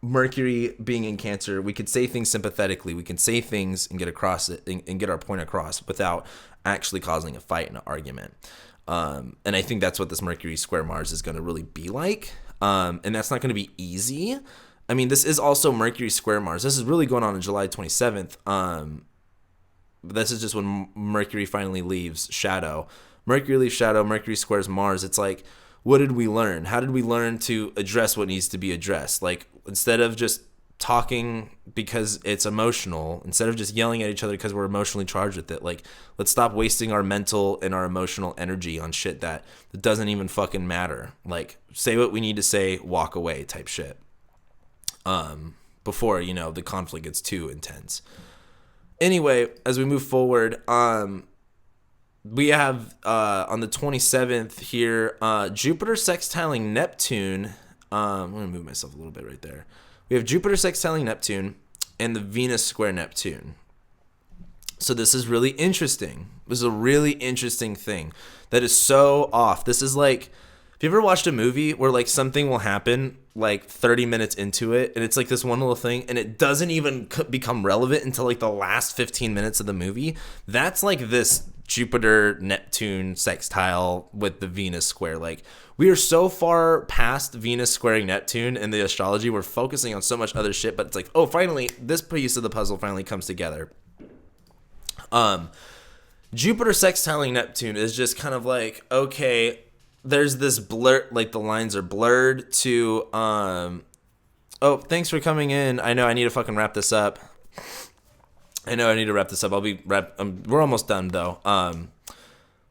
Mercury being in Cancer, we could say things sympathetically. We can say things and get across it and get our point across without actually causing a fight and an argument. And I think that's what this Mercury square Mars is going to really be like. And that's not going to be easy. I mean, this is also Mercury square Mars. This is really going on July 27th. This is just when Mercury finally leaves shadow. Mercury leaves shadow. Mercury squares Mars. It's like, what did we learn? How did we learn to address what needs to be addressed? Like, instead of just talking because it's emotional, instead of just yelling at each other because we're emotionally charged with it, like, let's stop wasting our mental and our emotional energy on shit that doesn't even fucking matter. Like, say what we need to say, walk away type shit. Before, the conflict gets too intense. Anyway, as we move forward, we have on the 27th here, Jupiter sextiling Neptune. I'm going to move myself a little bit right there. We have Jupiter sextiling Neptune and the Venus square Neptune. So this is really interesting. This is a really interesting thing that is so off. This is like, have you ever watched a movie where like something will happen like 30 minutes into it and it's like this one little thing and it doesn't even become relevant until like the last 15 minutes of the movie? That's like this Jupiter Neptune sextile with the Venus square. Like, we are so far past Venus squaring Neptune in the astrology. We're focusing on so much other shit, but it's like, oh, finally this piece of the puzzle finally comes together. Jupiter sextiling Neptune is just kind of like, okay, there's this blur, like the lines are blurred to oh, thanks for coming in. I know I need to fucking wrap this up. We're almost done though.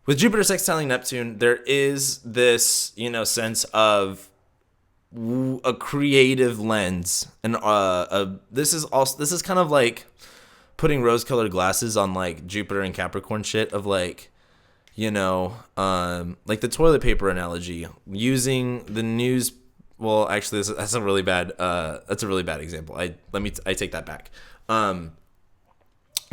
With Jupiter sextiling Neptune, there is this, sense of a creative lens, and this is kind of like putting rose-colored glasses on like Jupiter and Capricorn shit of like, like the toilet paper analogy, using the news. Well, actually, that's a really bad example. I take that back.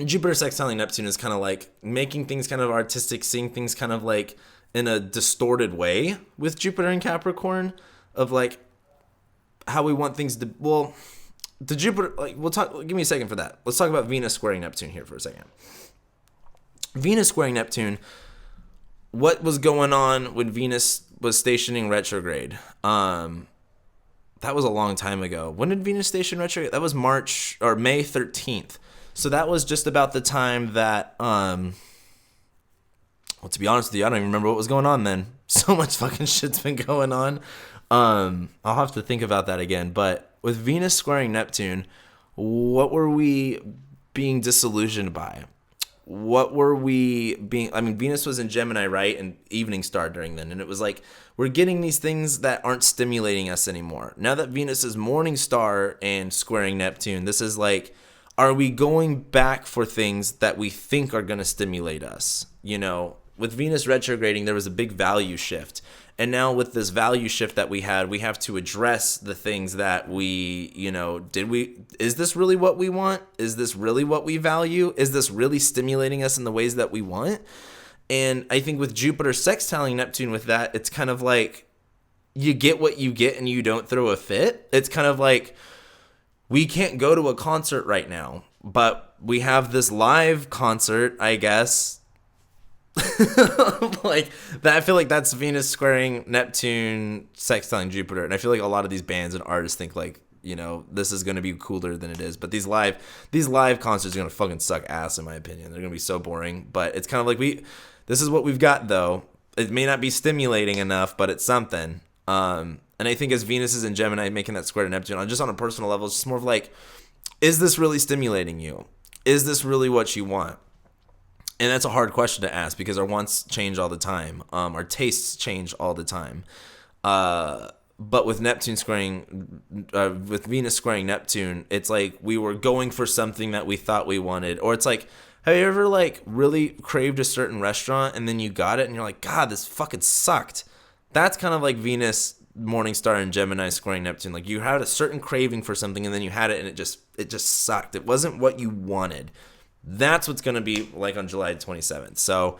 Jupiter sextiling Neptune is kind of like making things kind of artistic, seeing things kind of like in a distorted way with Jupiter and Capricorn of like how we want things to, well, the Jupiter, like give me a second for that. Let's talk about Venus squaring Neptune here for a second. Venus squaring Neptune, what was going on when Venus was stationing retrograde? That was a long time ago. When did Venus station retrograde? That was May 13th. So that was just about the time that, well, to be honest with you, I don't even remember what was going on then. So much fucking shit's been going on. I'll have to think about that again. But with Venus squaring Neptune, what were we being disillusioned by? What were we being, Venus was in Gemini, right? And evening star during then. And it was like, we're getting these things that aren't stimulating us anymore. Now that Venus is morning star and squaring Neptune, this is like, are we going back for things that we think are going to stimulate us? With Venus retrograding, there was a big value shift. And now with this value shift that we have to address the things that we, is this really what we want? Is this really what we value? Is this really stimulating us in the ways that we want? And I think with Jupiter sextiling Neptune with that, it's kind of like you get what you get and you don't throw a fit. It's kind of like, we can't go to a concert right now, but we have this live concert, I guess, Like that, I feel like that's Venus squaring Neptune, sextiling Jupiter, and I feel like a lot of these bands and artists think like, this is gonna be cooler than it is. But these live concerts are gonna fucking suck ass in my opinion. They're gonna be so boring. But it's kind of like this is what we've got though. It may not be stimulating enough, but it's something. And I think as Venus is in Gemini making that square to Neptune, just on a personal level, it's just more of like, is this really stimulating you? Is this really what you want? And that's a hard question to ask because our wants change all the time. Our tastes change all the time. But with Neptune squaring, with Venus squaring Neptune, it's like we were going for something that we thought we wanted. Or it's like, have you ever like really craved a certain restaurant and then you got it and you're like, God, this fucking sucked. That's kind of like Venus morning star in Gemini squaring Neptune. Like you had a certain craving for something and then you had it and it just sucked. It wasn't what you wanted. That's what's going to be like on July 27th. So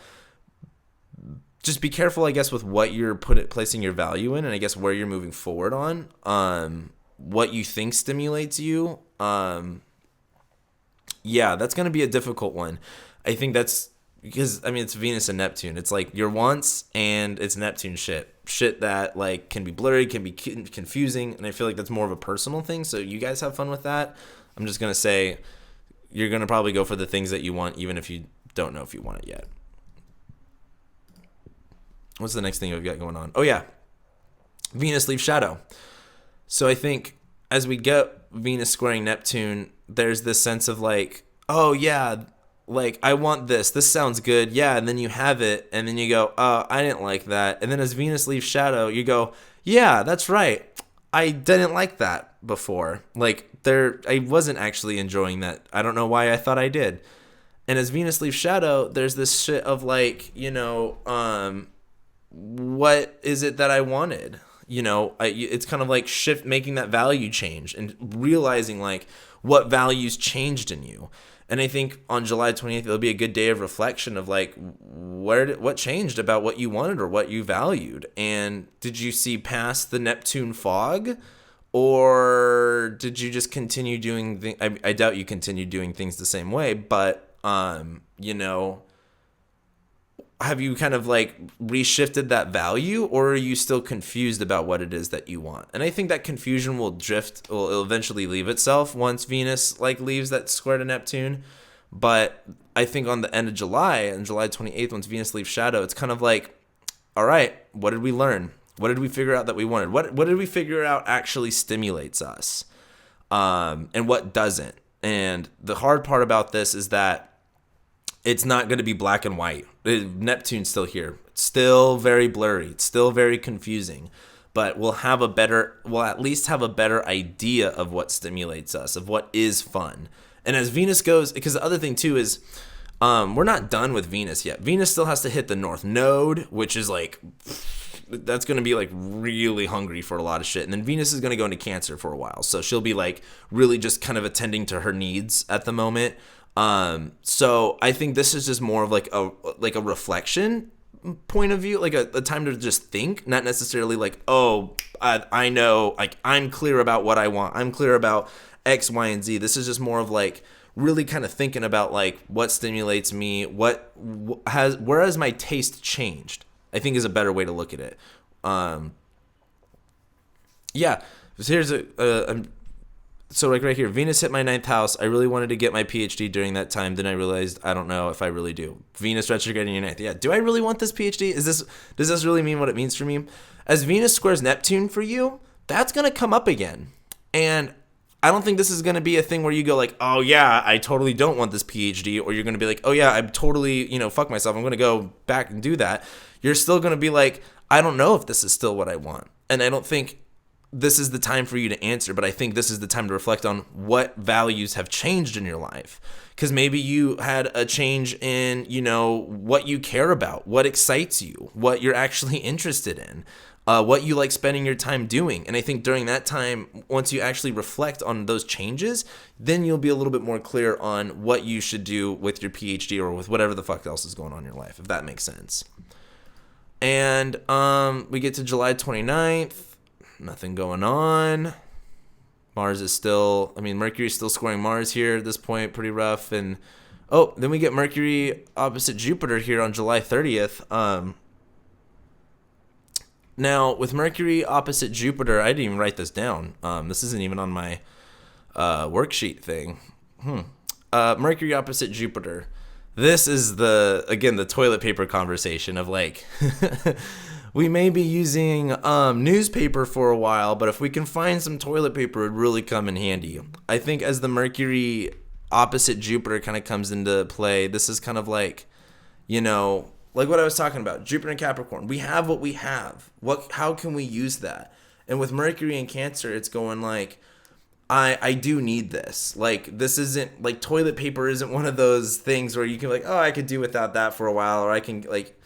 just be careful, I guess, with what you're placing your value in, and I guess where you're moving forward on, what you think stimulates you. Yeah, that's going to be a difficult one. I think that's because, it's Venus and Neptune. It's like your wants and it's Neptune shit that like can be blurry, can be confusing, and I feel like that's more of a personal thing. So you guys have fun with that. I'm just going to say, you're going to probably go for the things that you want, even if you don't know if you want it yet. What's the next thing we've got going on? Oh, yeah. Venus leaves shadow. So I think as we get Venus squaring Neptune, there's this sense of like, oh, yeah, like I want this. This sounds good. Yeah. And then you have it. And then you go, oh, I didn't like that. And then as Venus leaves shadow, you go, yeah, that's right. I didn't like that before. Like I wasn't actually enjoying that. I don't know why I thought I did. And as Venus leaves shadow, there's this shit of like, what is it that I wanted? It's kind of like making that value change and realizing like what values changed in you. And I think on July 28th, it'll be a good day of reflection of like, what changed about what you wanted or what you valued? And did you see past the Neptune fog? Or did you just continue doing I doubt you continued doing things the same way, but, have you kind of like reshifted that value, or are you still confused about what it is that you want? And I think that confusion will eventually leave itself once Venus like leaves that square to Neptune. But I think on the end of July, on July 28th, once Venus leaves shadow, it's kind of like, all right, what did we learn? What did we figure out that we wanted? What did we figure out actually stimulates us? And what doesn't? And the hard part about this is that it's not going to be black and white. Neptune's still here. It's still very blurry. It's still very confusing. But we'll at least have a better idea of what stimulates us, of what is fun. And as Venus goes, because the other thing too is, we're not done with Venus yet. Venus still has to hit the North Node, which is like, that's going to be like really hungry for a lot of shit. And then Venus is going to go into Cancer for a while. So she'll be like really just kind of attending to her needs at the moment. So I think this is just more of like a reflection point of view, like a time to just think, not necessarily like, oh, I know, like I'm clear about what I want. I'm clear about X, Y, and Z. This is just more of like really kind of thinking about like what stimulates me, where has my taste changed, I think is a better way to look at it. Yeah. So like right here, Venus hit my 9th house. I really wanted to get my PhD during that time. Then I realized I don't know if I really do. Venus retrograde in your 9th. Yeah. Do I really want this PhD? Does this really mean what it means for me? As Venus squares Neptune for you, that's going to come up again. And I don't think this is going to be a thing where you go like, oh yeah, I totally don't want this PhD. Or you're going to be like, oh yeah, I'm totally, fuck myself. I'm going to go back and do that. You're still going to be like, I don't know if this is still what I want. And I don't think this is the time for you to answer, but I think this is the time to reflect on what values have changed in your life. Because maybe you had a change in, what you care about, what excites you, what you're actually interested in, what you like spending your time doing. And I think during that time, once you actually reflect on those changes, then you'll be a little bit more clear on what you should do with your PhD or with whatever the fuck else is going on in your life, if that makes sense. And we get to July 29th. Nothing going on. Mars is still, Mercury's still squaring Mars here at this point, pretty rough. And Oh, then we get Mercury opposite Jupiter here on July 30th. Now, with Mercury opposite Jupiter, I didn't even write this down. This isn't even on my worksheet thing. Mercury opposite Jupiter. This is the toilet paper conversation of like, we may be using newspaper for a while, but if we can find some toilet paper, it'd really come in handy. I think as the Mercury opposite Jupiter kind of comes into play, this is kind of like, like what I was talking about, Jupiter and Capricorn. We have what we have. How can we use that? And with Mercury and Cancer, it's going like, I do need this. Like, this isn't, like, toilet paper isn't one of those things where you can, like, oh, I could do without that for a while, or I can, like,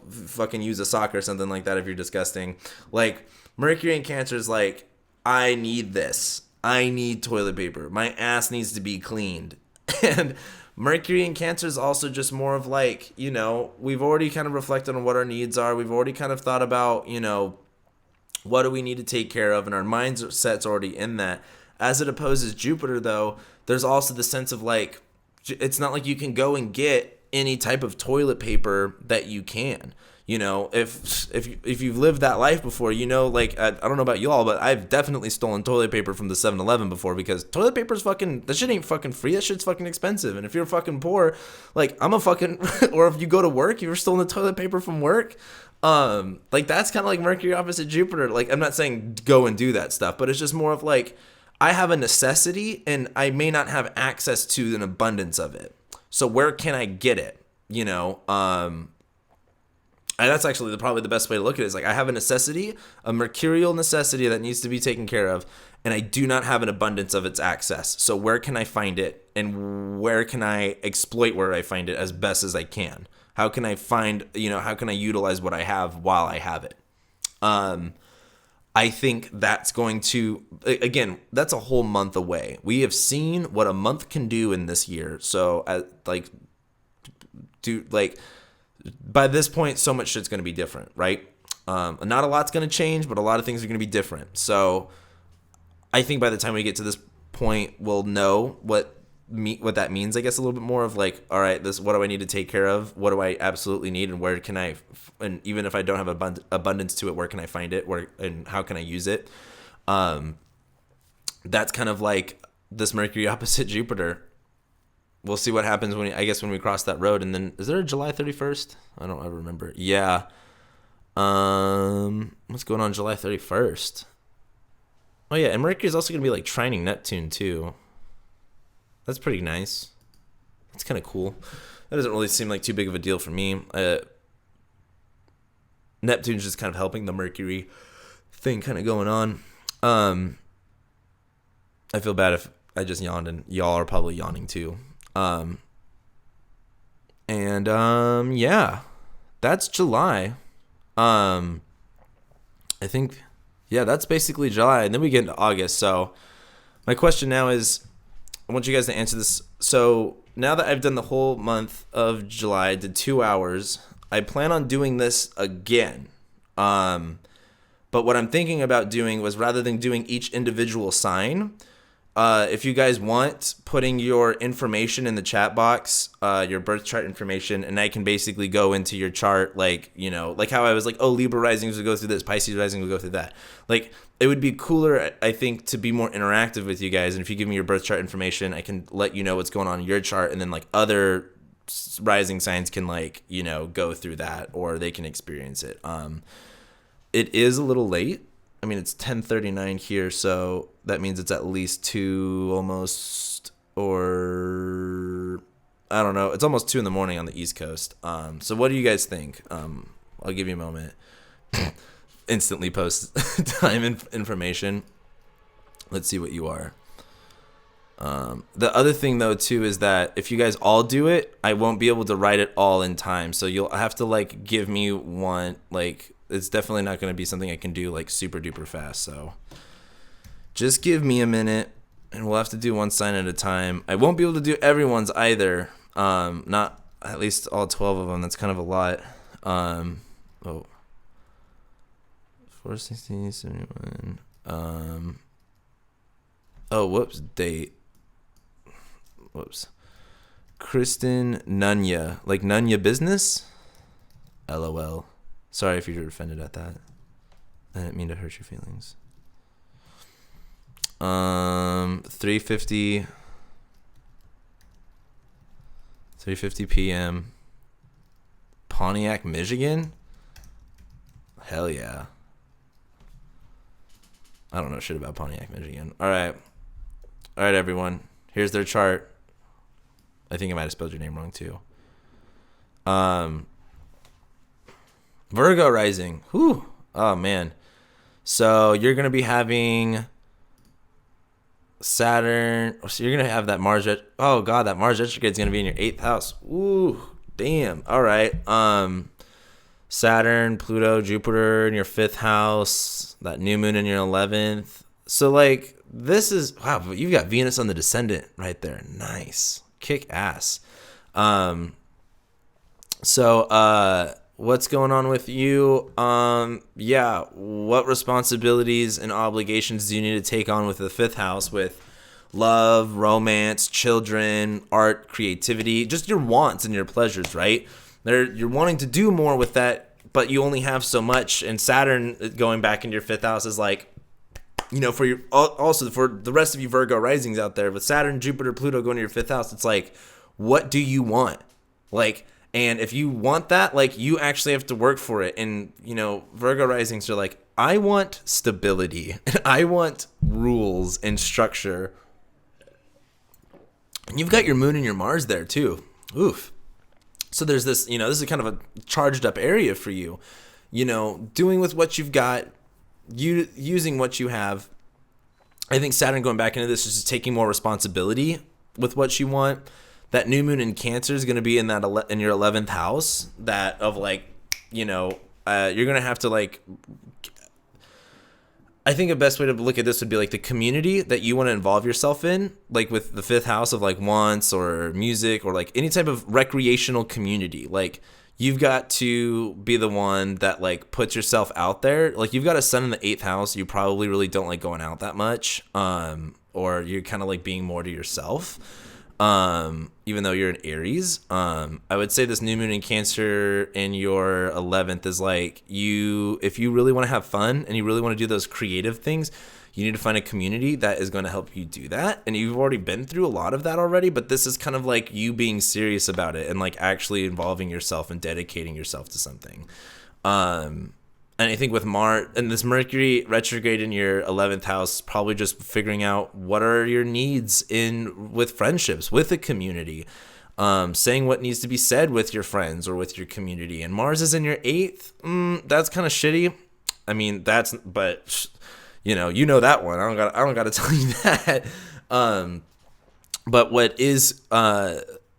fucking use a sock or something like that if you're disgusting. Like, Mercury and Cancer is like, I need this. I need toilet paper. My ass needs to be cleaned. And Mercury and Cancer is also just more of like, we've already kind of reflected on what our needs are. We've already kind of thought about, what do we need to take care of? And our mindset's already in that. As it opposes Jupiter, though, there's also the sense of like, it's not like you can go and get any type of toilet paper that you can. If you've lived that life before, like, I don't know about y'all, but I've definitely stolen toilet paper from the 7-Eleven before, because toilet paper's that shit ain't fucking free. That shit's fucking expensive. And if you're fucking poor, like, I'm a fucking, or if you go to work, you're stealing the toilet paper from work. Like, that's kind of like Mercury opposite Jupiter. Like, I'm not saying go and do that stuff, but it's just more of like, I have a necessity and I may not have access to an abundance of it. So where can I get it? And that's actually probably the best way to look at it, is like, I have a necessity, a mercurial necessity that needs to be taken care of, and I do not have an abundance of its access. So where can I find it, and where can I exploit where I find it as best as I can? How can I find, how can I utilize what I have while I have it? I think that's going to, again, that's a whole month away. We have seen what a month can do in this year. So, by this point, so much shit's going to be different, right? Not a lot's going to change, but a lot of things are going to be different. So I think by the time we get to this point, we'll know what that means, I guess, a little bit more of like, all right, what do I need to take care of? What do I absolutely need? And where can and even if I don't have abundance to it, where can I find it? And how can I use it? That's kind of like this Mercury opposite Jupiter. We'll see what happens when we cross that road. And then, is there a July 31st? I don't ever remember. Yeah. What's going on July 31st? Oh yeah, and Mercury is also going to be like trining Neptune too. That's pretty nice. That's kind of cool. That doesn't really seem like too big of a deal for me. Neptune's just kind of helping the Mercury thing kind of going on. I feel bad if I just yawned, and y'all are probably yawning too. Yeah, that's July. I think, yeah, that's basically July, and then we get into August. So my question now is, I want you guys to answer this. So now that I've done the whole month of July, I did 2 hours. I plan on doing this again. But what I'm thinking about doing was, rather than doing each individual sign, if you guys want, putting your information in the chat box, your birth chart information, and I can basically go into your chart, like, like how I was like, oh, Libra risings would go through this, Pisces rising would go through that. Like, it would be cooler, I think, to be more interactive with you guys. And if you give me your birth chart information, I can let you know what's going on in your chart, and then like other rising signs can go through that, or they can experience it. It is a little late. I mean, it's 10:39 here, so that means it's at least 2 almost, or I don't know. It's almost 2 in the morning on the East Coast. So what do you guys think? I'll give you a moment. Instantly post time information. Let's see what you are. The other thing, though, too, is that if you guys all do it, I won't be able to write it all in time. So you'll have to give me one, it's definitely not going to be something I can do super duper fast. So just give me a minute, and we'll have to do one sign at a time. I won't be able to do everyone's either. Not at least all 12 of them. That's kind of a lot. 416, 71. Whoops, date. Whoops. Kristen Nunya. Like Nunya Business? LOL. Sorry if you're offended at that. I didn't mean to hurt your feelings. 3:50 p.m. Pontiac, Michigan? Hell yeah. I don't know shit about Pontiac, Michigan. All right, everyone. Here's their chart. I think I might have spelled your name wrong too. Virgo rising. Whew. Oh man. So you're gonna be having Saturn. So you're gonna have that Mars. Oh god, that Mars retrograde is gonna be in your 8th house. Ooh, damn. All right. Saturn, Pluto, Jupiter in your 5th house. That new moon in your 11th. So like this is wow. But you've got Venus on the descendant right there. Nice, kick ass. So what's going on with you? Yeah, what responsibilities and obligations do you need to take on with the 5th house with love, romance, children, art, creativity, just your wants and your pleasures, right? You're wanting to do more with that, but you only have so much. And Saturn going back into your 5th house is like, you know, also for the rest of you Virgo risings out there, with Saturn, Jupiter, Pluto going to your 5th house, it's like, what do you want? Like, and if you want that, like, you actually have to work for it. And, you know, Virgo risings are like, I want stability. And I want rules and structure. And you've got your moon and your Mars there, too. Oof. So there's this, you know, this is kind of a charged up area for you. You know, doing with what you've got, using what you have. I think Saturn going back into this is just taking more responsibility with what you want. That new moon in Cancer is going to be in that in your 11th house. That of like, you know, you're going to have to like. I think a best way to look at this would be like the community that you want to involve yourself in, like with the 5th house of like wants or music or like any type of recreational community. Like you've got to be the one that like puts yourself out there. Like you've got a sun in the 8th house. You probably really don't like going out that much, or you're kind of like being more to yourself. Even though you're an Aries, I would say this new moon in Cancer in your 11th is like if you really want to have fun and you really want to do those creative things, you need to find a community that is going to help you do that. And you've already been through a lot of that already, but this is kind of like you being serious about it and like actually involving yourself and dedicating yourself to something. And I think with Mars and this Mercury retrograde in your 11th house, probably just figuring out what are your needs with friendships, with a community, saying what needs to be said with your friends or with your community. And Mars is in your 8th. That's kind of shitty. I mean, but you know that one. I don't got to tell you that. But what is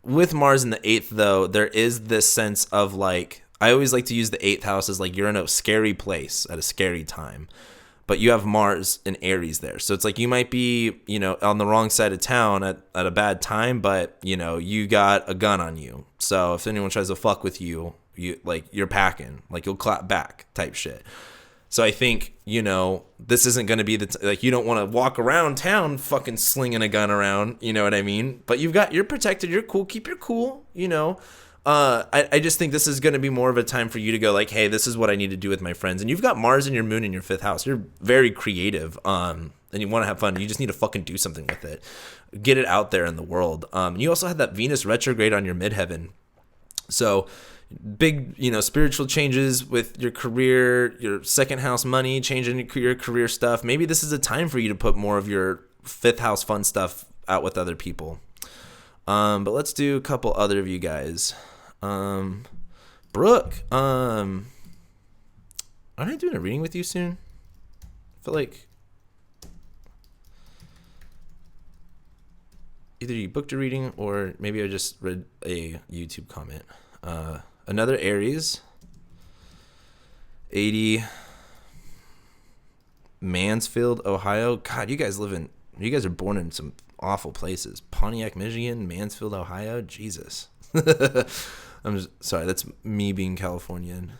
with Mars in the 8th though, there is this sense of like. I always like to use the 8th house as like you're in a scary place at a scary time, but you have Mars and Aries there. So it's like you might be, you know, on the wrong side of town at a bad time, but, you know, you got a gun on you. So if anyone tries to fuck with you, you're packing, like you'll clap back type shit. So I think, you know, this isn't going to be like you don't want to walk around town fucking slinging a gun around, you know what I mean? But you're protected, you're cool, keep your cool, you know. I just think this is going to be more of a time for you to go like, hey, this is what I need to do with my friends. And you've got Mars and your moon in your 5th house. You're very creative, and you want to have fun. You just need to fucking do something with it. Get it out there in the world. You also had that Venus retrograde on your midheaven. So big, you know, spiritual changes with your career, your 2nd house money, changing your career stuff. Maybe this is a time for you to put more of your 5th house fun stuff out with other people. But let's do a couple other of you guys. Brooke, aren't I doing a reading with you soon? I feel like either you booked a reading or maybe I just read a YouTube comment. Another Aries, 80, Mansfield, Ohio. God, you guys are born in some awful places. Pontiac, Michigan, Mansfield, Ohio. Jesus. I'm just sorry. That's me being Californian.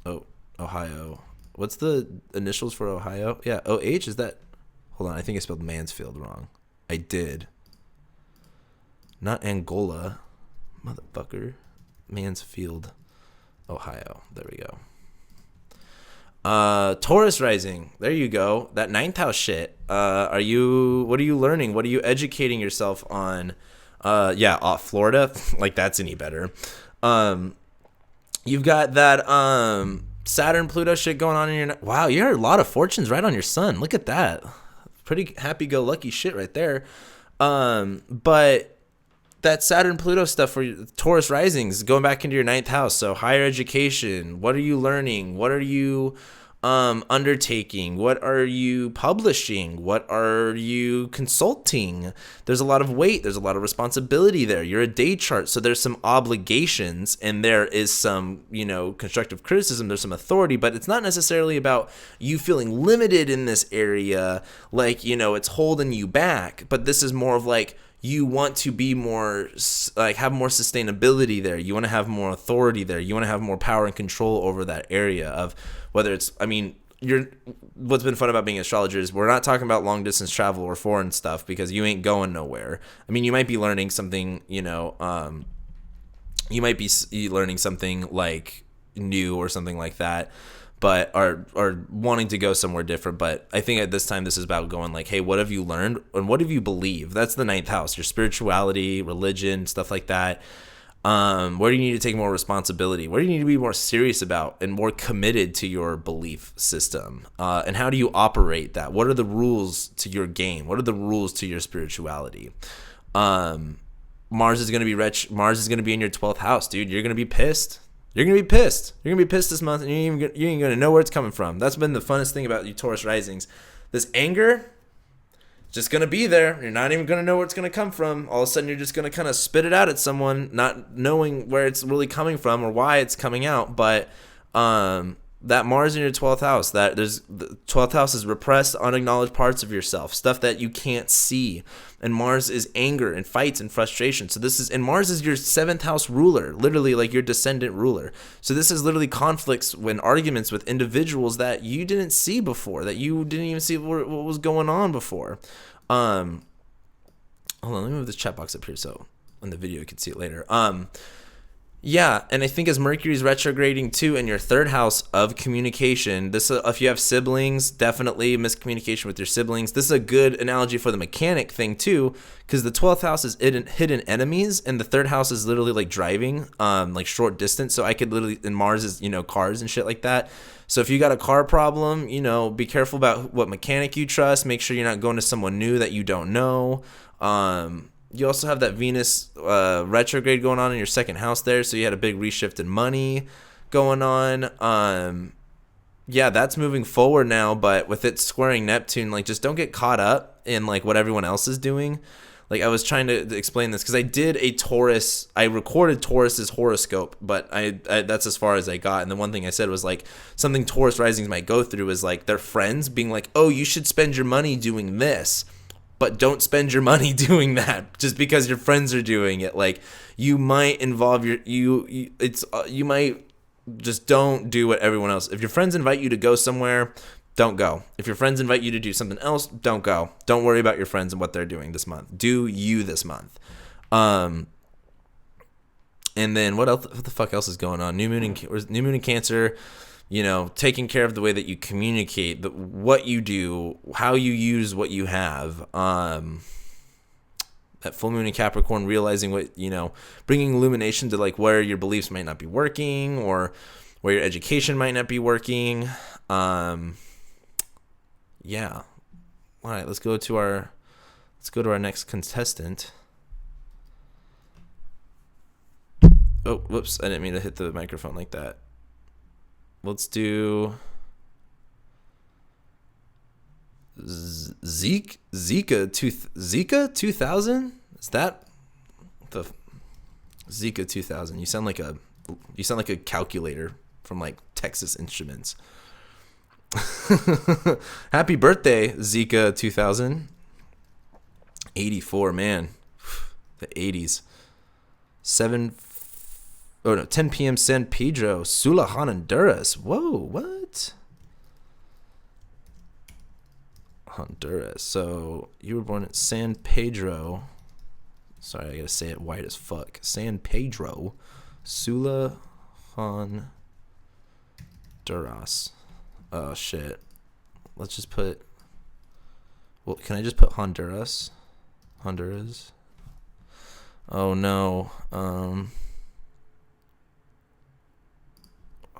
Oh, Ohio. What's the initials for Ohio? Yeah, OH. Is that? Hold on. I think I spelled Mansfield wrong. I did. Not Angola. Motherfucker. Mansfield, Ohio. There we go. Taurus rising. There you go. That ninth house shit. What are you learning? What are you educating yourself on? Florida. Like that's any better. You've got that Saturn Pluto shit going on in your wow, you had a lot of fortunes right on your sun. Look at that. Pretty happy go lucky shit right there. But that Saturn Pluto stuff for Taurus risings going back into your ninth house. So higher education. What are you learning? What are you undertaking? What are you publishing? What are you consulting? There's a lot of weight. There's a lot of responsibility there. You're a day chart. So there's some obligations and there is some, constructive criticism. There's some authority, but it's not necessarily about you feeling limited in this area. Like, it's holding you back, but this is more of like, you want to be more, have more sustainability there. You want to have more authority there. You want to have more power and control over that area of whether it's, what's been fun about being an astrologer is we're not talking about long distance travel or foreign stuff because you ain't going nowhere. You might be learning something, you might be learning something like new or something like that, but are wanting to go somewhere different. But I think at this time, this is about going like, hey, what have you learned and what have you believed? That's the ninth house, your spirituality, religion, stuff like that. Where do you need to take more responsibility? Where do you need to be more serious about and more committed to your belief system? And how do you operate that? What are the rules to your game? What are the rules to your spirituality? Mars is going to be rich. Mars is going to be in your 12th house, dude. You're going to be pissed. You're going to be pissed. You're going to be pissed this month, and you ain't going to know where it's coming from. That's been the funnest thing about you Taurus risings. This anger, just going to be there. You're not even going to know where it's going to come from. All of a sudden, you're just going to kind of spit it out at someone, not knowing where it's really coming from or why it's coming out. But that Mars in your 12th house, the 12th house is repressed, unacknowledged parts of yourself, stuff that you can't see. And Mars is anger and fights and frustration. So and Mars is your 7th house ruler, literally like your descendant ruler. So this is literally conflicts when arguments with individuals that you didn't see before, that you didn't even see what was going on before. Hold on, let me move this chat box up here so in the video you can see it later. Yeah, and I think as Mercury's retrograding too in your 3rd house of communication, this if you have siblings, definitely miscommunication with your siblings. This is a good analogy for the mechanic thing too, because the 12th house is hidden enemies, and the 3rd house is literally like driving, like short distance. So I could literally, and Mars is cars and shit like that. So if you got a car problem, be careful about what mechanic you trust. Make sure you're not going to someone new that you don't know. You also have that Venus retrograde going on in your 2nd house there, so you had a big reshift in money going on. Yeah, that's moving forward now, but with it squaring Neptune, like just don't get caught up in like what everyone else is doing. Like I was trying to explain this because I recorded Taurus's horoscope, but I that's as far as I got. And the one thing I said was like something Taurus risings might go through is like their friends being like, oh, you should spend your money doing this. But don't spend your money doing that just because your friends are doing it. Like you might involve you might just don't do what everyone else. If your friends invite you to go somewhere, don't go. If your friends invite you to do something else, don't go. Don't worry about your friends and what they're doing this month. Do you this month. And then what else? What the fuck else is going on? New moon in Cancer. Taking care of the way that you communicate, what you do, how you use what you have. That full moon in Capricorn, realizing what, bringing illumination to like where your beliefs might not be working or where your education might not be working. Yeah. All right, let's go to our next contestant. Oh, whoops, I didn't mean to hit the microphone like that. Let's do Zika 2000. Is that the Zika 2000? You sound like a calculator from like Texas Instruments. Happy birthday, Zika 2000. 84, man. The 80s. 10 p.m. San Pedro, Sula, Honduras. Whoa, what? Honduras. So you were born at San Pedro. Sorry, I gotta say it white as fuck. San Pedro Sula Honduras. Oh shit. Let's just put. Well, can I just put Honduras? Honduras. Oh no.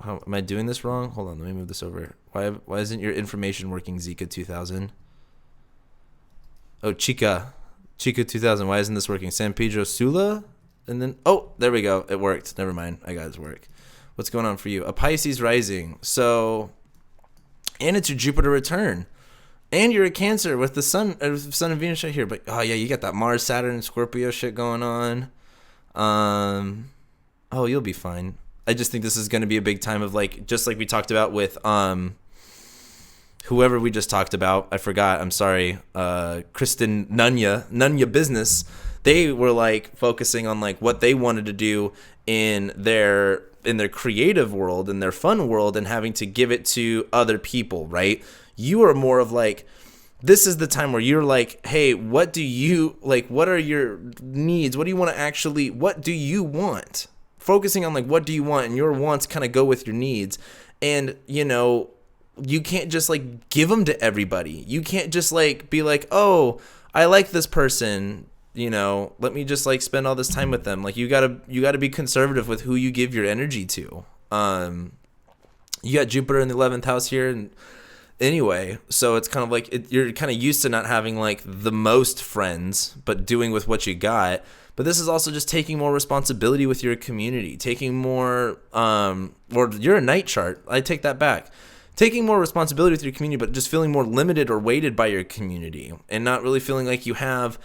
How am I doing this wrong? Hold on, let me move this over. Why isn't your information working, Zika 2000? Oh, Chica 2000. Why isn't this working? San Pedro Sula? And then, oh, there we go. It worked. Never mind. I got it to work. What's going on for you? A Pisces rising. So, and it's your Jupiter return. And you're a Cancer with the Sun and Venus right here. But, oh, yeah, you got that Mars, Saturn, Scorpio shit going on. Oh, you'll be fine. I just think this is going to be a big time of, like, just like we talked about with whoever we just talked about. I forgot. I'm sorry. Kristen Nunya Business. They were, like, focusing on, like, what they wanted to do in their creative world, in their fun world, and having to give it to other people, right? You are more of, like, this is the time where you're like, hey, what do you, like, what are your needs? What do you want to actually, what do you want? Focusing on, like, what do you want, and your wants kind of go with your needs. And, you know, you can't just, like, give them to everybody. You can't just, like, be like, oh, I like this person, you know, let me just, like, spend all this time with them. Like, you gotta be conservative with who you give your energy to. You got Jupiter in the 11th house here, and anyway, so it's kind of like you're kind of used to not having, like, the most friends, but doing with what you got. But this is also just taking more responsibility with your community, taking more, or you're a night chart. I take that back. Taking more responsibility with your community, but just feeling more limited or weighted by your community, and not really feeling like you have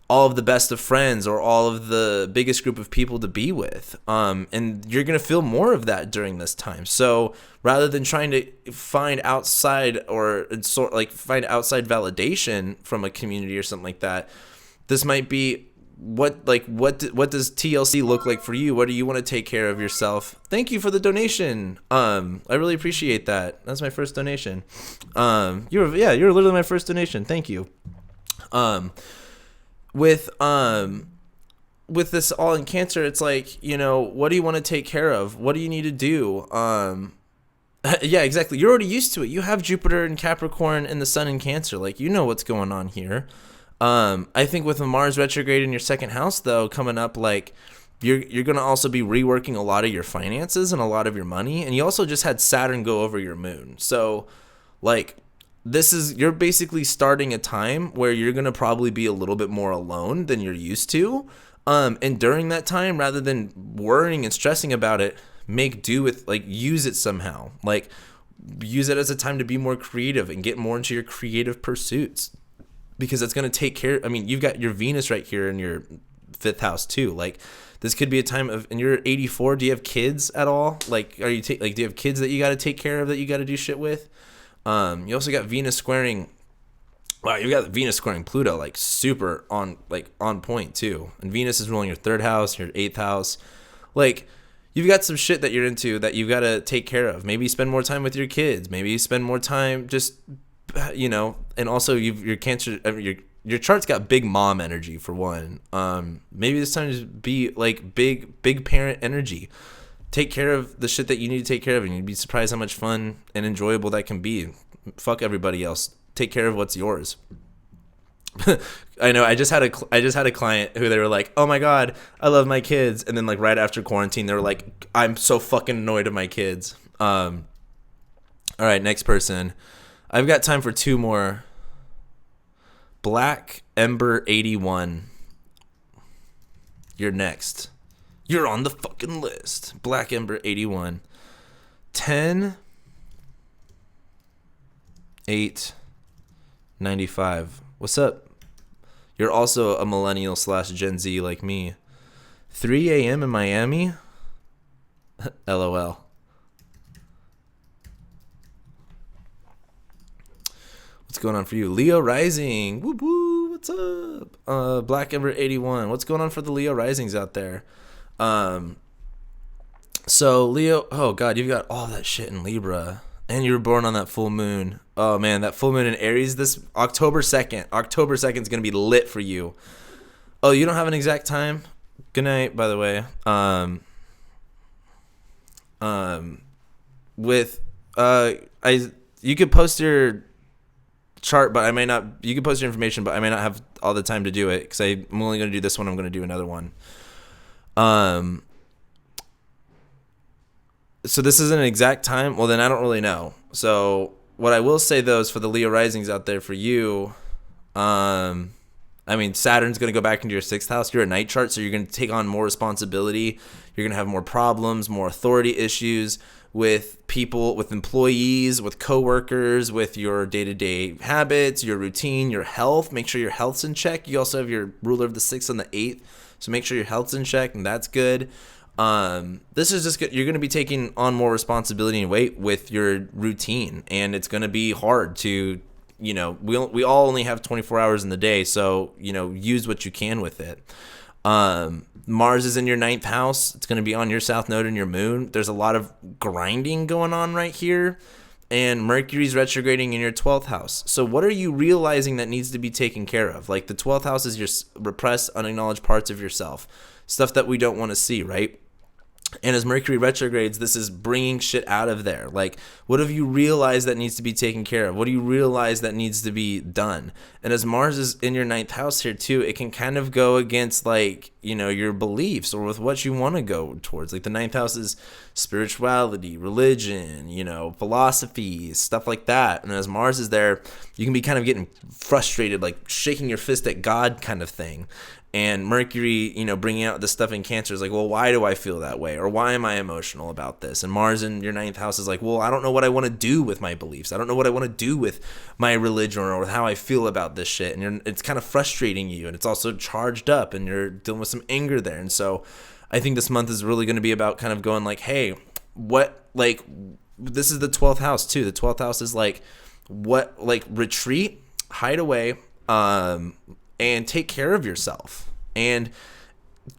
all of the best of friends or all of the biggest group of people to be with. And you're going to feel more of that during this time. So rather than trying to find outside or sort like find outside validation from a community or something like that, this might be what does TLC look like for you? What do you want to take care of yourself? Thank you for the donation. I really appreciate that. That's my first donation. You're literally my first donation. Thank you. With this all in Cancer, it's like, you know, what do you want to take care of? What do you need to do? Yeah, exactly. You're already used to it. You have Jupiter in Capricorn and the Sun in Cancer. Like, you know what's going on here. I think with the Mars retrograde in your second house, though, coming up, like, you're going to also be reworking a lot of your finances and a lot of your money. And you also just had Saturn go over your moon. So, like, you're basically starting a time where you're going to probably be a little bit more alone than you're used to. And during that time, rather than worrying and stressing about it, make do with, like, use it somehow. Like, use it as a time to be more creative and get more into your creative pursuits. Because it's going to take care. I mean, you've got your Venus right here in your 5th house too. Like, this could be a time of, and you're 84. Do you have kids at all? Like, do you have kids that you got to take care of, that you got to do shit with? You also got Venus squaring. Wow, you got Venus squaring Pluto, like, super on point too. And Venus is ruling your 3rd house, your 8th house. Like, you've got some shit that you're into that you've got to take care of. Maybe spend more time with your kids. Maybe spend more time just, you know. And also, your Cancer, your chart's got big mom energy for one. Maybe this time just be like big parent energy. Take care of the shit that you need to take care of, and you'd be surprised how much fun and enjoyable that can be. Fuck everybody else. Take care of what's yours. I know. I just had a client who they were like, "Oh my god, I love my kids," and then, like, right after quarantine, they were like, "I'm so fucking annoyed at my kids." All right, next person. I've got time for 2 more. Black Ember 81. You're next. You're on the fucking list. Black Ember 81. 10 8 95. What's up? You're also a millennial / Gen Z like me. 3 a.m. in Miami? LOL. What's going on for you? Leo Rising. Woo woo. What's up? Black Ember 81. What's going on for the Leo Risings out there? So Leo, oh god, you've got all that shit in Libra, and you were born on that full moon. Oh man, that full moon in Aries this October 2nd. October 2nd is gonna be lit for you. Oh, you don't have an exact time? Good night, by the way. With I you could post your chart, but I may not. You could post your information, but I may not have all the time to do it because I'm only going to do this one. I'm going to do another one. So this isn't an exact time. Well, then I don't really know. So what I will say though is for the Leo risings out there, for you, I mean, Saturn's going to go back into your 6th house. You're a night chart, so you're going to take on more responsibility. You're going to have more problems, more authority issues with people, with employees, with coworkers, with your day-to-day habits, your routine, your health. Make sure your health's in check. You also have your ruler of the 6th and the 8th, so make sure your health's in check, and that's good. This is just good. You're going to be taking on more responsibility and weight with your routine, and it's going to be hard to, we all only have 24 hours in the day, so, use what you can with it. Mars is in your 9th house. It's going to be on your south node and your moon. There's a lot of grinding going on right here. And Mercury's retrograding in your 12th house. So what are you realizing that needs to be taken care of? Like the 12th house is your repressed, unacknowledged parts of yourself. Stuff that we don't want to see, right? And as Mercury retrogrades, this is bringing shit out of there. Like, what have you realized that needs to be taken care of? What do you realize that needs to be done? And as Mars is in your 9th house here too, it can kind of go against like, your beliefs or with what you want to go towards. Like the 9th house is spirituality, religion, philosophy, stuff like that. And as Mars is there, you can be kind of getting frustrated, like shaking your fist at God kind of thing. And Mercury, bringing out this stuff in Cancer is like, well, why do I feel that way? Or why am I emotional about this? And Mars in your 9th house is like, well, I don't know what I want to do with my beliefs. I don't know what I want to do with my religion or with how I feel about this shit. And it's kind of frustrating you. And it's also charged up and you're dealing with some anger there. And so I think this month is really going to be about kind of going like, hey, this is the 12th house too. The 12th house is like, retreat, hide away, and take care of yourself and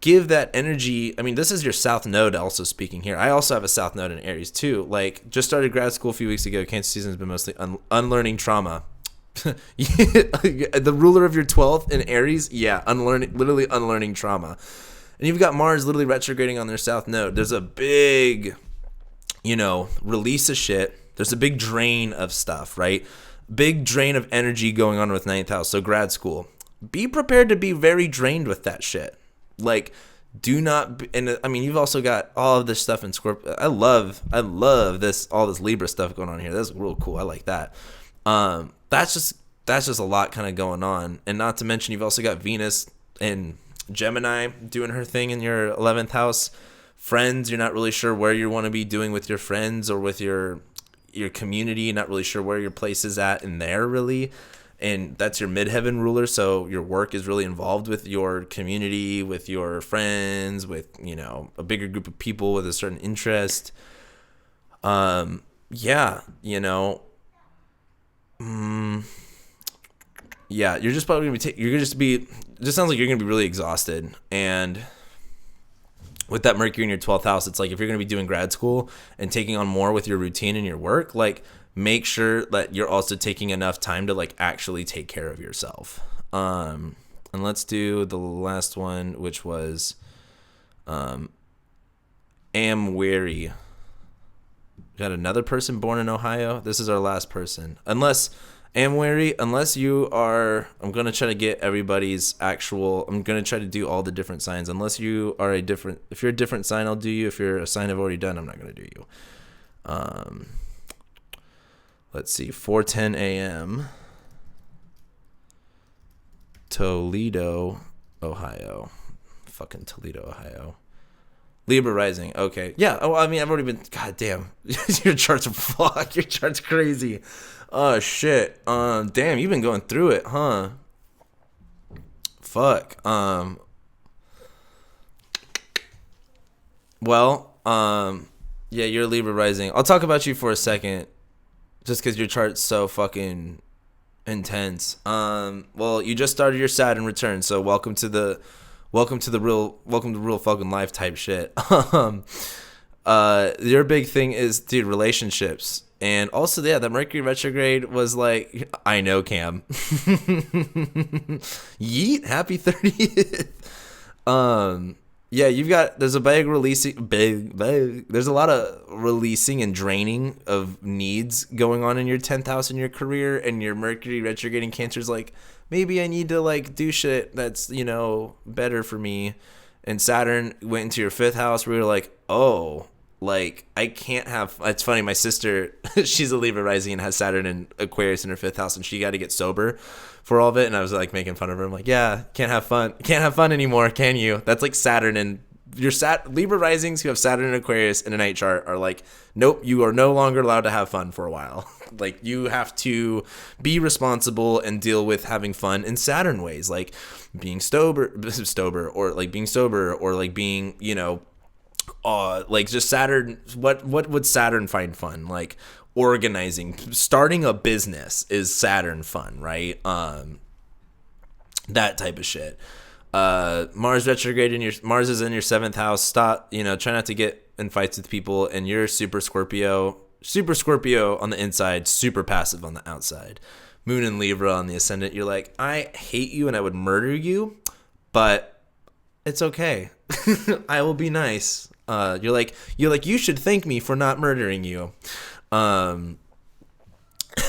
give that energy. I mean, this is your south node also speaking here. I also have a south node in Aries too. Like, just started grad school a few weeks ago. Cancer season has been mostly unlearning trauma. The ruler of your 12th in Aries, literally unlearning trauma. And you've got Mars literally retrograding on their south node. There's a big, release of shit. There's a big drain of stuff, right? Big drain of energy going on with 9th house. So grad school. Be prepared to be very drained with that shit. Like, do not. And I mean, you've also got all of this stuff in Scorpio. I love all this Libra stuff going on here. That's real cool. I like that. That's just a lot kind of going on. And not to mention, you've also got Venus and Gemini doing her thing in your 11th house. Friends, you're not really sure where you want to be doing with your friends or with your community. You're not really sure where your place is at in there, really. And that's your midheaven ruler, so your work is really involved with your community, with your friends, with, a bigger group of people with a certain interest. It just sounds like you're going to be really exhausted. And with that Mercury in your 12th house, it's like if you're going to be doing grad school and taking on more with your routine and your work, like, make sure that you're also taking enough time to like actually take care of yourself. And let's do the last one, which was am weary. Got another person born in Ohio. This is our last person. Unless you are, I'm going to try to get everybody's I'm going to try to do all the different signs. Unless you are if you're a different sign, I'll do you. If you're a sign I've already done, I'm not going to do you. Let's see, 4:10 a.m. Toledo, Ohio. Fucking Toledo, Ohio. Libra rising. Okay. Yeah. Oh, I mean, I've already been. God damn. Your charts are fuck. Your chart's crazy. Oh shit. Damn. You've been going through it, huh? Fuck. Well. Yeah. You're Libra rising. I'll talk about you for a second. Just because your chart's so fucking intense. Well, you just started your Saturn return, so welcome to real fucking life type shit. Your big thing is, dude, relationships And also, yeah, the Mercury retrograde was like, I know, Cam. Yeet, happy 30th. Yeah, there's a there's a lot of releasing and draining of needs going on in your 10th house in your career, and your Mercury retrograding Cancer's like, maybe I need to like do shit that's, better for me. And Saturn went into your 5th house where you're like, oh, like I can't have, it's funny, my sister, she's a Libra rising and has Saturn and Aquarius in her 5th house, and she got to get sober for all of it. And I was like making fun of her. I'm like, yeah, can't have fun anymore, can you? That's like Saturn. And your Libra risings who have Saturn and Aquarius in a night chart are like, nope, you are no longer allowed to have fun for a while. Like you have to be responsible and deal with having fun in Saturn ways, like being sober, or like being sober, or like being, like just Saturn. What would Saturn find fun? Like organizing, starting a business is Saturn fun, right? That type of shit. Mars retrograde Mars is in your 7th house. Stop, try not to get in fights with people. And you're super Scorpio on the inside, super passive on the outside. Moon and Libra on the ascendant. You're like, I hate you and I would murder you, but it's okay. I will be nice. You're like, you should thank me for not murdering you.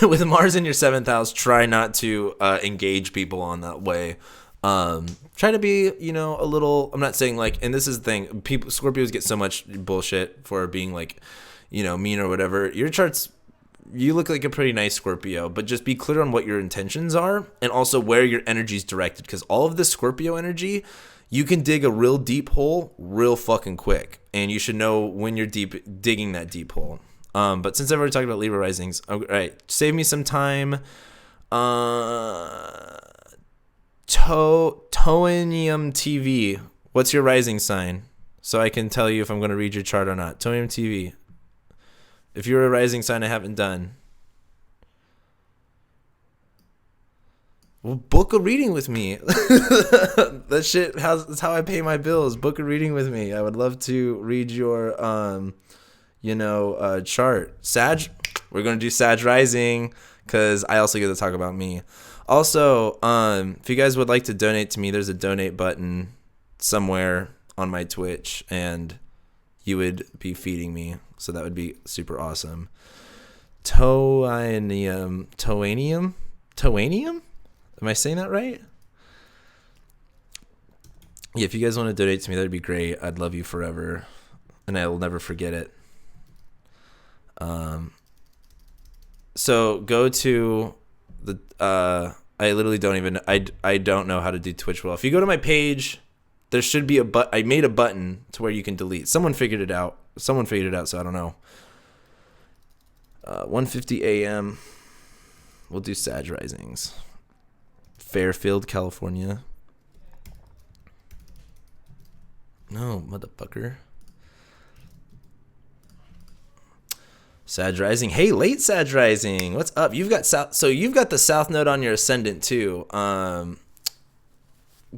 With Mars in your 7th house, try not to engage people on that way. Try to be, a little, I'm not saying like, and this is the thing, Scorpios get so much bullshit for being like, mean or whatever. Your charts, you look like a pretty nice Scorpio, but just be clear on what your intentions are and also where your energy is directed, because all of this Scorpio energy, you can dig a real deep hole real fucking quick, and you should know when you're digging that deep hole. But since I've already talked about Libra risings, all right, save me some time. Toenium TV, what's your rising sign? So I can tell you if I'm going to read your chart or not. Toenium TV. If you're a rising sign I haven't done, well, book a reading with me. That shit, that's how I pay my bills. Book a reading with me. I would love to read your, chart. Sag, we're going to do Sag rising, because I also get to talk about me. Also, if you guys would like to donate to me, there's a donate button somewhere on my Twitch, and you would be feeding me, so that would be super awesome. Toenium? Am I saying that right? Yeah, if you guys want to donate to me, that'd be great. I'd love you forever, and I will never forget it. So go to the I literally don't even I don't know how to do Twitch well. If you go to my page, there should be I made a button to where you can delete. Someone figured it out, so I don't know. 1:50 a.m. We'll do Sag risings. Fairfield, California. No, motherfucker. Sag rising. Hey, late Sag rising. What's up? You've got the South Node on your ascendant too.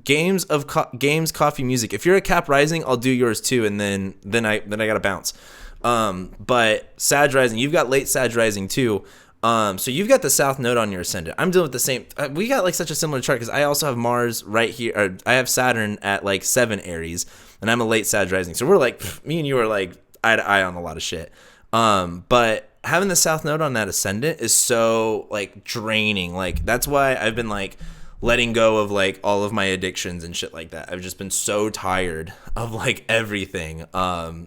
Games, coffee, music. If you're a Cap rising, I'll do yours too, and then I gotta bounce. But Sag rising, you've got late Sag rising too. So you've got the South Node on your ascendant. I'm dealing with the same. We got like such a similar chart because I also have Mars right here. Or I have Saturn at like 7 Aries, and I'm a late Sag rising. So we're like, me and you are like eye to eye on a lot of shit. But having the South Node on that ascendant is so like draining. Like that's why I've been like letting go of like all of my addictions and shit like that. I've just been so tired of like everything.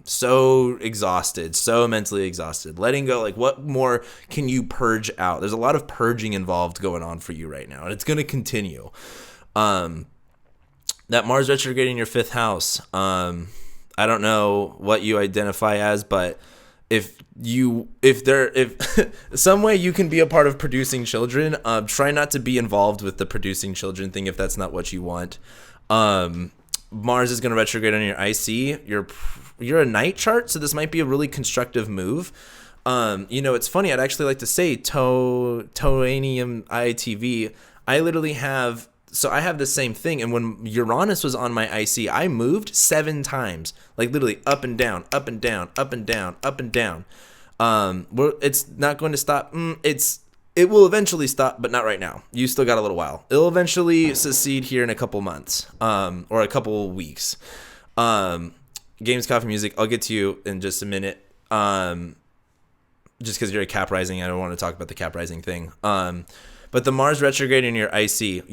So exhausted, so mentally exhausted. Letting go, like what more can you purge out? There's a lot of purging involved going on for you right now, and it's going to continue. That Mars retrograde in your 5th house. I don't know what you identify as, but if some way you can be a part of producing children, try not to be involved with the producing children thing if that's not what you want. Mars is going to retrograde on your IC. You're a night chart, so this might be a really constructive move. It's funny. I'd actually like to say Toenium ITV. I literally have. So I have the same thing, and when Uranus was on my IC, I moved 7 times, like literally up and down, up and down, up and down, up and down. It's not going to stop. It will eventually stop, but not right now. You still got a little while. It'll eventually secede here in a couple months, or a couple weeks. Games, coffee, music. I'll get to you in just a minute. Just because you're a Cap rising, I don't want to talk about the Cap rising thing. But the Mars retrograde in your IC,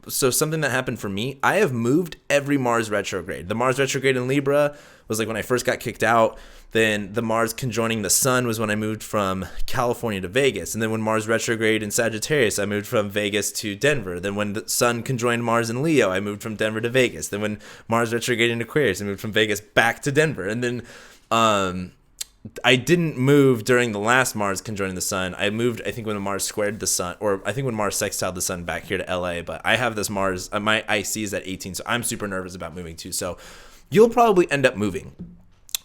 so something that happened for me, I have moved every Mars retrograde. The Mars retrograde in Libra was like when I first got kicked out. Then the Mars conjoining the Sun was when I moved from California to Vegas. And then when Mars retrograde in Sagittarius, I moved from Vegas to Denver. Then when the Sun conjoined Mars in Leo, I moved from Denver to Vegas. Then when Mars retrograde in Aquarius, I moved from Vegas back to Denver. And then I didn't move during the last Mars conjoining the Sun. I moved, I think, when Mars squared the Sun, or I think when Mars sextiled the Sun back here to LA. But I have this Mars, my IC is at 18, so I'm super nervous about moving too. So you'll probably end up moving,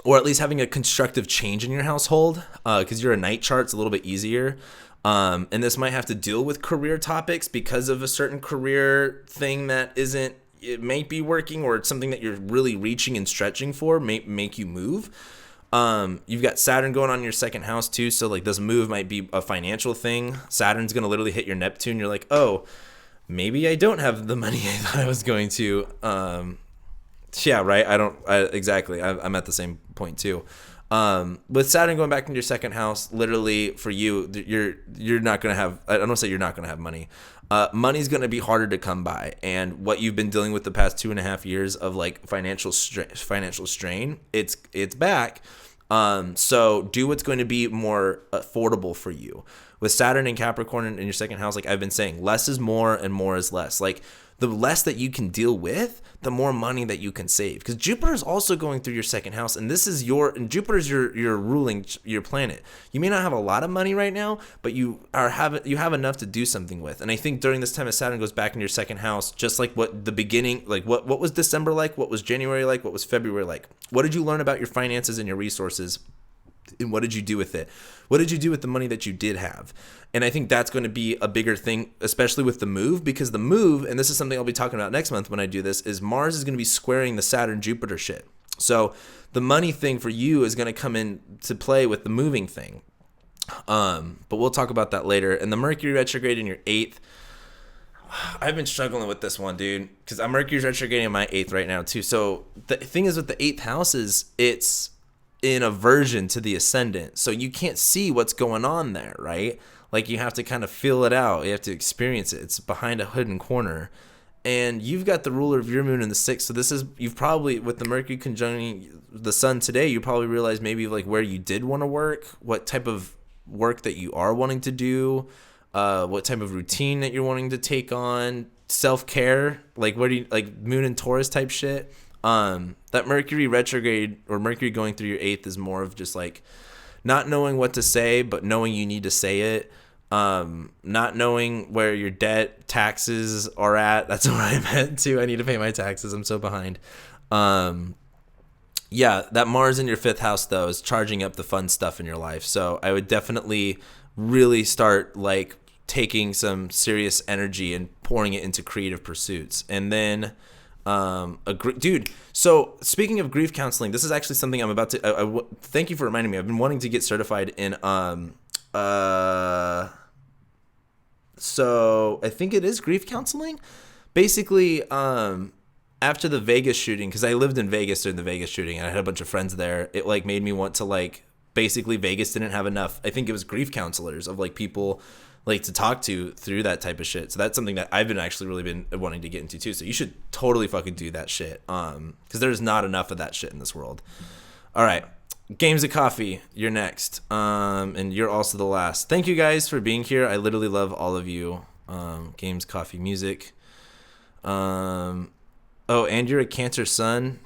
or at least having a constructive change in your household, because you're a night chart, it's a little bit easier. And this might have to deal with career topics because of a certain career thing that it may be working, or it's something that you're really reaching and stretching for, may make you move. You've got Saturn going on in your second house too, so like this move might be a financial thing. Saturn's going to literally hit your Neptune. You're like, oh, maybe I don't have the money I thought I was going to. Yeah, right. Exactly. I'm at the same point too. With Saturn going back into your second house, literally for you, you're not going to have, I don't say you're not going to have money. Money's going to be harder to come by. And what you've been dealing with the past 2.5 years of like financial strain, it's back. So do what's going to be more affordable for you. With Saturn and Capricorn in your second house, like I've been saying, less is more and more is less. Like the less that you can deal with, the more money that you can save. Because Jupiter is also going through your second house, and Jupiter's your ruling your planet. You may not have a lot of money right now, but you have enough to do something with. And I think during this time as Saturn goes back in your second house, just like what the beginning, like what was December like, what was January like, what was February like? What did you learn about your finances and your resources? And what did you do with it? What did you do with the money that you did have? And I think that's going to be a bigger thing, especially with the move, because the move, and this is something I'll be talking about next month when I do this, is Mars is going to be squaring the Saturn-Jupiter shit. So the money thing for you is going to come into play with the moving thing. But we'll talk about that later. And the Mercury retrograde in your 8th, I've been struggling with this one, dude, because Mercury's retrograding in my 8th right now too. So the thing is with the 8th house is it's in aversion to the ascendant. So you can't see what's going on there, right? Like you have to kind of feel it out. You have to experience it. It's behind a hidden corner. And you've got the ruler of your moon in the 6th. So you've probably, with the Mercury conjuncting the Sun today, you probably realize maybe like where you did want to work, what type of work that you are wanting to do, what type of routine that you're wanting to take on, self-care, like like Moon and Taurus type shit. That Mercury retrograde or Mercury going through your 8th is more of just like not knowing what to say, but knowing you need to say it. Not knowing where your debt, taxes are at. That's what I meant too. I need to pay my taxes. I'm so behind. Yeah, that Mars in your 5th house though is charging up the fun stuff in your life. So I would definitely really start like taking some serious energy and pouring it into creative pursuits. And then dude, so speaking of grief counseling, this is actually something I'm about to thank you for reminding me. I've been wanting to get certified in so I think it is grief counseling. Basically, after the Vegas shooting, because I lived in Vegas during the Vegas shooting and I had a bunch of friends there, it like made me want to like, basically Vegas didn't have enough, I think it was grief counselors of like people like to talk to through that type of shit. So that's something that I've been wanting to get into too. So you should totally fucking do that shit. Because there's not enough of that shit in this world. All right. Games of Coffee, you're next. And you're also the last. Thank you guys for being here. I literally love all of you. Games, Coffee, Music. Oh, and you're a Cancer Sun.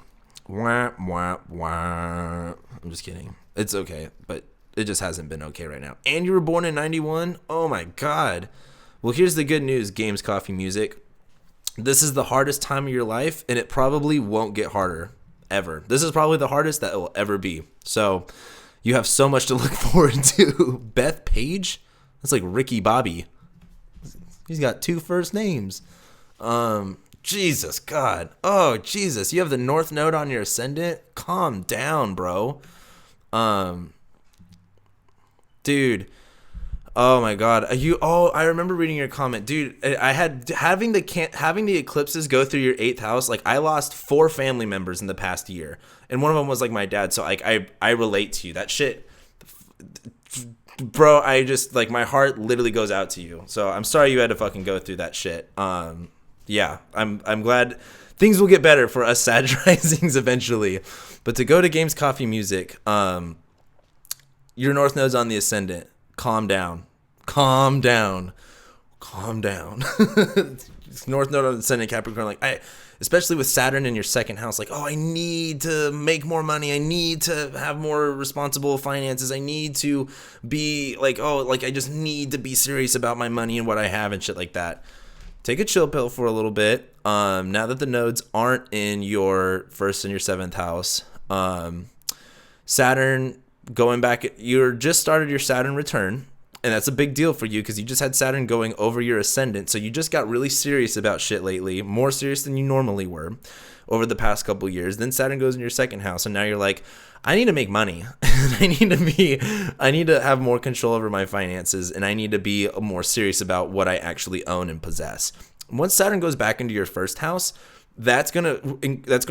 Wah, wah, wah. I'm just kidding. It's okay, but it just hasn't been okay right now. And you were born in 91? Oh my God. Well, here's the good news, Games, Coffee, Music. This is the hardest time of your life, and it probably won't get harder, ever. This is probably the hardest that it will ever be. So you have so much to look forward to. Beth Page? That's like Ricky Bobby. He's got 2 first names. Jesus, God. Oh, Jesus. You have the North Node on your ascendant? Calm down, bro. Dude. Oh my God! I remember reading your comment, dude. I had having the eclipses go through your eighth house. Like, I lost 4 family members in the past year, and one of them was like my dad. So like I relate to you. That shit, bro. I just like, my heart literally goes out to you. So I'm sorry you had to fucking go through that shit. Yeah, I'm glad things will get better for us Sag risings eventually. But to go to Games Coffee Music, your North Node's on the ascendant. Calm down. Calm down. Calm down. North Node on the ascendant, Capricorn. Like, especially with Saturn in your second house, like, oh, I need to make more money. I need to have more responsible finances. I need to be like, oh, like, I just need to be serious about my money and what I have and shit like that. Take a chill pill for a little bit. Now that the nodes aren't in your first and your seventh house, Saturn going back, you're just started your Saturn return, and that's a big deal for you because you just had Saturn going over your ascendant. So you just got really serious about shit lately, more serious than you normally were over the past couple years. Then Saturn goes in your second house, and now you're like, I need to make money. I need to have more control over my finances, and I need to be more serious about what I actually own and possess. Once Saturn goes back into your first house, that's going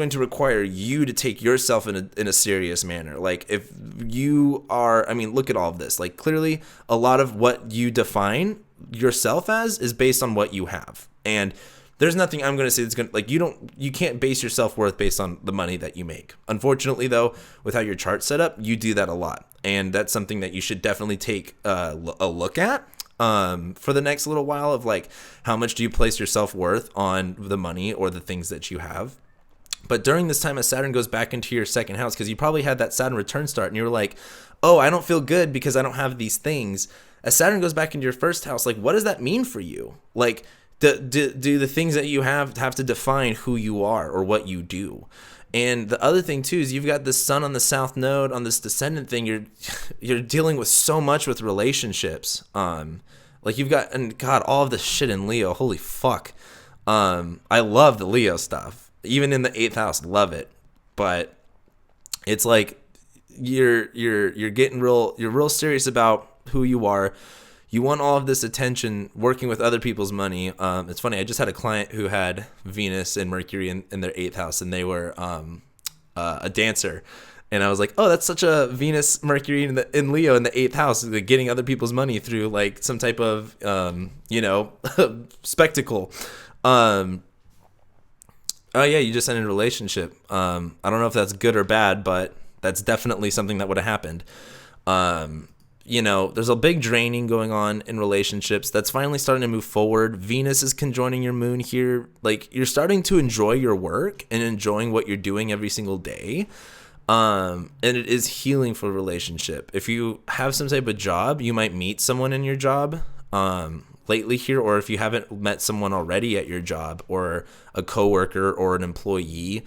to require you to take yourself in a serious manner. Like, if you are, I mean, look at all of this. Like, clearly a lot of what you define yourself as is based on what you have. And there's nothing I'm going to say that's going to, like, you can't base your self-worth based on the money that you make. Unfortunately, though, with how your chart's set up, you do that a lot. And that's something that you should definitely take a look at. For the next little while, of like, how much do you place your self-worth on the money or the things that you have. But during this time, as Saturn goes back into your second house, because you probably had that Saturn return start and you were like, oh, I don't feel good because I don't have these things. As Saturn goes back into your first house, like, what does that mean for you? Like, do the things that you have to define who you are or what you do? And the other thing too is you've got this sun on the south node on this descendant thing. You're dealing with so much with relationships. Like, you've got, and God, all of this shit in Leo. Holy fuck. I love the Leo stuff. Even in the 8th house, love it. But it's like you're getting you're real serious about who you are. You want all of this attention working with other people's money. It's funny, I just had a client who had Venus and Mercury in their 8th house, and they were a dancer. And I was like, oh, that's such a Venus, Mercury in Leo in the 8th house, like, getting other people's money through like some type of, spectacle. Oh yeah, you just ended a relationship. I don't know if that's good or bad, but that's definitely something that would have happened. There's a big draining going on in relationships that's finally starting to move forward. Venus is conjoining your moon here. Like, you're starting to enjoy your work and enjoying what you're doing every single day. And it is healing for a relationship. If you have some type of job, you might meet someone in your job lately here, or if you haven't met someone already at your job, or a coworker or an employee,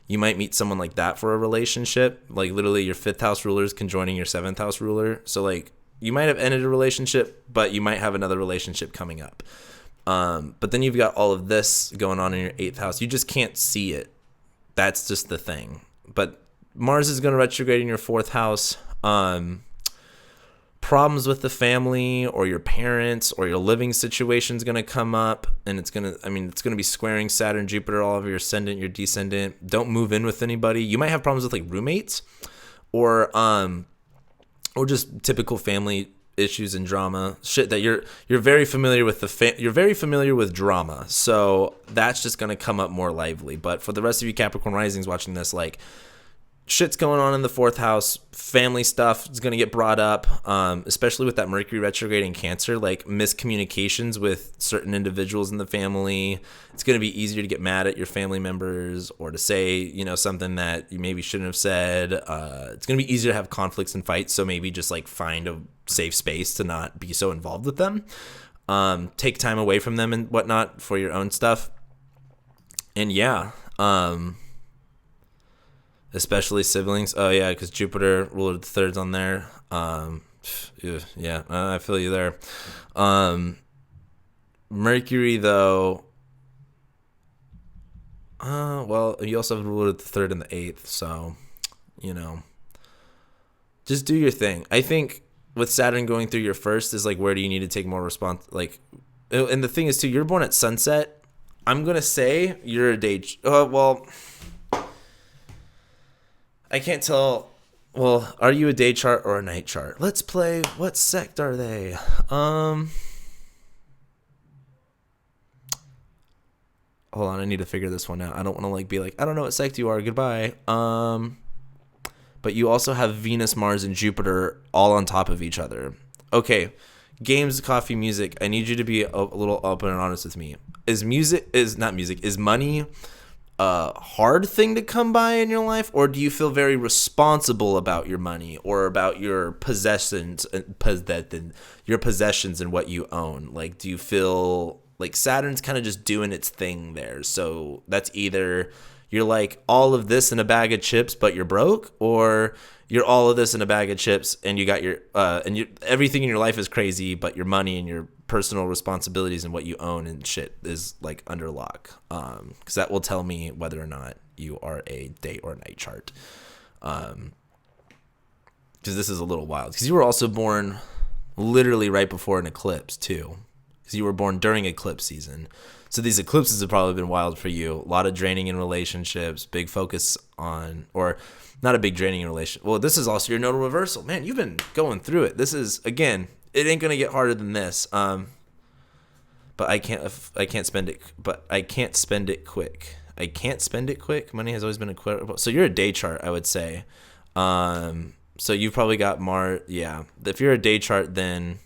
you might meet someone like that for a relationship. Like, literally your 5th house ruler is conjoining your 7th house ruler. So like, you might have ended a relationship, but you might have another relationship coming up. But then you've got all of this going on in your 8th house. You just can't see it. That's just the thing. But Mars is going to retrograde in your 4th house. Problems with the family or your parents or your living situation is going to come up, and it's going to be squaring Saturn, Jupiter, all of your ascendant, your descendant. Don't move in with anybody. You might have problems with like roommates or just typical family issues and drama shit that you're very familiar with. You're very familiar with drama, so that's just going to come up more lively. But for the rest of you Capricorn risings watching this, like, shit's going on in the 4th house. Family stuff is going to get brought up, especially with that Mercury retrograde in Cancer, like miscommunications with certain individuals in the family. It's going to be easier to get mad at your family members or to say, something that you maybe shouldn't have said. It's going to be easier to have conflicts and fights, so maybe just like find a safe space to not be so involved with them. Take time away from them and whatnot for your own stuff. And yeah, especially siblings. Oh yeah, because Jupiter, ruler of the thirds, on there. Yeah, I feel you there. Mercury though. Well, you also have ruler of the 3rd and the 8th, so just do your thing. I think with Saturn going through your first is like, where do you need to take more like, and the thing is too, you're born at sunset. I'm gonna say you're a day. Well, I can't tell. Well, are you a day chart or a night chart? Let's play. What sect are they? Hold on, I need to figure this one out. I don't want to like be like, I don't know what sect you are. Goodbye. But you also have Venus, Mars, and Jupiter all on top of each other. Okay, games, coffee, music. I need you to be a little open and honest with me. Is money a hard thing to come by in your life, or do you feel very responsible about your money or about your possessions and what you own? Like, do you feel like Saturn's kind of just doing its thing there? So that's either you're like all of this in a bag of chips, but you're broke, or you're all of this in a bag of chips and you got your everything in your life is crazy, but your money and your personal responsibilities and what you own and shit is like under lock. Because that will tell me whether or not you are a day or night chart. Because this is a little wild. Because you were also born literally right before an eclipse too. Because you were born during eclipse season. So these eclipses have probably been wild for you. A lot of draining in relationships, big focus on, or not a big draining in relation. Well, this is also your nodal reversal. Man, you've been going through it. This is, again, it ain't going to get harder than this. But I can't spend it, but I can't spend it quick. I can't spend it quick. Money has always been a quick. So you're a day chart, I would say. So you've probably got Mars. Yeah. If you're a day chart, then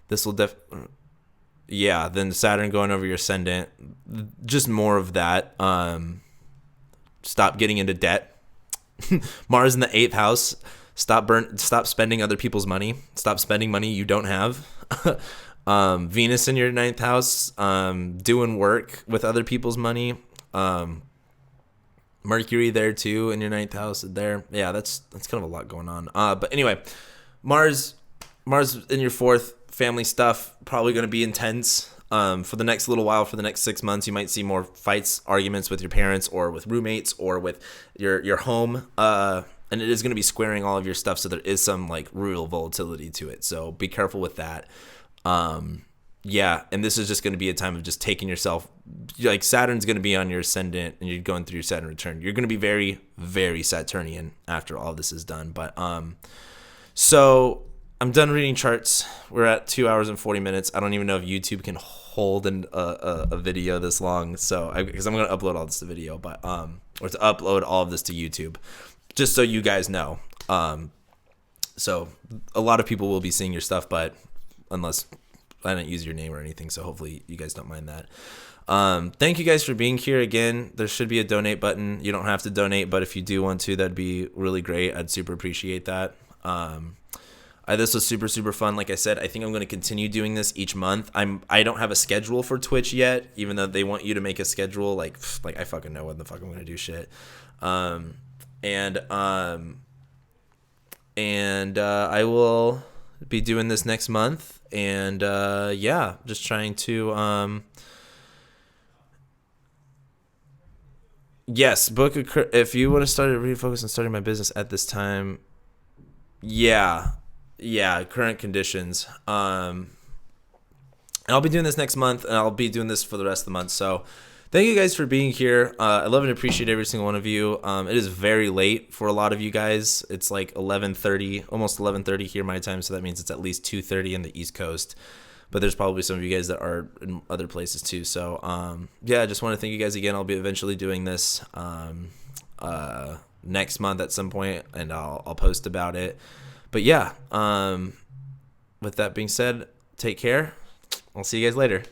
this will then Saturn going over your ascendant, just more of that. Stop getting into debt. Mars in the 8th house. Stop spending other people's money. Stop spending money you don't have. Venus in your 9th house, doing work with other people's money. Mercury there too in your 9th house there. Yeah, that's kind of a lot going on. But anyway, Mars in your 4th, family stuff, probably going to be intense. For the next little while, for the next 6 months, you might see more fights, arguments with your parents or with roommates or with your home. And it is going to be squaring all of your stuff. So there is some like real volatility to it. So be careful with that. Yeah. And this is just going to be a time of just taking yourself, like Saturn's going to be on your ascendant and you're going through your Saturn return. You're going to be very, very Saturnian after all this is done. But, so I'm done reading charts. We're at 2 hours and 40 minutes. I don't even know if YouTube can hold a video this long. So because I'm going to upload all this to video, but, or to upload all of this to YouTube, just so you guys know. So a lot of people will be seeing your stuff, but unless I don't use your name or anything. So hopefully you guys don't mind that. Thank you guys for being here again. There should be a donate button. You don't have to donate, but if you do want to, that'd be really great. I'd super appreciate that. This was super, super fun. Like I said, I think I'm going to continue doing this each month. I don't have a schedule for Twitch yet, even though they want you to make a schedule. Like I fucking know when the fuck I'm going to do shit. And I will be doing this next month. And yeah, just trying to yes, book if you want to start to refocus on starting my business at this time. Yeah, current conditions. And I'll be doing this next month, and I'll be doing this for the rest of the month. So thank you guys for being here. I love and appreciate every single one of you. It is very late for a lot of you guys. It's like 11:30, almost 11:30 here my time, so that means it's at least 2:30 in the East Coast. But there's probably some of you guys that are in other places too. So yeah, I just want to thank you guys again. I'll be eventually doing this next month at some point, and I'll post about it. But yeah, with that being said, take care. I'll see you guys later.